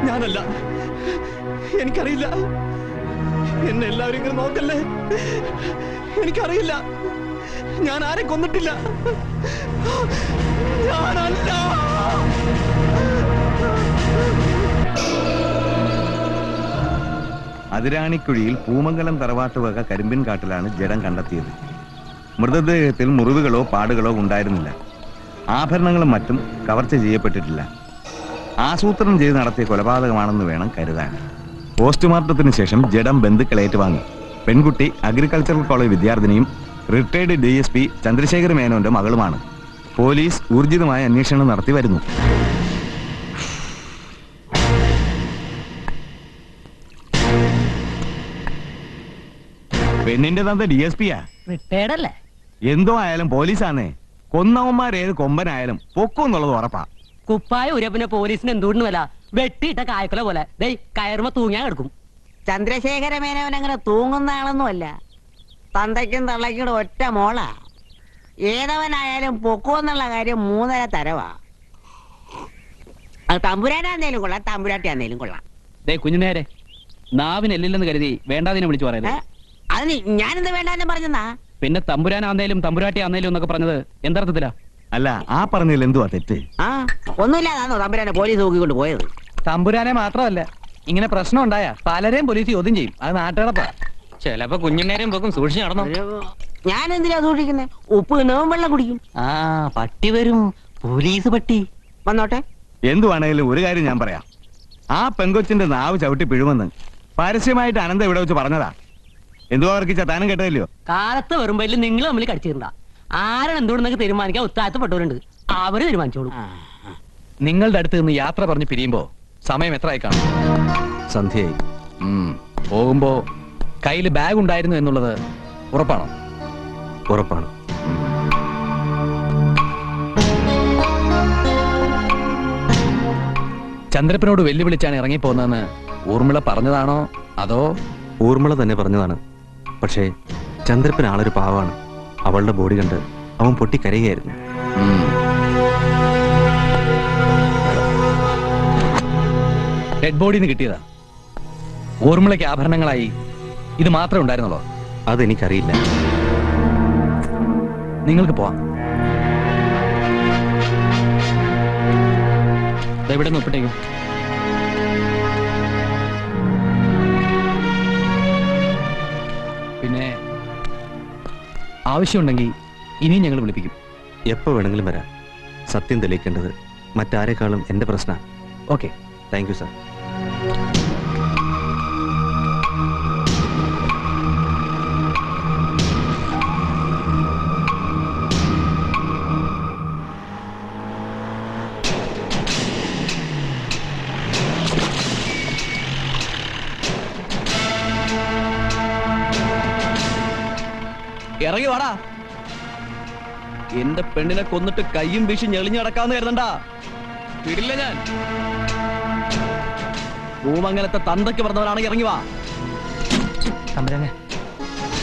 ഞാനല്ല, എനിക്കറിയില്ല. എന്നെ എല്ലാവരും ഇങ്ങനെ നോക്കല്ലേ. എനിക്കറിയില്ല, ഞാൻ ആരെയും കൊന്നിട്ടില്ല. ഞാനല്ല. അതിരാണിക്കുഴിയിൽ പൂമംഗലം തറവാട്ടുവക കരിമ്പിൻ കാട്ടിലാണ് ജഡം കണ്ടെത്തിയത്. മൃതദേഹത്തിൽ മുറിവുകളോ പാടുകളോ ഉണ്ടായിരുന്നില്ല. ആഭരണങ്ങളും മറ്റും കവർച്ച ചെയ്യപ്പെട്ടിട്ടില്ല. ആസൂത്രണം ചെയ്ത് നടത്തിയ കൊലപാതകമാണെന്ന് വേണം കരുതാൻ. പോസ്റ്റ്മോർട്ടത്തിന് ശേഷം ജഡം ബന്ധുക്കൾ ഏറ്റുവാങ്ങി. പെൺകുട്ടി അഗ്രികൾച്ചറൽ കോളേജ് വിദ്യാർത്ഥിനിയും റിട്ടയർഡ് DSP ചന്ദ്രശേഖര മേനോന്റെ മകളുമാണ്. പോലീസ് ഊർജിതമായ അന്വേഷണം നടത്തി വരുന്നു. പെണ്ണിന്റെ തന്ത DSPയാ. റിട്ടയർഡ് അല്ലേ? എന്തോ ആയാലും പോലീസാന്നേ. കൊന്നവന്മാരേത് കൊമ്പനായാലും പൊക്കുന്നുള്ളത് ഉറപ്പാ. കുപ്പായ ഉരപ്പിനെ പോലീസിന് എന്തുകൊണ്ട് വില? വെട്ടിയിട്ട കായക്കുല പോലെ കയറുമ്പോ തൂങ്ങാൻ കിടക്കും. ചന്ദ്രശേഖര മേനോൻ അങ്ങനെ തൂങ്ങുന്ന ആളൊന്നുമല്ല. തന്തയ്ക്കും തള്ളയ്ക്കും ഒറ്റ മോളാ. ഏതവനായാലും പൊക്കുമെന്നുള്ള കാര്യം 3.5 തരവാ. അത് തമ്പുരാനാന്നേലും കൊള്ളാം, തമ്പുരാട്ടിയാന്നേലും കൊള്ളാം. കുഞ്ഞുനേരെ നാവിന് എല്ലില്ലെന്ന് കരുതി വേണ്ടാതിനെ വിളിച്ചു പറയുന്നത്. അത് ഞാനെന്ത് വേണ്ടാന്ന് പറഞ്ഞെന്നാ? പിന്നെ തമ്പുരാനാന്നേലും തമ്പുരാട്ടിയാന്നേലും എന്നൊക്കെ പറഞ്ഞത് എന്തർത്ഥത്തിലാ? അല്ല, ആ പറഞ്ഞതിൽ എന്തുവാ തെറ്റ്? ഒന്നുമില്ലാതാണോ തമ്പുരാനെ പോലീസ് നോക്കിക്കൊണ്ട് പോയത്? തമ്പുരാനെ മാത്രമല്ല, ഇങ്ങനെ പ്രശ്നം ഉണ്ടായ പലരെയും പോലീസ് ചോദ്യം ചെയ്യും. അത് നാട്ടുകാരപ്പാ. ചിലപ്പോ കുഞ്ഞുണ്ണേരെയും പോക്കും സൂക്ഷിച്ചു നടന്നു. ഞാൻ എന്തിനാ സൂക്ഷിക്കുന്നത്? ഉപ്പ് തിന്നവും വെള്ളം കുടിക്കും. ആ പട്ടി വരും, പോലീസ് പട്ടി വന്നോട്ടെ. എന്തുവാണെങ്കിലും ഒരു കാര്യം ഞാൻ പറയാം. ആ പെങ്കൊച്ചിന്റെ നാവ് ചവിട്ടി പിഴുമെന്ന് പരസ്യമായിട്ട് അനന്ത ഇവിടെ വെച്ച് പറഞ്ഞതാ. എന്തുവാ അവർക്ക് ചത്താനും കേട്ടതല്ലയോ? കാലത്ത് വരുമ്പോ നിങ്ങൾ തമ്മിൽ കടിച്ചിട്ടുണ്ടാ. ആരാണ് എന്തുകൊണ്ടെന്നൊക്കെ തീരുമാനിക്കാൻ ഉത്താഴത്തപ്പെട്ടവരുണ്ട്. അവര് തീരുമാനിച്ചോളൂ. നിങ്ങളുടെ അടുത്ത് നിന്ന് യാത്ര പറഞ്ഞ് പിരിയുമ്പോ സമയം എത്ര ആയി കാണും? സന്ധ്യയായി. പോകുമ്പോ കയ്യിൽ ബാഗ് ഉണ്ടായിരുന്നു എന്നുള്ളത് ഉറപ്പാണോ? ഉറപ്പാണ്. ചന്ദ്രപ്പനോട് വെല്ലുവിളിച്ചാണ് ഇറങ്ങിപ്പോന്നതെന്ന് ഊർമിള പറഞ്ഞതാണോ അതോ? ഊർമിള തന്നെ പറഞ്ഞതാണ്. പക്ഷേ ചന്ദ്രപ്പൻ ആളൊരു പാവാണ്. അവളുടെ ബോഡി കണ്ട് അവൻ പൊട്ടിക്കരയുകയായിരുന്നു. ഡെഡ് ബോഡിന്ന് കിട്ടിയതാ. ഊർമിളയ്ക്ക് ആഭരണങ്ങളായി ഇത് മാത്രമേ ഉണ്ടായിരുന്നുള്ളൂ? അതെനിക്കറിയില്ല. നിങ്ങൾക്ക് പോവാം. എവിടെ നോക്കിട്ടേക്കും. പിന്നെ ആവശ്യമുണ്ടെങ്കിൽ ഇനിയും ഞങ്ങൾ വിളിപ്പിക്കും. എപ്പോ വേണമെങ്കിലും വരാം. സത്യം തെളിയിക്കേണ്ടത് മറ്റാരെക്കാളും എന്റെ പ്രശ്നമാണ്. Okay, thank you sir. ഇറങ്ങി വാടാ. എന്റെ പെണ്ണിനെ കൊന്നിട്ട് കയ്യും വീശി ഞെളിഞ്ഞു നടക്കാന്ന് കരുതണ്ട. വിടില്ല ഞാൻ. പൂമംഗലത്തെ തന്തയ്ക്ക് പറഞ്ഞവരാണെങ്കിൽ ഇറങ്ങി വാ.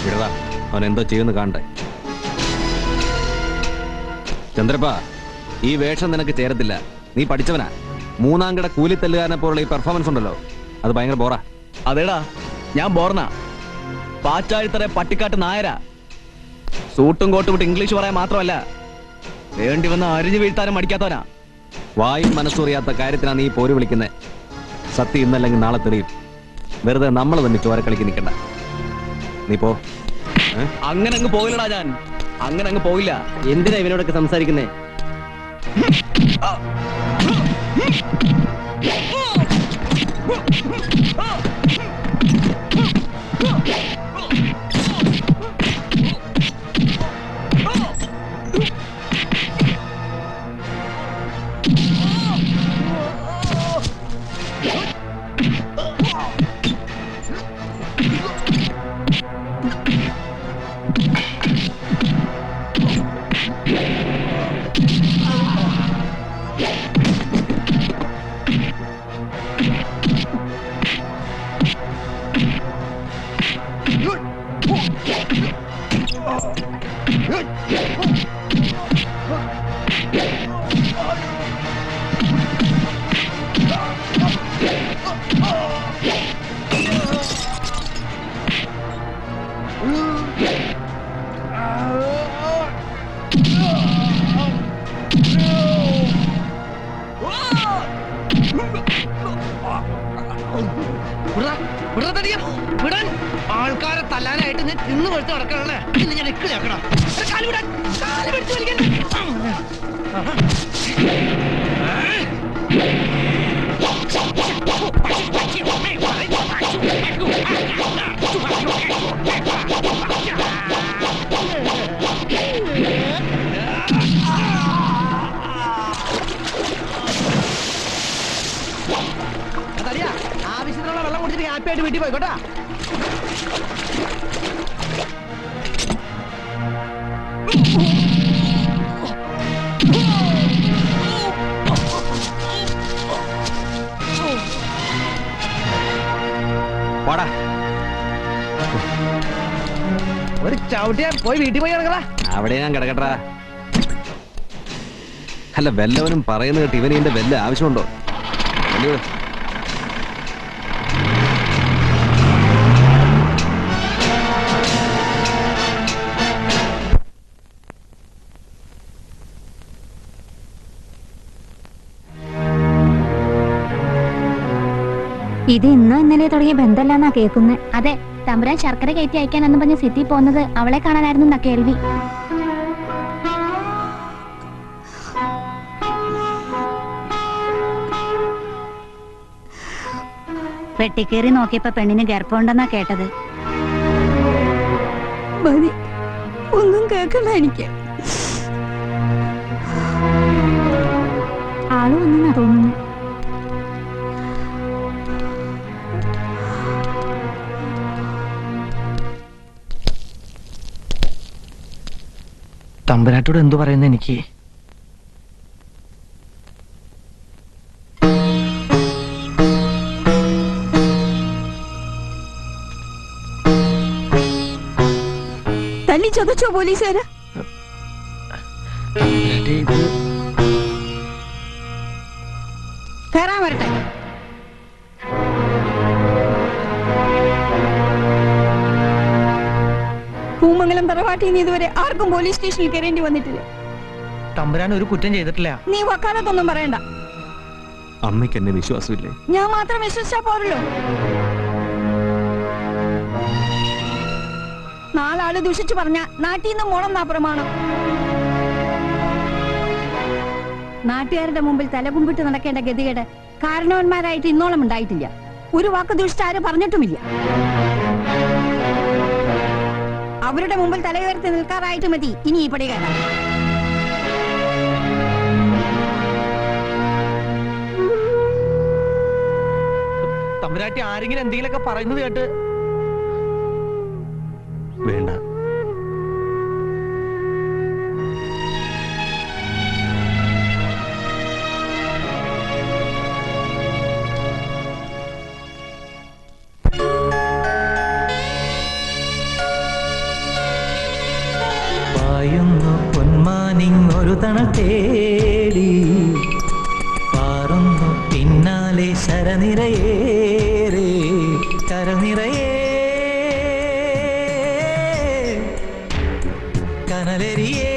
വിടടാ, അവൻ എന്തോ ചെയ്യുന്നു കാണട്ടെ. ചന്ദ്രപ്പ, ഈ വേഷം നിനക്ക് ചേരത്തില്ല. നീ പഠിച്ചവനാ. മൂന്നാംകിട കൂലിത്തല്ലുകാരനെ പോലുള്ള ഈ പെർഫോമൻസ് ഉണ്ടല്ലോ, അത് ഭയങ്കര ബോറാ. അതേടാ, ഞാൻ ബോർണ. പാച്ചാഴിത്തറ പട്ടിക്കാട്ട് നായരാ. സൂട്ടും കോട്ടും വിട്ട് ഇംഗ്ലീഷ് പറയാൻ മാത്രമല്ല, വേണ്ടി വന്ന അരിഞ്ഞു വീഴ്ത്താനും മടിക്കാത്തവനാ. വായും മനസ്സറിയാത്ത കാര്യത്തിനാണ് നീ പോര് വിളിക്കുന്നത്. സത്യം ഇന്നല്ലെങ്കിൽ നാളെ തെളിയും. വെറുതെ നമ്മൾ തന്നെ ചോരക്കളിക്ക് നിൽക്കണ്ട. നീ പോ. അങ്ങനെ അങ്ങ് പോയില്ലടാ ഞാൻ. അങ്ങനെ അങ്ങ് പോയില്ല. എന്തിനാ ഇവനോടൊക്കെ സംസാരിക്കുന്നേ? ആൾക്കാരെ തല്ലാനായിട്ട് ഞാൻ തിന്നു കൊടുത്ത് നടക്കണല്ലേ. ഇന്ന് ഞാൻ ഇക്കിളിയാക്കണം. ആവശ്യത്തിനുള്ള വെള്ളം കുടിച്ചിട്ട് ഹാപ്പിയായിട്ട് വീട്ടിൽ പോയിക്കോട്ടാ. ഒരു ചവിട്ടിയാ പോയി വീട്ടിൽ പോയി കിടക്കടാ. അവിടെ ഞാൻ കിടക്കട്ടാ. അല്ല, വല്ലവനും പറയുന്നത് കേട്ട് ഇവന് ഇതിന്റെ വല്ല ആവശ്യമുണ്ടോ? ഇത് ഇന്നോ ഇന്നലെ തുടങ്ങിയ ബന്ധമല്ലെന്നാ കേൾക്കുന്നത്. അതെ, തമ്പുരാൻ ശർക്കര കയറ്റി അയക്കാനെന്ന് പറഞ്ഞ് സിറ്റി പോകുന്നത് അവളെ കാണാനായിരുന്നു എന്നാ കേൾവി. വെട്ടിക്കേറി നോക്കിയപ്പോ പെണ്ണിന് ഗർഭമുണ്ടെന്നാ കേട്ടത്. ഒന്നും കേൾക്കണ്ട എനിക്ക്. ആള് വന്നെന്നാ തോന്നുന്നു. തമ്പുരാട്ടോട് എന്തു പറയുന്ന എനിക്ക്? തല്ലി ചതച്ചോ പോലീസുകാര്? കയറാൻ വരട്ടെ. പൂമംഗലം തറവാട്ടിൽ നിന്ന് ഇതുവരെ ആർക്കും പോലീസ് സ്റ്റേഷനിൽ കയറേണ്ടി വന്നിട്ടില്ല. തമ്പുരാൻ ഒരു കുറ്റം ചെയ്തിട്ടില്ല. നീ വക്കാലത്തൊന്നും പറയണ്ട. അമ്മയ്ക്ക് എന്നെ വിശ്വാസമില്ലേ? ഞാൻ മാത്രം വിശ്വസിച്ചാ പോരല്ലോ. നാലാള് ദൂഷിച്ചു പറഞ്ഞ നാട്ടിൽ നിന്ന് മോളെന്നാ പ്രമാണം. നാട്ടുകാരുടെ മുമ്പിൽ തലകുമ്പിട്ട് നടക്കേണ്ട ഗതികേട് കാരണവന്മാരായിട്ട് ഇന്നോളം ഉണ്ടായിട്ടില്ല. ഒരു വാക്ക് ദൂഷിച്ച് ആരും പറഞ്ഞിട്ടുമില്ല. അവരുടെ മുമ്പിൽ തലയുയർത്തി നിൽക്കാറായിട്ട് മതി ഇനി ഈ പടി കയറാൻ. തമ്പുരാട്ടി ആരെങ്കിലും എന്തെങ്കിലുമൊക്കെ പറയുന്നത് കേട്ട് വേണ്ട. പായുന്നു പൊന്മാനിങ്ങൊരു തണൽ തേടി, പാറുന്നു പിന്നാലെ ശരനിരയേറെ കരനിറയേ കനലരിയേ.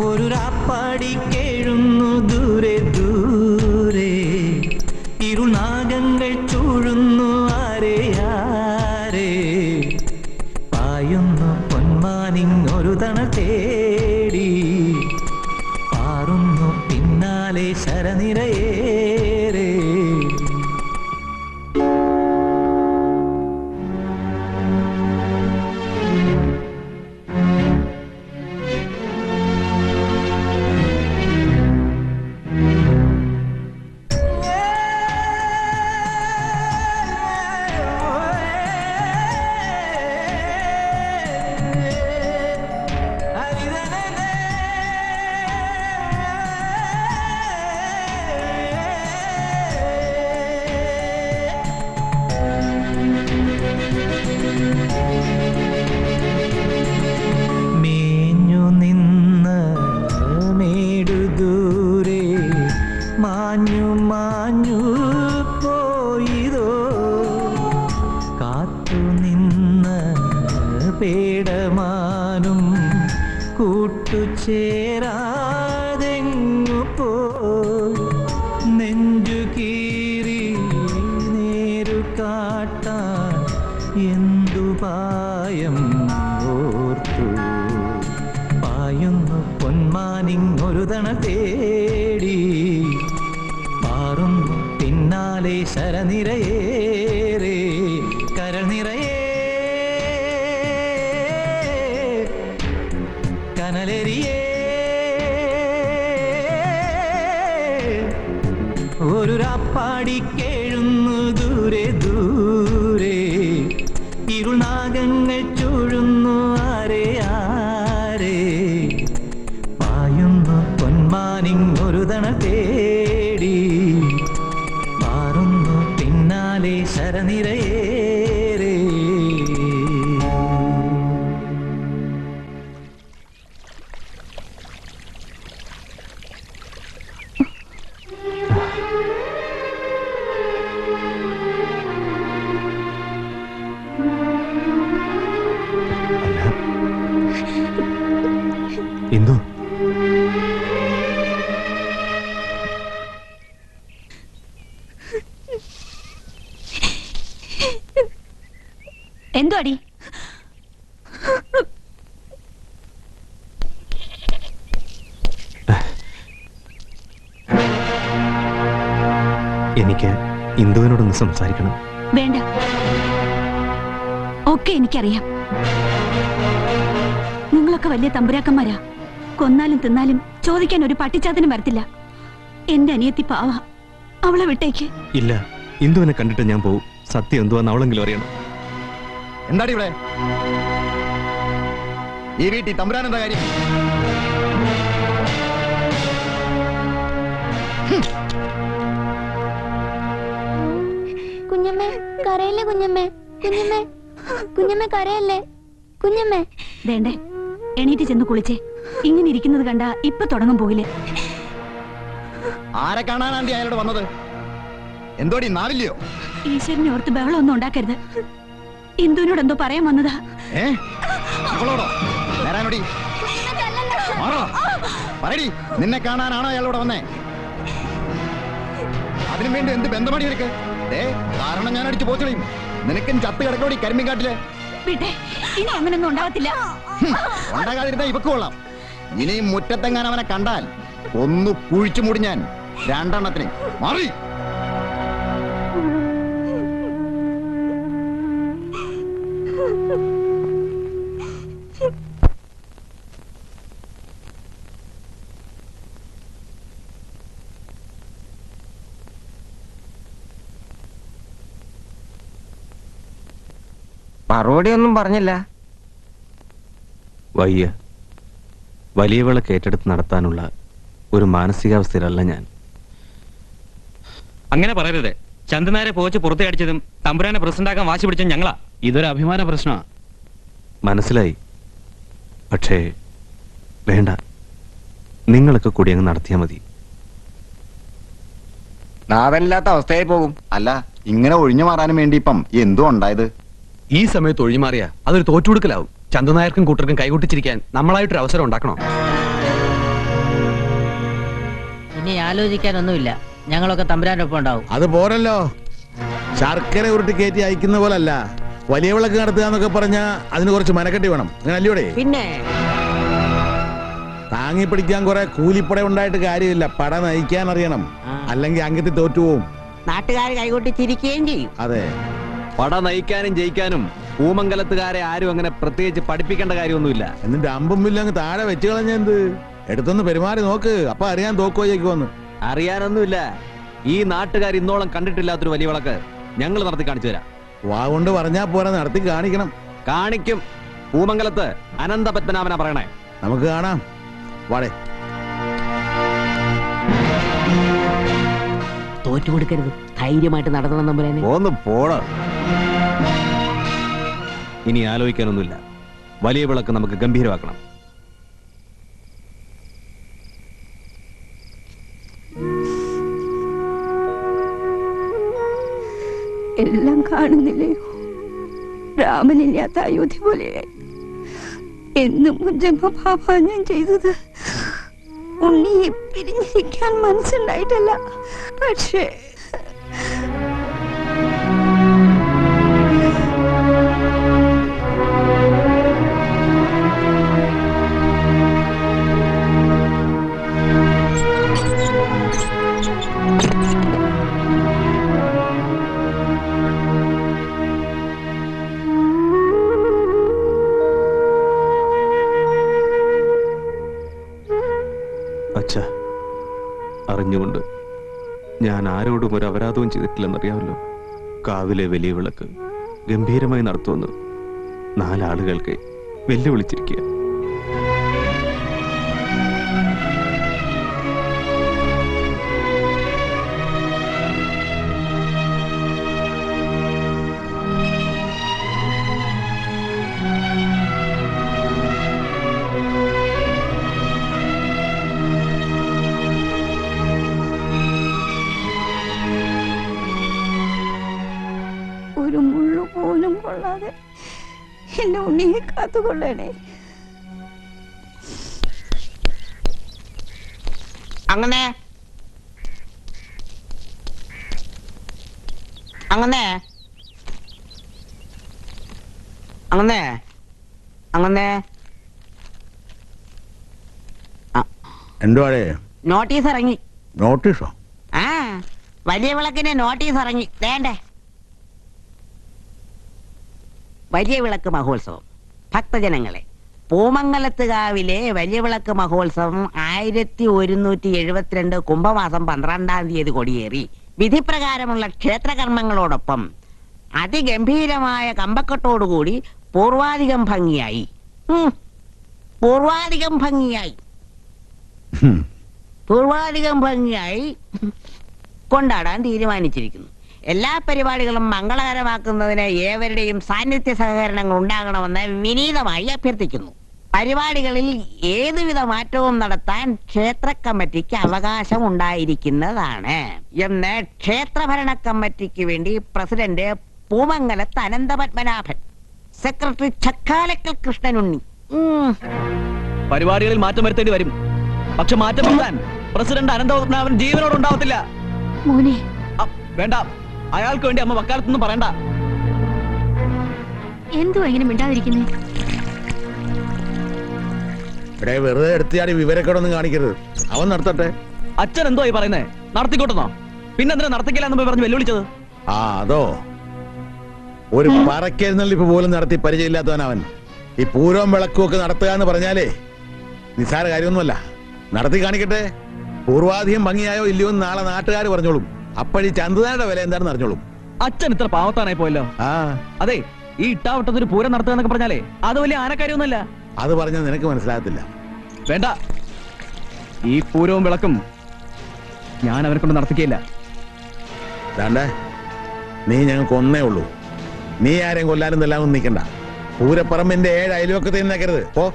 ഒരു രാപ്പാടി കേഴുന്നു ദൂരെ ദൂരെ, ഇരുനാഗങ്ങൾ ചൂഴുന്നു ആരെ ആരെ. പായുന്നു പൊന്മാനിങ്ങൊരു തണൽ തേടി, പാറുന്നു പിന്നാലെ ശരനിരയേറെ. മേഞ്ഞു നിന്ന മേടുദൂരെ മാഞ്ഞു മാഞ്ഞു പോയിതോ, കാത്തു നിന്ന പേടമാനും കൂട്ടുചേരാതെങ്ങു പോയി. നെഞ്ചു കീറി നേരു കാട്ടാൻ എന്തു പായം ഓർത്തു. പായുന്നു പൊന്മാനിങ്ങൊരു തണൽ തേടി, പാറുന്നു പിന്നാലെ ശരനിരയേറെ കരൾ നിറയേ കനലരിയേ. ഒരു രാപ്പാടി കേഴുന്നു ദൂരെ ദൂരെ, ഇരുനാഗങ്ങൾ ചൂഴുന്നു ആരെ ആരെ. പായുന്നു പൊന്മാനിങ്ങൊരു തണൽ തേടി, പാറുന്നു പിന്നാലെ ശരനിരയേറെ. ഇന്ദു, എനിക്ക് ഇന്ദുവിനോടൊന്ന് സംസാരിക്കണം. വേണ്ട, ഒക്കെ എനിക്കറിയാം. നിങ്ങളൊക്കെ വലിയ തമ്പുരാക്കന്മാരാ. കൊന്നാലും തിന്നാലും ചോദിക്കാൻ ഒരു പട്ടിച്ചാത്തിനും വരത്തില്ല. എന്റെ അനിയത്തി പാവ, അവളെ വിട്ടേക്ക്. ഇല്ല, ഇന്ദുവിനെ കണ്ടിട്ട് ഞാൻ പോവും. സത്യം എന്തുവാന്ന് അവളെങ്കിലും അറിയണം. എന്താടി ഇവിടെ ഈ വീട്ടിൽ തമ്പുരാൻ എന്താ കാര്യം? കുഞ്ഞമ്മേ കരയല്ലേ? കുഞ്ഞമ്മേ കുഞ്ഞമ്മേ കുഞ്ഞമ്മേ കരയല്ലേ? കുഞ്ഞമ്മേ വേണ്ടേ, എണീറ്റ് ചെന്ന് കുളിച്ചേ. ഇങ്ങനെ ഇരിക്കുന്നത് കണ്ടാ ഇപ്പൊ തുടങ്ങും പോയില്ലേ. ആരെ കാണാനാണ്ടി അയാളോട് വന്നത്? എന്തോടി നാവില്ലയോ? ഈശ്വരനെ ഓർത്ത് ബഹളം ഒന്നും ഉണ്ടാക്കരുത്. ഇന്ദുവിനോട് എന്തോ പറയാൻ വന്നതാ. അവളോടോ? നേരാനോടി പറയടി, നിന്നെ കാണാനാണോ അയാളോട് വന്നേ? അതിനു വേണ്ടി എന്ത് ബന്ധമടി നിനക്ക്? കാരണം ഞാൻ അടിച്ചു പോച്ചളിയും. നിനക്കും ചത്ത് കിടക്കോടി കരിമ്പിൻകാട്ടില്. വിട്ടെ, ഇനി അങ്ങനൊന്നും ഉണ്ടാവത്തില്ല. ഉണ്ടാകാതിരുന്ന ഇവക്ക് കൊള്ളാം. ഇനിയും മുറ്റത്തെങ്ങാൻ അവനെ കണ്ടാൽ ഒന്ന് കുഴിച്ചു മൂടി ഞാൻ രണ്ടെണ്ണത്തിന്. മാറി മറുപടി ഒന്നും പറഞ്ഞില്ല. വയ്യ, വലിയ വിളക്ക് ഏറ്റെടുത്ത് നടത്താനുള്ള ഒരു മാനസികാവസ്ഥയിലല്ല ഞാൻ. അങ്ങനെ പറയരുത്. ചന്ദനാരെ പോച്ച് പുറത്തേ അടിച്ചതും തമ്പുരാനെ പ്രസിഡന്റാക്കാൻ വാശി പിടിച്ച ഞങ്ങളാ. ഇതൊരു അഭിമാന പ്രശ്നമാ. മനസ്സിലായി. പക്ഷേ വേണ്ട, നിങ്ങളൊക്കെ കൂടി അങ്ങ് നടത്തിയാൽ മതി. നാഥനില്ലാത്ത അവസ്ഥയായി പോകും. അല്ല, ഇങ്ങനെ ഒഴിഞ്ഞു മാറാനും വേണ്ടി ഇപ്പം എന്തോ ഉണ്ടായത്? ഈ സമയത്ത് ഒഴിഞ്ഞുമാറിയാ അതൊരു തോറ്റുകൊടുക്കലാവും. ചന്ദനായർക്കും കൂട്ടർക്കും കൈകൊട്ടിച്ചിരിക്കാൻ നമ്മളായിട്ടൊരു അവസരം ഉണ്ടാക്കണോ? ഇനി ആലോചിക്കാനൊന്നുമില്ല. ഞങ്ങളൊക്കെ തമ്പുരാന്റെ ഒപ്പം ഉണ്ടാവും. അത് പോരല്ലോ. ശർക്കര ഉരുട്ടി കയറ്റി അയക്കുന്ന പോലല്ല. വലിയ വിളക്ക് നടത്തുക എന്നൊക്കെ പറഞ്ഞാൽ അതിന് കുറച്ച് മനക്കെട്ടി വേണം. അങ്ങനെ അല്ലയോടെ? പിന്നെ താങ്ങി പിടിക്കാൻ കുറെ കൂലിപ്പട ഉണ്ടായിട്ട് കാര്യമില്ല. പട നയിക്കാൻ അറിയണം, അല്ലെങ്കിൽ അംഗത്തിൽ തോറ്റുപോകും. നാട്ടുകാർ കൈകൊട്ടി ചിരിക്കുകയും ചെയ്യും. അതെ, പട നയിക്കാനും ജയിക്കാനും പൂമംഗലത്തുകാരെ ആരും അങ്ങനെ പ്രത്യേകിച്ച് പഠിപ്പിക്കേണ്ട കാര്യമൊന്നുമില്ല. എന്നിട്ട് അമ്പും വില്ലും അങ്ങ് താഴെ വെച്ച് കളഞ്ഞെന്ത്? എടുത്തൊന്ന് പെരുമാറി നോക്ക്, അപ്പൊ അറിയാൻ തോക്കോ ജയിക്കുമെന്ന്. അറിയാനൊന്നുമില്ല. ഈ നാട്ടുകാർ ഇന്നോളം കണ്ടിട്ടില്ലാത്തൊരു വലിയ വിളക്ക് ഞങ്ങൾ നടത്തി കാണിച്ചു തരാം. വാ കൊണ്ട് പറഞ്ഞാ പോരാ, നടത്തി കാണിക്കണം. കാണിക്കും. പൂമംഗലത്ത് അനന്തപത്മനാഭനാ പറയണേ. നമുക്ക് കാണാം. വാടേ, തോറ്റു കൊടുക്കരുത്. ധൈര്യമായിട്ട് നടത്തണം തമ്പുരാനെ. ഒന്ന് പോട. ഇനി ആലോചിക്കാനൊന്നുമില്ല. വലിയ വിളക്ക് നമുക്ക് ഗംഭീരമാക്കണം. എല്ലാം കാണുന്നില്ലയോ? രാമനില്ലാത്ത അയോധ്യ പോലെയായി. എന്നും ജന്മപാപ ഞാൻ ചെയ്തത്. ഉണ്ണിയെ പിരിഞ്ഞിരിക്കാൻ മനസ്സുണ്ടായിട്ടല്ല, പക്ഷേ അച്ഛ, അറിഞ്ഞുകൊണ്ട് ഞാൻ ആരോടും ഒരു അപരാധവും ചെയ്തിട്ടില്ലെന്നറിയാമല്ലോ. കാവിലെ വലിയ വിളക്ക് ഗംഭീരമായി നടത്തുമെന്ന് 4 ആളുകൾക്ക് വെല്ലുവിളിച്ചിരിക്കുക. ഒരു മുള്ളു പോലും കൊള്ളാതെ എന്റെ ഉണ്ണിയെ കാത്തുകൊള്ളണേ. അങ്ങനെ അങ്ങനെ അങ്ങനെ അങ്ങനെ എന്തുവാടേ? നോട്ടീസ് ഇറങ്ങി. നോട്ടീസോ? ആ, വലിയ വിളക്കിന് നോട്ടീസ് ഇറങ്ങി വേണ്ടേ. വലിയ വിളക്ക് മഹോത്സവം. ഭക്തജനങ്ങളെ, പൂമംഗലത്തുകാവിലെ വലിയ വിളക്ക് മഹോത്സവം 1172 കുംഭമാസം 12-ാം തീയതി കൊടിയേറി വിധിപ്രകാരമുള്ള ക്ഷേത്രകർമ്മങ്ങളോടൊപ്പം അതിഗംഭീരമായ കമ്പക്കെട്ടോടുകൂടി പൂർവാധികം ഭംഗിയായി കൊണ്ടാടാൻ തീരുമാനിച്ചിരിക്കുന്നു. എല്ലാ പരിപാടികളും മംഗളകരമാക്കുന്നതിന് ഏവരുടെയും സാന്നിധ്യ സഹകരണങ്ങൾ ഉണ്ടാകണമെന്ന് വിനീതമായി അഭ്യർത്ഥിക്കുന്നു. പരിപാടികളിൽ ഏതുവിധ മാറ്റവും നടത്താൻ ക്ഷേത്ര കമ്മിറ്റിക്ക് അവകാശം ഉണ്ടായിരിക്കുന്നതാണ് എന്ന് ക്ഷേത്രഭരണ കമ്മിറ്റിക്ക് വേണ്ടി പ്രസിഡന്റ് പൂമംഗലത്ത് അനന്തപത്മനാഭൻ, സെക്രട്ടറി ചക്കാലക്കൽ കൃഷ്ണനുണ്ണി. പരിപാടികളിൽ മാറ്റം വരുത്തേണ്ടി വരും. പക്ഷെ മാറ്റം വരുത്താൻ പ്രസിഡന്റ് അനന്തപത്മനാഭൻ ജീവനോടുണ്ടാവത്തില്ല. വേണ്ട, അയാൾക്ക് വേണ്ടി അമ്മ വക്കാലത്തൊന്നും പറയണ്ട. എന്തുവാ ഇങ്ങനെ മിണ്ടാതിരിക്കുന്നേ? വെറുതെ എടുത്തിയാടി വിവരക്കേടൊന്നും കാണിക്കരുത്. അവൻ നടത്തട്ടെ. അച്ഛൻ എന്തോ ഈ പറയുന്നേ? നടത്തിക്കോട്ടെന്നോ? പിന്നെന്തിനാ നടത്തിക്കില്ലെന്ന് പറഞ്ഞ് വെല്ലുവിളിച്ചത്? അതോ, ഒരു പറക്കെഴുന്നള്ളിപ്പ് പോലും നടത്തി പരിചയമില്ലാത്തവൻ അവൻ. ഈ പൂരവും വിളക്കും ഒക്കെ നടത്തുക എന്ന് പറഞ്ഞാലേ നിസ്സാര കാര്യമൊന്നുമല്ല. നടത്തി കാണിക്കട്ടെ. പൂർവാധികം ഭംഗിയായോ ഇല്ലയോ എന്ന് നാളെ നാട്ടുകാർ പറഞ്ഞോളും. അപ്പഴീ ചന്തുനാരുടെ വില എന്താണെന്ന് അറിഞ്ഞോളും. അച്ഛൻ ഇത്ര പാവത്താനായി പോയല്ലോ. അതെ, ഈ ഇട്ടാവട്ടത്തൊരു പൂരം നടത്തുക എന്നൊക്കെ പറഞ്ഞാലേ അത് വലിയ ആനക്കാര്യമൊന്നുമല്ല. അത് പറഞ്ഞാൽ നിനക്ക് മനസ്സിലാകത്തില്ല. വേണ്ട, ഈ പൂരവും വിളക്കും ഞാൻ അവരെ കൊണ്ട് നടത്തിക്കയില്ല. നീ ഞങ്ങൾക്ക് ഒന്നേ ഉള്ളൂ. നീ ആരെയും കൊല്ലാനും എല്ലാം ഒന്നും നിൽക്കണ്ട. പൂരപ്പറമ്പിന്റെ 7 അയൽവക്കത്തെ നിന്നേക്കരുത്. പോ.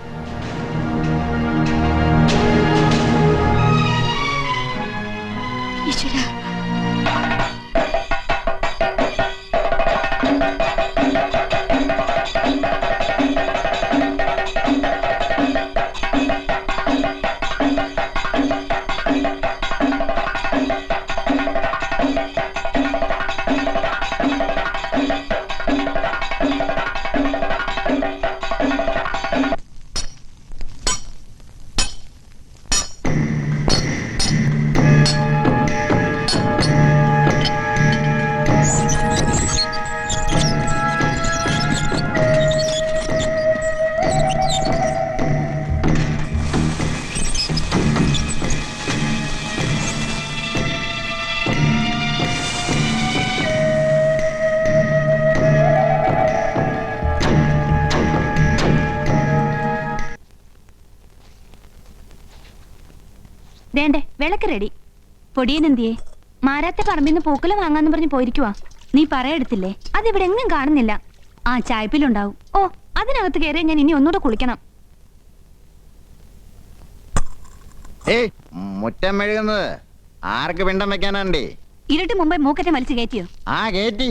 വേണ്ടേ, വിളക്ക് റെഡി. പൊടിയനെന്തിയേ? മാരാത്തെ പറമ്പിന്ന് പൂക്കലം വാങ്ങാന്ന് പറഞ്ഞ് പോയിരിക്കുവാ. നീ പറയെടുത്തില്ലേ? അതിവിടെ എങ്ങും കാണുന്നില്ല. ആ ചായപ്പിലുണ്ടാവും. ഓ, അതിനകത്ത് കയറി ഞാൻ ഇനി ഒന്നുകൂടെ കുളിക്കണം. മുറ്റം മെഴുകുന്നത് ആർക്ക് പിണ്ടം വെക്കാനാണ്ടേ? ഇരുട്ട് മുമ്പേ മൂക്കറ്റം വലിച്ചു കയറ്റിയോ? കേറ്റി.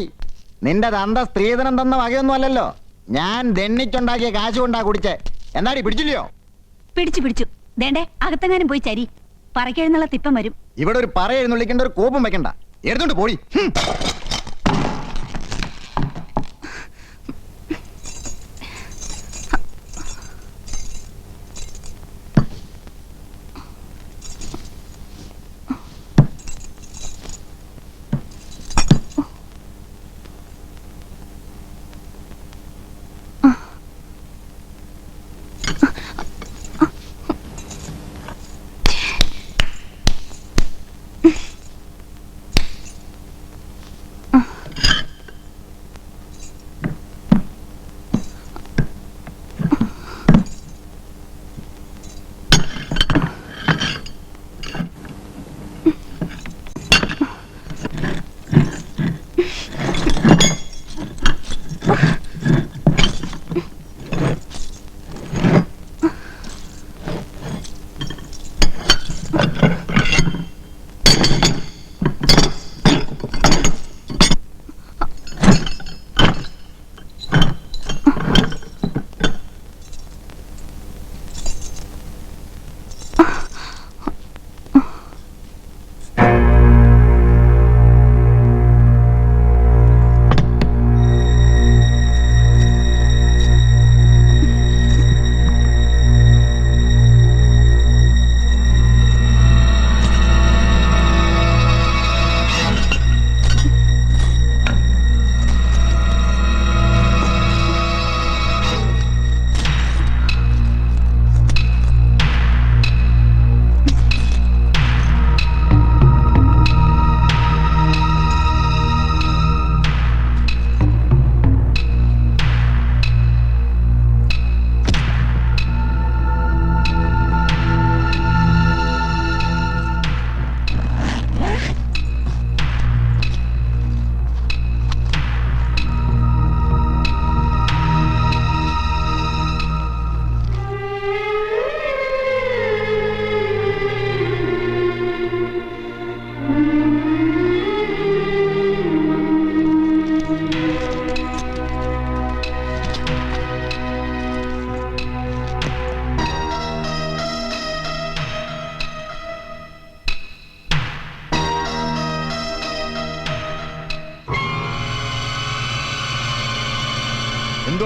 നിന്റെ തന്ത സ്ത്രീധനം തന്ന വകയൊന്നും അല്ലല്ലോ. ഞാൻ ദണ്ണിച്ചുണ്ടാക്കിയ കാശ് കൊണ്ടാ കുടിച്ചേ. എന്നാടി പിടിച്ചില്ലയോ? പിടിച്ചു. വേണ്ടേ, അകത്തെങ്ങാനും പോയി ചരി. പറക്കെഴുന്നുള്ള തിപ്പം വരും. ഇവിടെ ഒരു പറ എഴുന്നള്ളിക്കേണ്ട, ഒരു കോപം വെക്കണ്ട. എടുത്തോണ്ട് പോയി.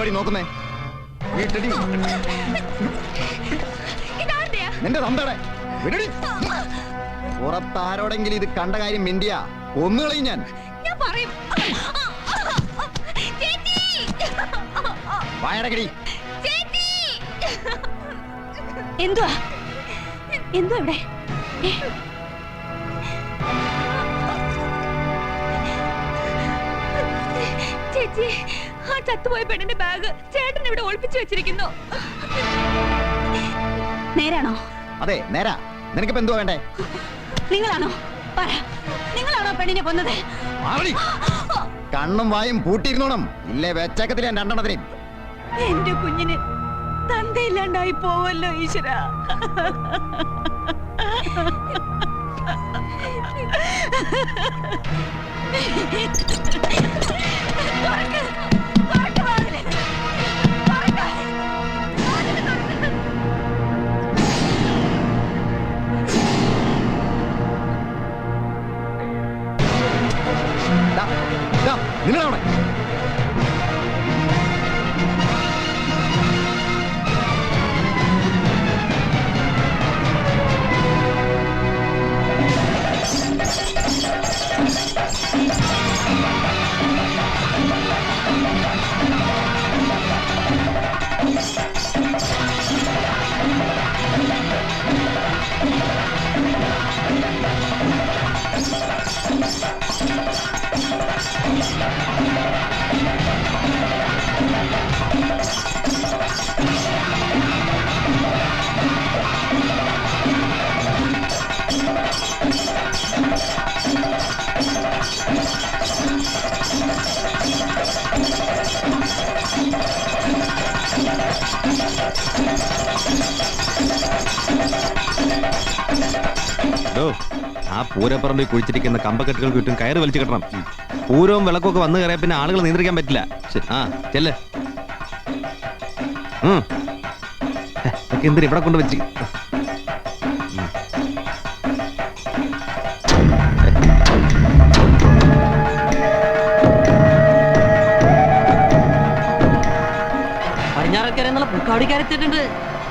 എന്തുവാടി നോക്കുന്നേ? വീട്ടടി. നിന്റെ തന്തടെ വിടടി. പുറത്താരോടെങ്കിലും ഇത് കണ്ട കാര്യം മിണ്ടിയ ഒന്നുകളയും ഞാൻ. വായടക്കടി. എന്തുവാ എന്തുവാ ഇവിടെ? ചേച്ചി, ആ ചത്തുപോയ പെണ്ണിന്റെ ബാഗ് ചേട്ടൻ ഇവിടെ ഒളിപ്പിച്ചു വെച്ചിരിക്കുന്നു. നേരാണോ? അതെ നേരാ. നിനക്കിപ്പോ എന്തുവാ വേണ്ടേ? നിങ്ങളാണോ? പറ, നിങ്ങളാണോ പെണ്ണിനെ കൊന്നത്? കണ്ണും വായും പൂട്ടിയിരുന്നോണം, ഇല്ലേ വെച്ചേക്കത്തില്ല രണ്ടെണ്ണത്തിന്. എന്റെ കുഞ്ഞിന് തന്തയില്ലാണ്ടായി പോവല്ലോ ഈശ്വര. നിങ്ങളവിടെ ആ പൂരപ്പറമ്പിൽ കുഴിച്ചിരിക്കുന്ന കമ്പക്കെട്ടുകൾക്ക് ചുറ്റും കയറ് വലിച്ചു കെട്ടണം. പൂരവും വിളക്കൊക്കെ വന്നു കയറിയ പിന്നെ ആളുകൾ നിയന്ത്രിക്കാൻ പറ്റില്ല. ആ ചെല്ല്. എന്തിനാ ഇവിടെ കൊണ്ട് വെച്ച്?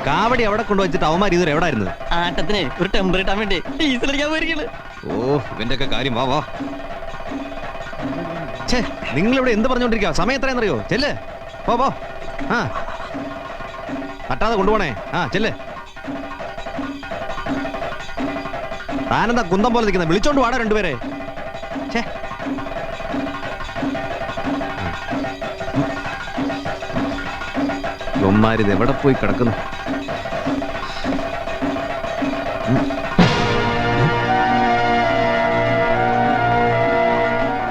കാവടി എവിടെ കൊണ്ടുവച്ചിട്ട് അവന്മാർ ഇതുവരെ എവിടെ ആയിരുന്നു? ആട്ടത്തിന് ഒരു ടെമ്പർ ഇട്ടാൻ വേണ്ടി ഡീസലടിക്കാൻ പോയിരിക്കുന്നു. ഓ ഇവന്റെ ഒക്കെ കാര്യം വാ വാ. നിങ്ങൾ ഇവിടെ എന്ത് പറഞ്ഞോണ്ടിരിക്കുക? സമയം എത്രയെന്നറിയോ? ചെല്ല് പോ പോ. ആ പറ്റാതെ കൊണ്ടുപോണേ. ആ ചെല്ല്. താനെന്താ കുന്തം പോലെ നിൽക്കുന്നത്? വിളിച്ചോണ്ട് വാടാ രണ്ടുപേരെ. ഇവന്മാരിത് എവിടെ പോയി കിടക്കുന്നു?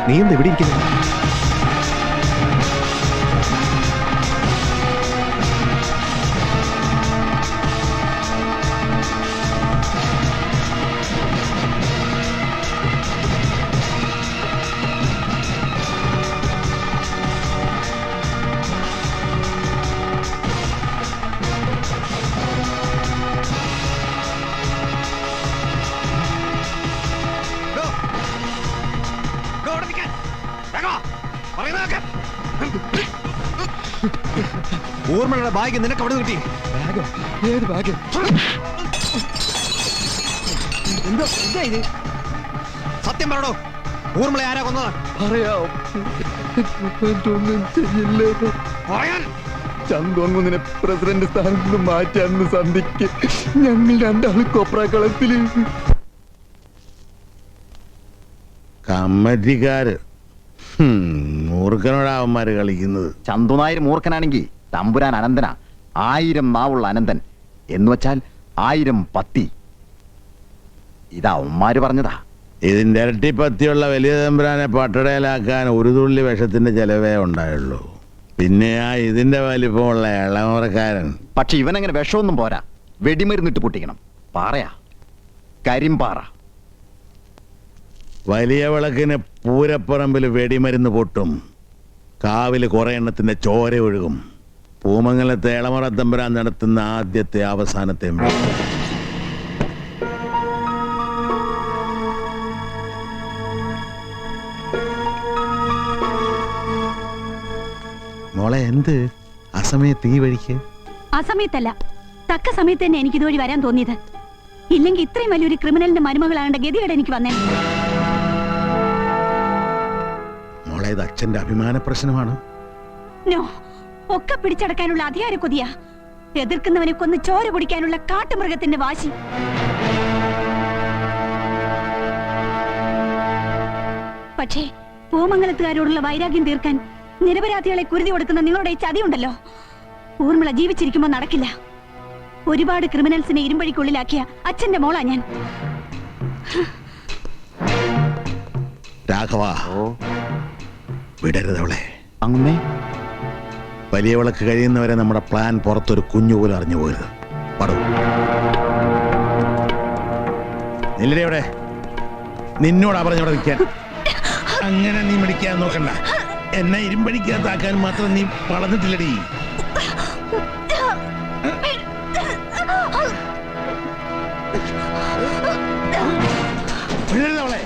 നീ എന്താ ഇവിടെ ഇരിക്കുന്നു? ഊർമ്മയുടെ ബാഗ് നിനക്ക് അവിടെ കിട്ടി? ഏത് ബാഗ്? സത്യം പറയടോ, ഊർമ്മളെ ആരാ കൊന്നത്? പറയാൻ ചന്ദോൻകുന്നിനെ പ്രസിഡന്റ് സ്ഥാനത്ത് നിന്ന് മാറ്റാന്ന് സന്ധിക്ക് ഞങ്ങൾ രണ്ടാളും കൊപ്രാക്കളത്തില്. കമ്മറ്റിക്കാര് മൂർഖനോടാ അവന്മാര് കളിക്കുന്നത്. ചന്തുനായർ മൂർഖനാണെങ്കിൽ തമ്പുരാൻ അനന്തനാ. 1000 നാവുള്ള അനന്തൻ എന്ന് വെച്ചാൽ 1000 പത്തി. ഇതാ അവന്മാര് പറഞ്ഞതാ. ഇതിന്റെ ഇരട്ടി പത്തിയുള്ള വലിയ തമ്പുരാനെ പട്ടടയിലാക്കാൻ ഒരു തുള്ളി വിഷത്തിന്റെ ചെലവേ ഉണ്ടായുള്ളൂ. പിന്നെ ആ ഇതിന്റെ വലിപ്പമുള്ള ഇളമുറക്കാരൻ. പക്ഷെ ഇവനങ്ങനെ വിഷമൊന്നും പോരാ, വെടിമരുന്നിട്ട് പൊട്ടിക്കണം. പാറയാ, കരിമ്പാറ. വലിയ വിളക്കിന് പൂരപ്പറമ്പിൽ വെടിമരുന്ന് പൊട്ടും. കാവില് കുറെ എണ്ണത്തിന്റെ ചോര ഒഴുകും. പൂമംഗലത്തെ ഇളമറ തമ്പുരാൻ നടത്തുന്ന ആദ്യത്തെ അവസാനത്തെ മോളെ എന്ത് അസമയത്ത് ഈ വഴിക്ക്? ആ സമയത്തല്ല, തക്ക സമയത്ത് തന്നെ എനിക്ക് ഇതുവഴി വരാൻ തോന്നിയത്. ഇല്ലെങ്കിൽ ഇത്രയും വലിയൊരു ക്രിമിനലിന്റെ മരുമകളാകേണ്ട ഗതികേട് എനിക്ക് വന്നേ. മോളെ, ഇത് അച്ഛന്റെ അഭിമാന പ്രശ്നമാണ്. നോ, ഒക്കെ പിടിച്ചടക്കാനുള്ള അധികാര കൊതിയാ. എതിർക്കുന്നവനെ കൊന്ന് ചോര കുടിക്കാനുള്ള കാട്ടുമൃഗത്തിന്റെ വാശി. പക്ഷേ പൂമംഗലത്തുകാരോടുള്ള വൈരാഗ്യം തീർക്കാൻ നിരപരാധികളെ കുരുതി കൊടുക്കുന്ന നിങ്ങളുടെ ഈ ചതിയുണ്ടല്ലോ, ഊർമിള ജീവിച്ചിരിക്കുമ്പോ നടക്കില്ല. ഒരുപാട് ക്രിമിനൽസിനെ ഇരുമ്പഴിക്കുള്ളിലാക്കിയ അച്ഛന്റെ മോളാ ഞാൻ. രാഘവ, വിടരുതവളെ. അങ്ങേ വലിയവളക്ക് കഴിയുന്നവരെ നമ്മുടെ പ്ലാൻ പുറത്തൊരു കുഞ്ഞു പോലും അറിഞ്ഞു പോകരുത്. പടു നില്ലടെ, നിന്നോടാ പറഞ്ഞവിടെ നിൽക്കാൻ. അങ്ങനെ നീ മിടിക്കാൻ നോക്കണ്ട. എന്നെ ഇരുമ്പടിക്കാത്താക്കാൻ മാത്രം നീ വളർന്നിട്ടില്ലടി. വിടരുതവളെ.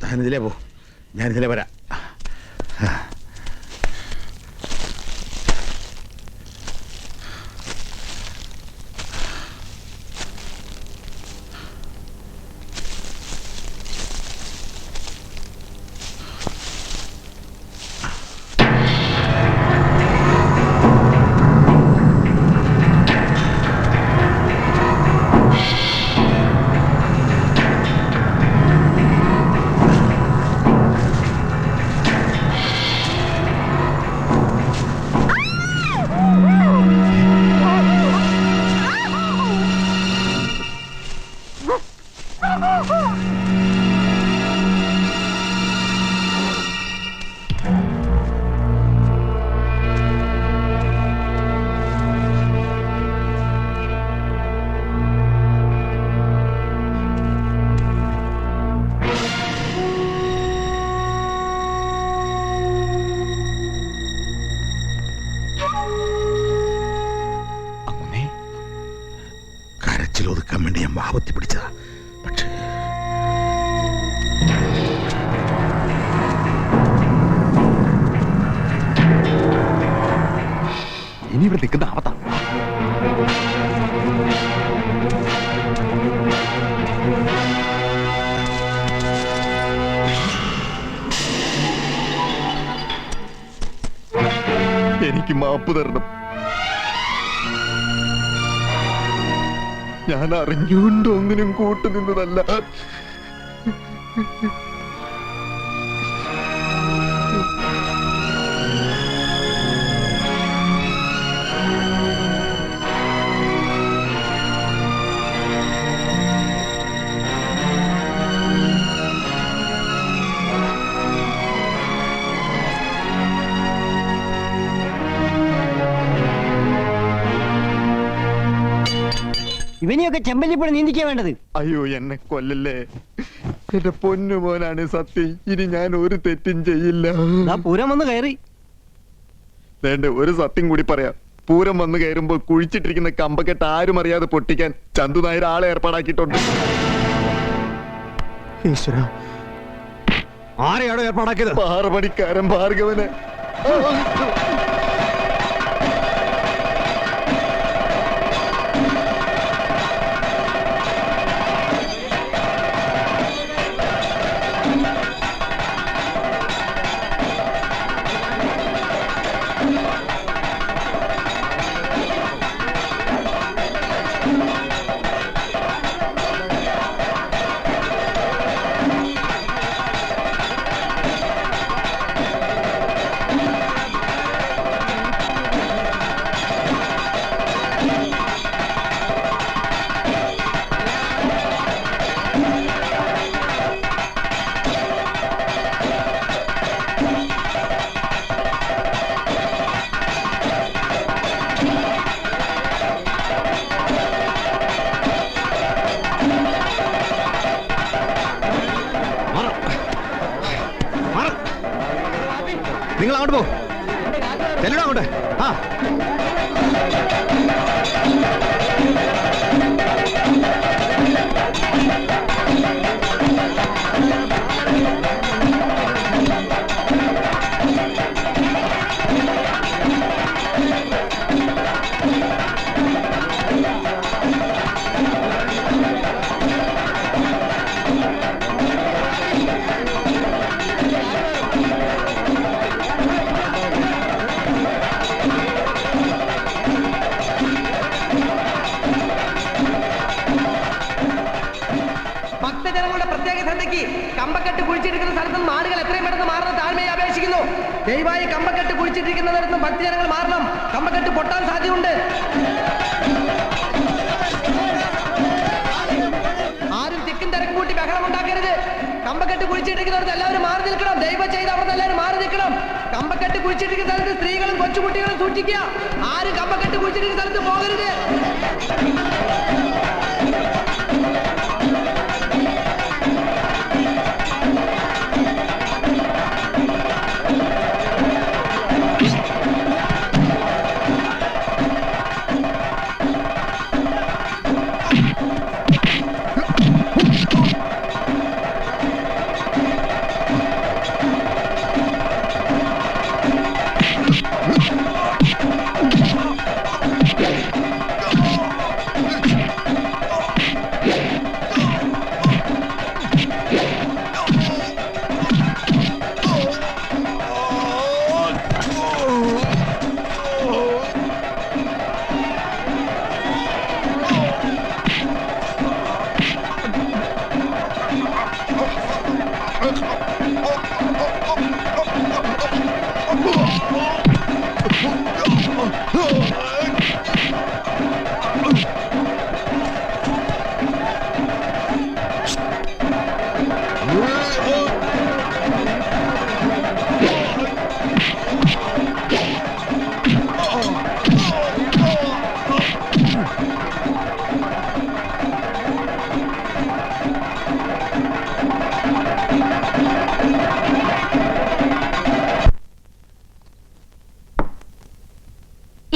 ഞാനിതിലേ പോ, ഞാനിതിലേ വരാം. കരച്ചിലൊതുക്കാൻ വേണ്ടി ഞാൻ ഭാവത്തി പിടിച്ചതാ. പക്ഷേ ഇനി ഇവിടെ നിൽക്കുന്ന ആവത്താ. എനിക്ക് മാപ്പ് തരണം. ഞാൻ അറിഞ്ഞുകൊണ്ട് ഒന്നിനും കൂട്ടുനിന്നതല്ല. ഇവനെയൊക്കെ ചെമ്പല്ലിപ്പുഴ നീന്തിക്കാ വേണ്ടത്. അയ്യോ, എന്നെ കൊല്ലല്ലേ. എന്റെ പൊന്നു മോനാണ് സത്യം. ഇനി ഞാൻ ഒരു തെറ്റും ചെയ്യില്ല. പൂരം വന്ന് കയറി. വേണ്ട, ഒരു സത്യം കൂടി പറയാം. പൂരം വന്ന് കയറുമ്പോൾ കുഴിച്ചിട്ടിരിക്കുന്ന കമ്പക്കെട്ട് ആരും അറിയാതെ പൊട്ടിക്കാൻ ചന്തു നായർ ആളെ ഏർപ്പാടാക്കിയിട്ടുണ്ട്. ആരെയാണോ ഏർപ്പാടാക്കിയത്? പാറപണിക്കാരൻ ഭാർഗവനെ. നിങ്ങൾ അങ്ങോട്ട് പോ. ചെല്ലണം അങ്ങോട്ട്. ആ കമ്പക്കെട്ട് കുഴിച്ചിരിക്കുന്ന സ്ഥലത്ത് നിന്ന് ആളുകൾ എത്രയും പെട്ടെന്ന് മാറുന്ന താഴ്മയെ അപേക്ഷിക്കുന്നു. ദയവായി കമ്പക്കെട്ട് കുഴിച്ചിട്ടിരിക്കുന്നിടത്ത് ഭക്തജനങ്ങൾ മാറണം. കമ്പക്കെട്ട് പൊട്ടാൻ സാധ്യതയുണ്ട്. ആരും തിക്കും തിരക്കും കൂട്ടി ബഹളം ഉണ്ടാക്കരുത്. കമ്പക്കെട്ട് കുഴിച്ചിട്ടിരിക്കുന്നിടത്ത് എല്ലാവരും മാറി നിൽക്കണം. ദയവ് ചെയ്ത് അവിടെ എല്ലാവരും മാറി നിൽക്കണം. കമ്പക്കെട്ട് കുഴിച്ചിട്ടിരിക്കുന്ന സ്ഥലത്ത് സ്ത്രീകളും കൊച്ചുകുട്ടികളും സൂക്ഷിക്കുക. ആരും കമ്പക്കെട്ട് കുഴിച്ചിട്ടിരിക്കുന്ന സ്ഥലത്ത് പോകരുത്.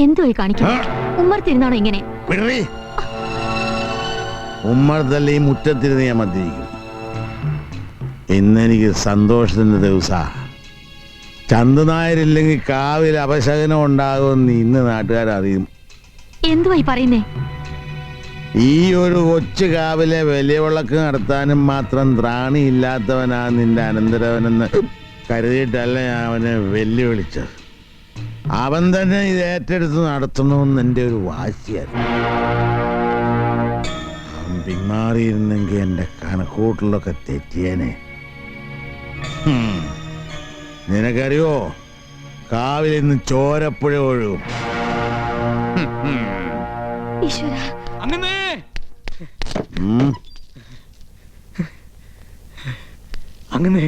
എന്തുവായി കാണിക്കുന്നത്? ഉമ്മർത്തിരുന്നാണോ ഇങ്ങനെ? ഉമ്മർത്തല്ല ഈ മുറ്റത്തിരുന്ന് ഞാൻ മദ്യപിക്കും. ഇന്നെനിക്ക് സന്തോഷത്തിന്റെ ദിവസാ. ചന്തുനായരില്ലെങ്കിൽ കാവിൽ അപശകനം ഉണ്ടാകുമെന്ന് ഇന്ന് നാട്ടുകാരറിയും. എന്തുവായി പറയുന്നേ? ഈ ഒരു കൊച്ചു കാവിലെ വലിയ വിളക്ക് നടത്താനും മാത്രം ത്രാണിയില്ലാത്തവനാ നിന്റെ അനന്തരവനെന്ന് കരുതിയിട്ടല്ല ഞാൻ അവനെ വെല്ലുവിളിച്ചത്. അവൻ തന്നെ ഇത് ഏറ്റെടുത്ത് നടത്തണമെന്ന് എൻ്റെ ഒരു വാശിയായിരുന്നു. അവൻ പിന്മാറിയിരുന്നെങ്കിൽ എൻ്റെ കണക്കൂട്ടിലൊക്കെ തെറ്റിയേനെ. നിനക്കറിയോ, കാവിൽ നിന്ന് ചോരപ്പുഴ ഒഴുകും. അങ്ങനെ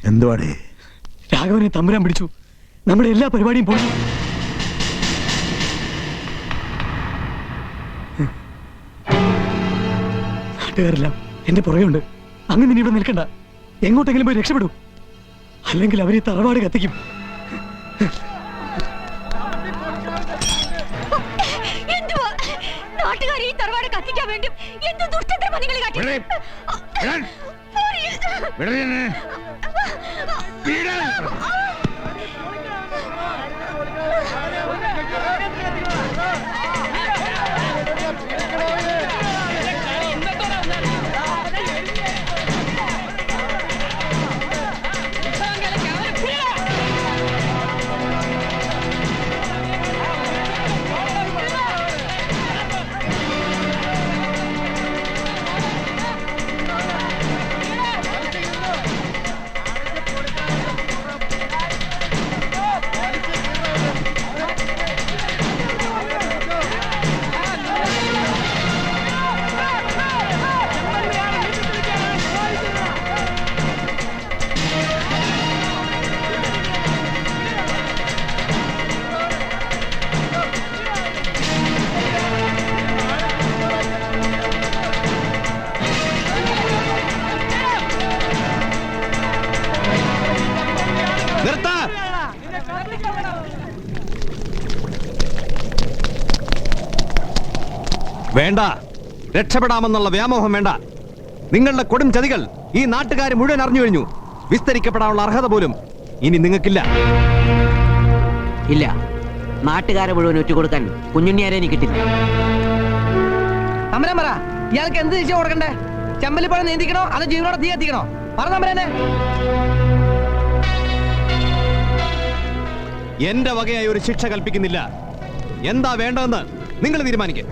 എന്തുവാടേ? രാഘവനെ തമ്പുരാൻ പിടിച്ചു. നമ്മുടെ എല്ലാ പരിപാടിയും പോയി. നാട്ടുകാരെല്ലാം എന്റെ പുറകെയുണ്ട്. അങ്ങനെ നീ ഇവിടെ നിൽക്കണ്ട. എങ്ങോട്ടെങ്കിലും പോയി രക്ഷപ്പെടൂ. അല്ലെങ്കിൽ അവരെ തറവാട് കത്തിക്കും. നാട്ടുകാരെ ഈ തറവാട് കത്തിക്കാൻ വേണ്ടി എന്ത് ദുഷ്ടത്തരമാ നിങ്ങൾ കാട്ടിയത്? വേണ്ട, രക്ഷപ്പെടാമെന്നുള്ള വ്യാമോഹം വേണ്ട. നിങ്ങളുടെ കൊടും ചതികൾ ഈ നാട്ടുകാർ മുഴുവൻ അറിഞ്ഞു കഴിഞ്ഞു. വിസ്തരിക്കപ്പെടാനുള്ള അർഹത പോലും ഇനി നിങ്ങൾക്കില്ല. ഇല്ല, നാട്ടുകാരെ മുഴുവൻ ഒറ്റുകൊടുക്കാൻ കുഞ്ഞുണ്ണിയാരെ കിട്ടില്ല. തമ്പുരാൻ പറ, ഇയാൾക്ക് എന്ത് ശിക്ഷ കൊടുക്കണ്ടേ? ചെമ്പലിപ്പഴം നീന്തിക്കണോ അതോ ജീവനോടെ തീ എത്തിക്കണോ? പറ തമ്പുരാനെ. എന്റെ വകയായി ഒരു ശിക്ഷ കൽപ്പിക്കുന്നില്ല. എന്താ വേണ്ടതെന്ന് നിങ്ങൾ തീരുമാനിക്കും.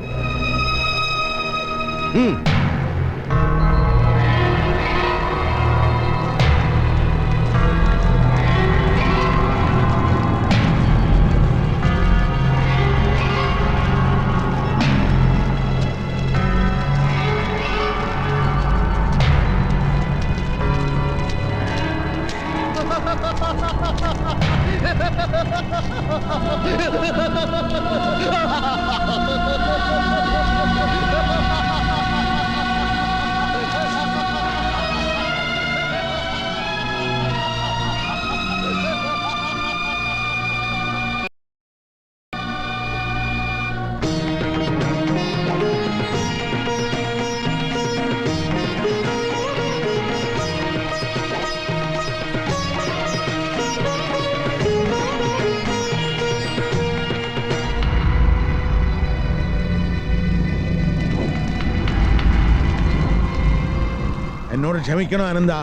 എന്നോട് ക്ഷമിക്കണോ അനന്ത?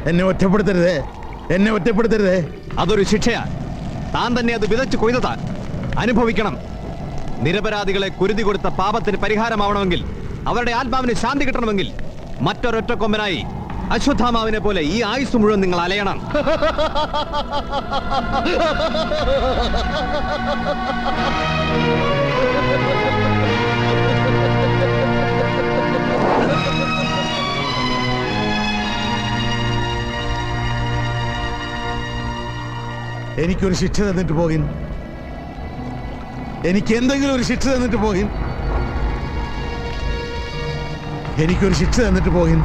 എന്നെ ഒറ്റപ്പെടുത്തരുതേ, എന്നെ ഒറ്റപ്പെടുത്തരുതേ. അതൊരു ശിക്ഷയാ. താൻ തന്നെ അത് വിതച്ചു കൊയ്തതാ. അനുഭവിക്കണം. നിരപരാധികളെ കുരുതി കൊടുത്ത പാപത്തിന് പരിഹാരമാവണമെങ്കിൽ, അവരുടെ ആത്മാവിന് ശാന്തി കിട്ടണമെങ്കിൽ മറ്റൊരൊറ്റ കൊമ്പനായി അശ്വത്ഥാമാവിനെ പോലെ ഈ ആയുസ് മുഴുവൻ നിങ്ങൾ അലയണം. എനിക്കൊരു ശിക്ഷ തന്നിട്ട് പോകിൻ. എനിക്ക് എന്തെങ്കിലും ഒരു ശിക്ഷ തന്നിട്ട് പോകിൻ. എനിക്കൊരു ശിക്ഷ തന്നിട്ട് പോകിൻ.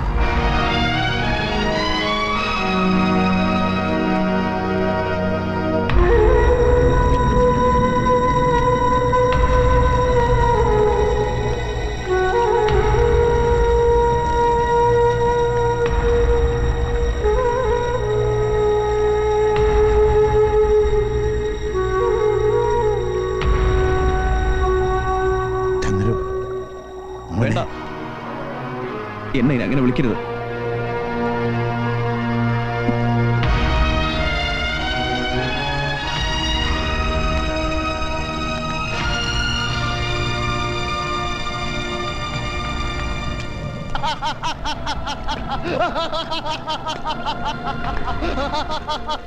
വേണ്ട, എന്നെ ഇനി അങ്ങനെ വിളിക്കരുത്.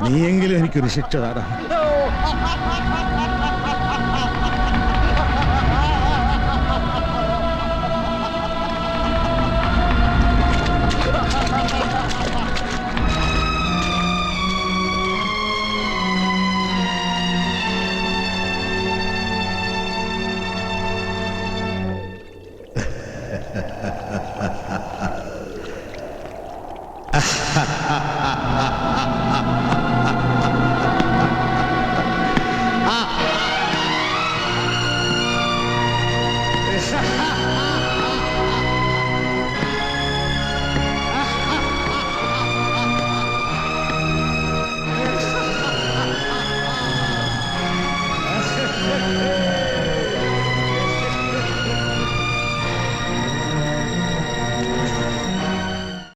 നീയെങ്കിലും എനിക്കൊരു ശിക്ഷ താടാ.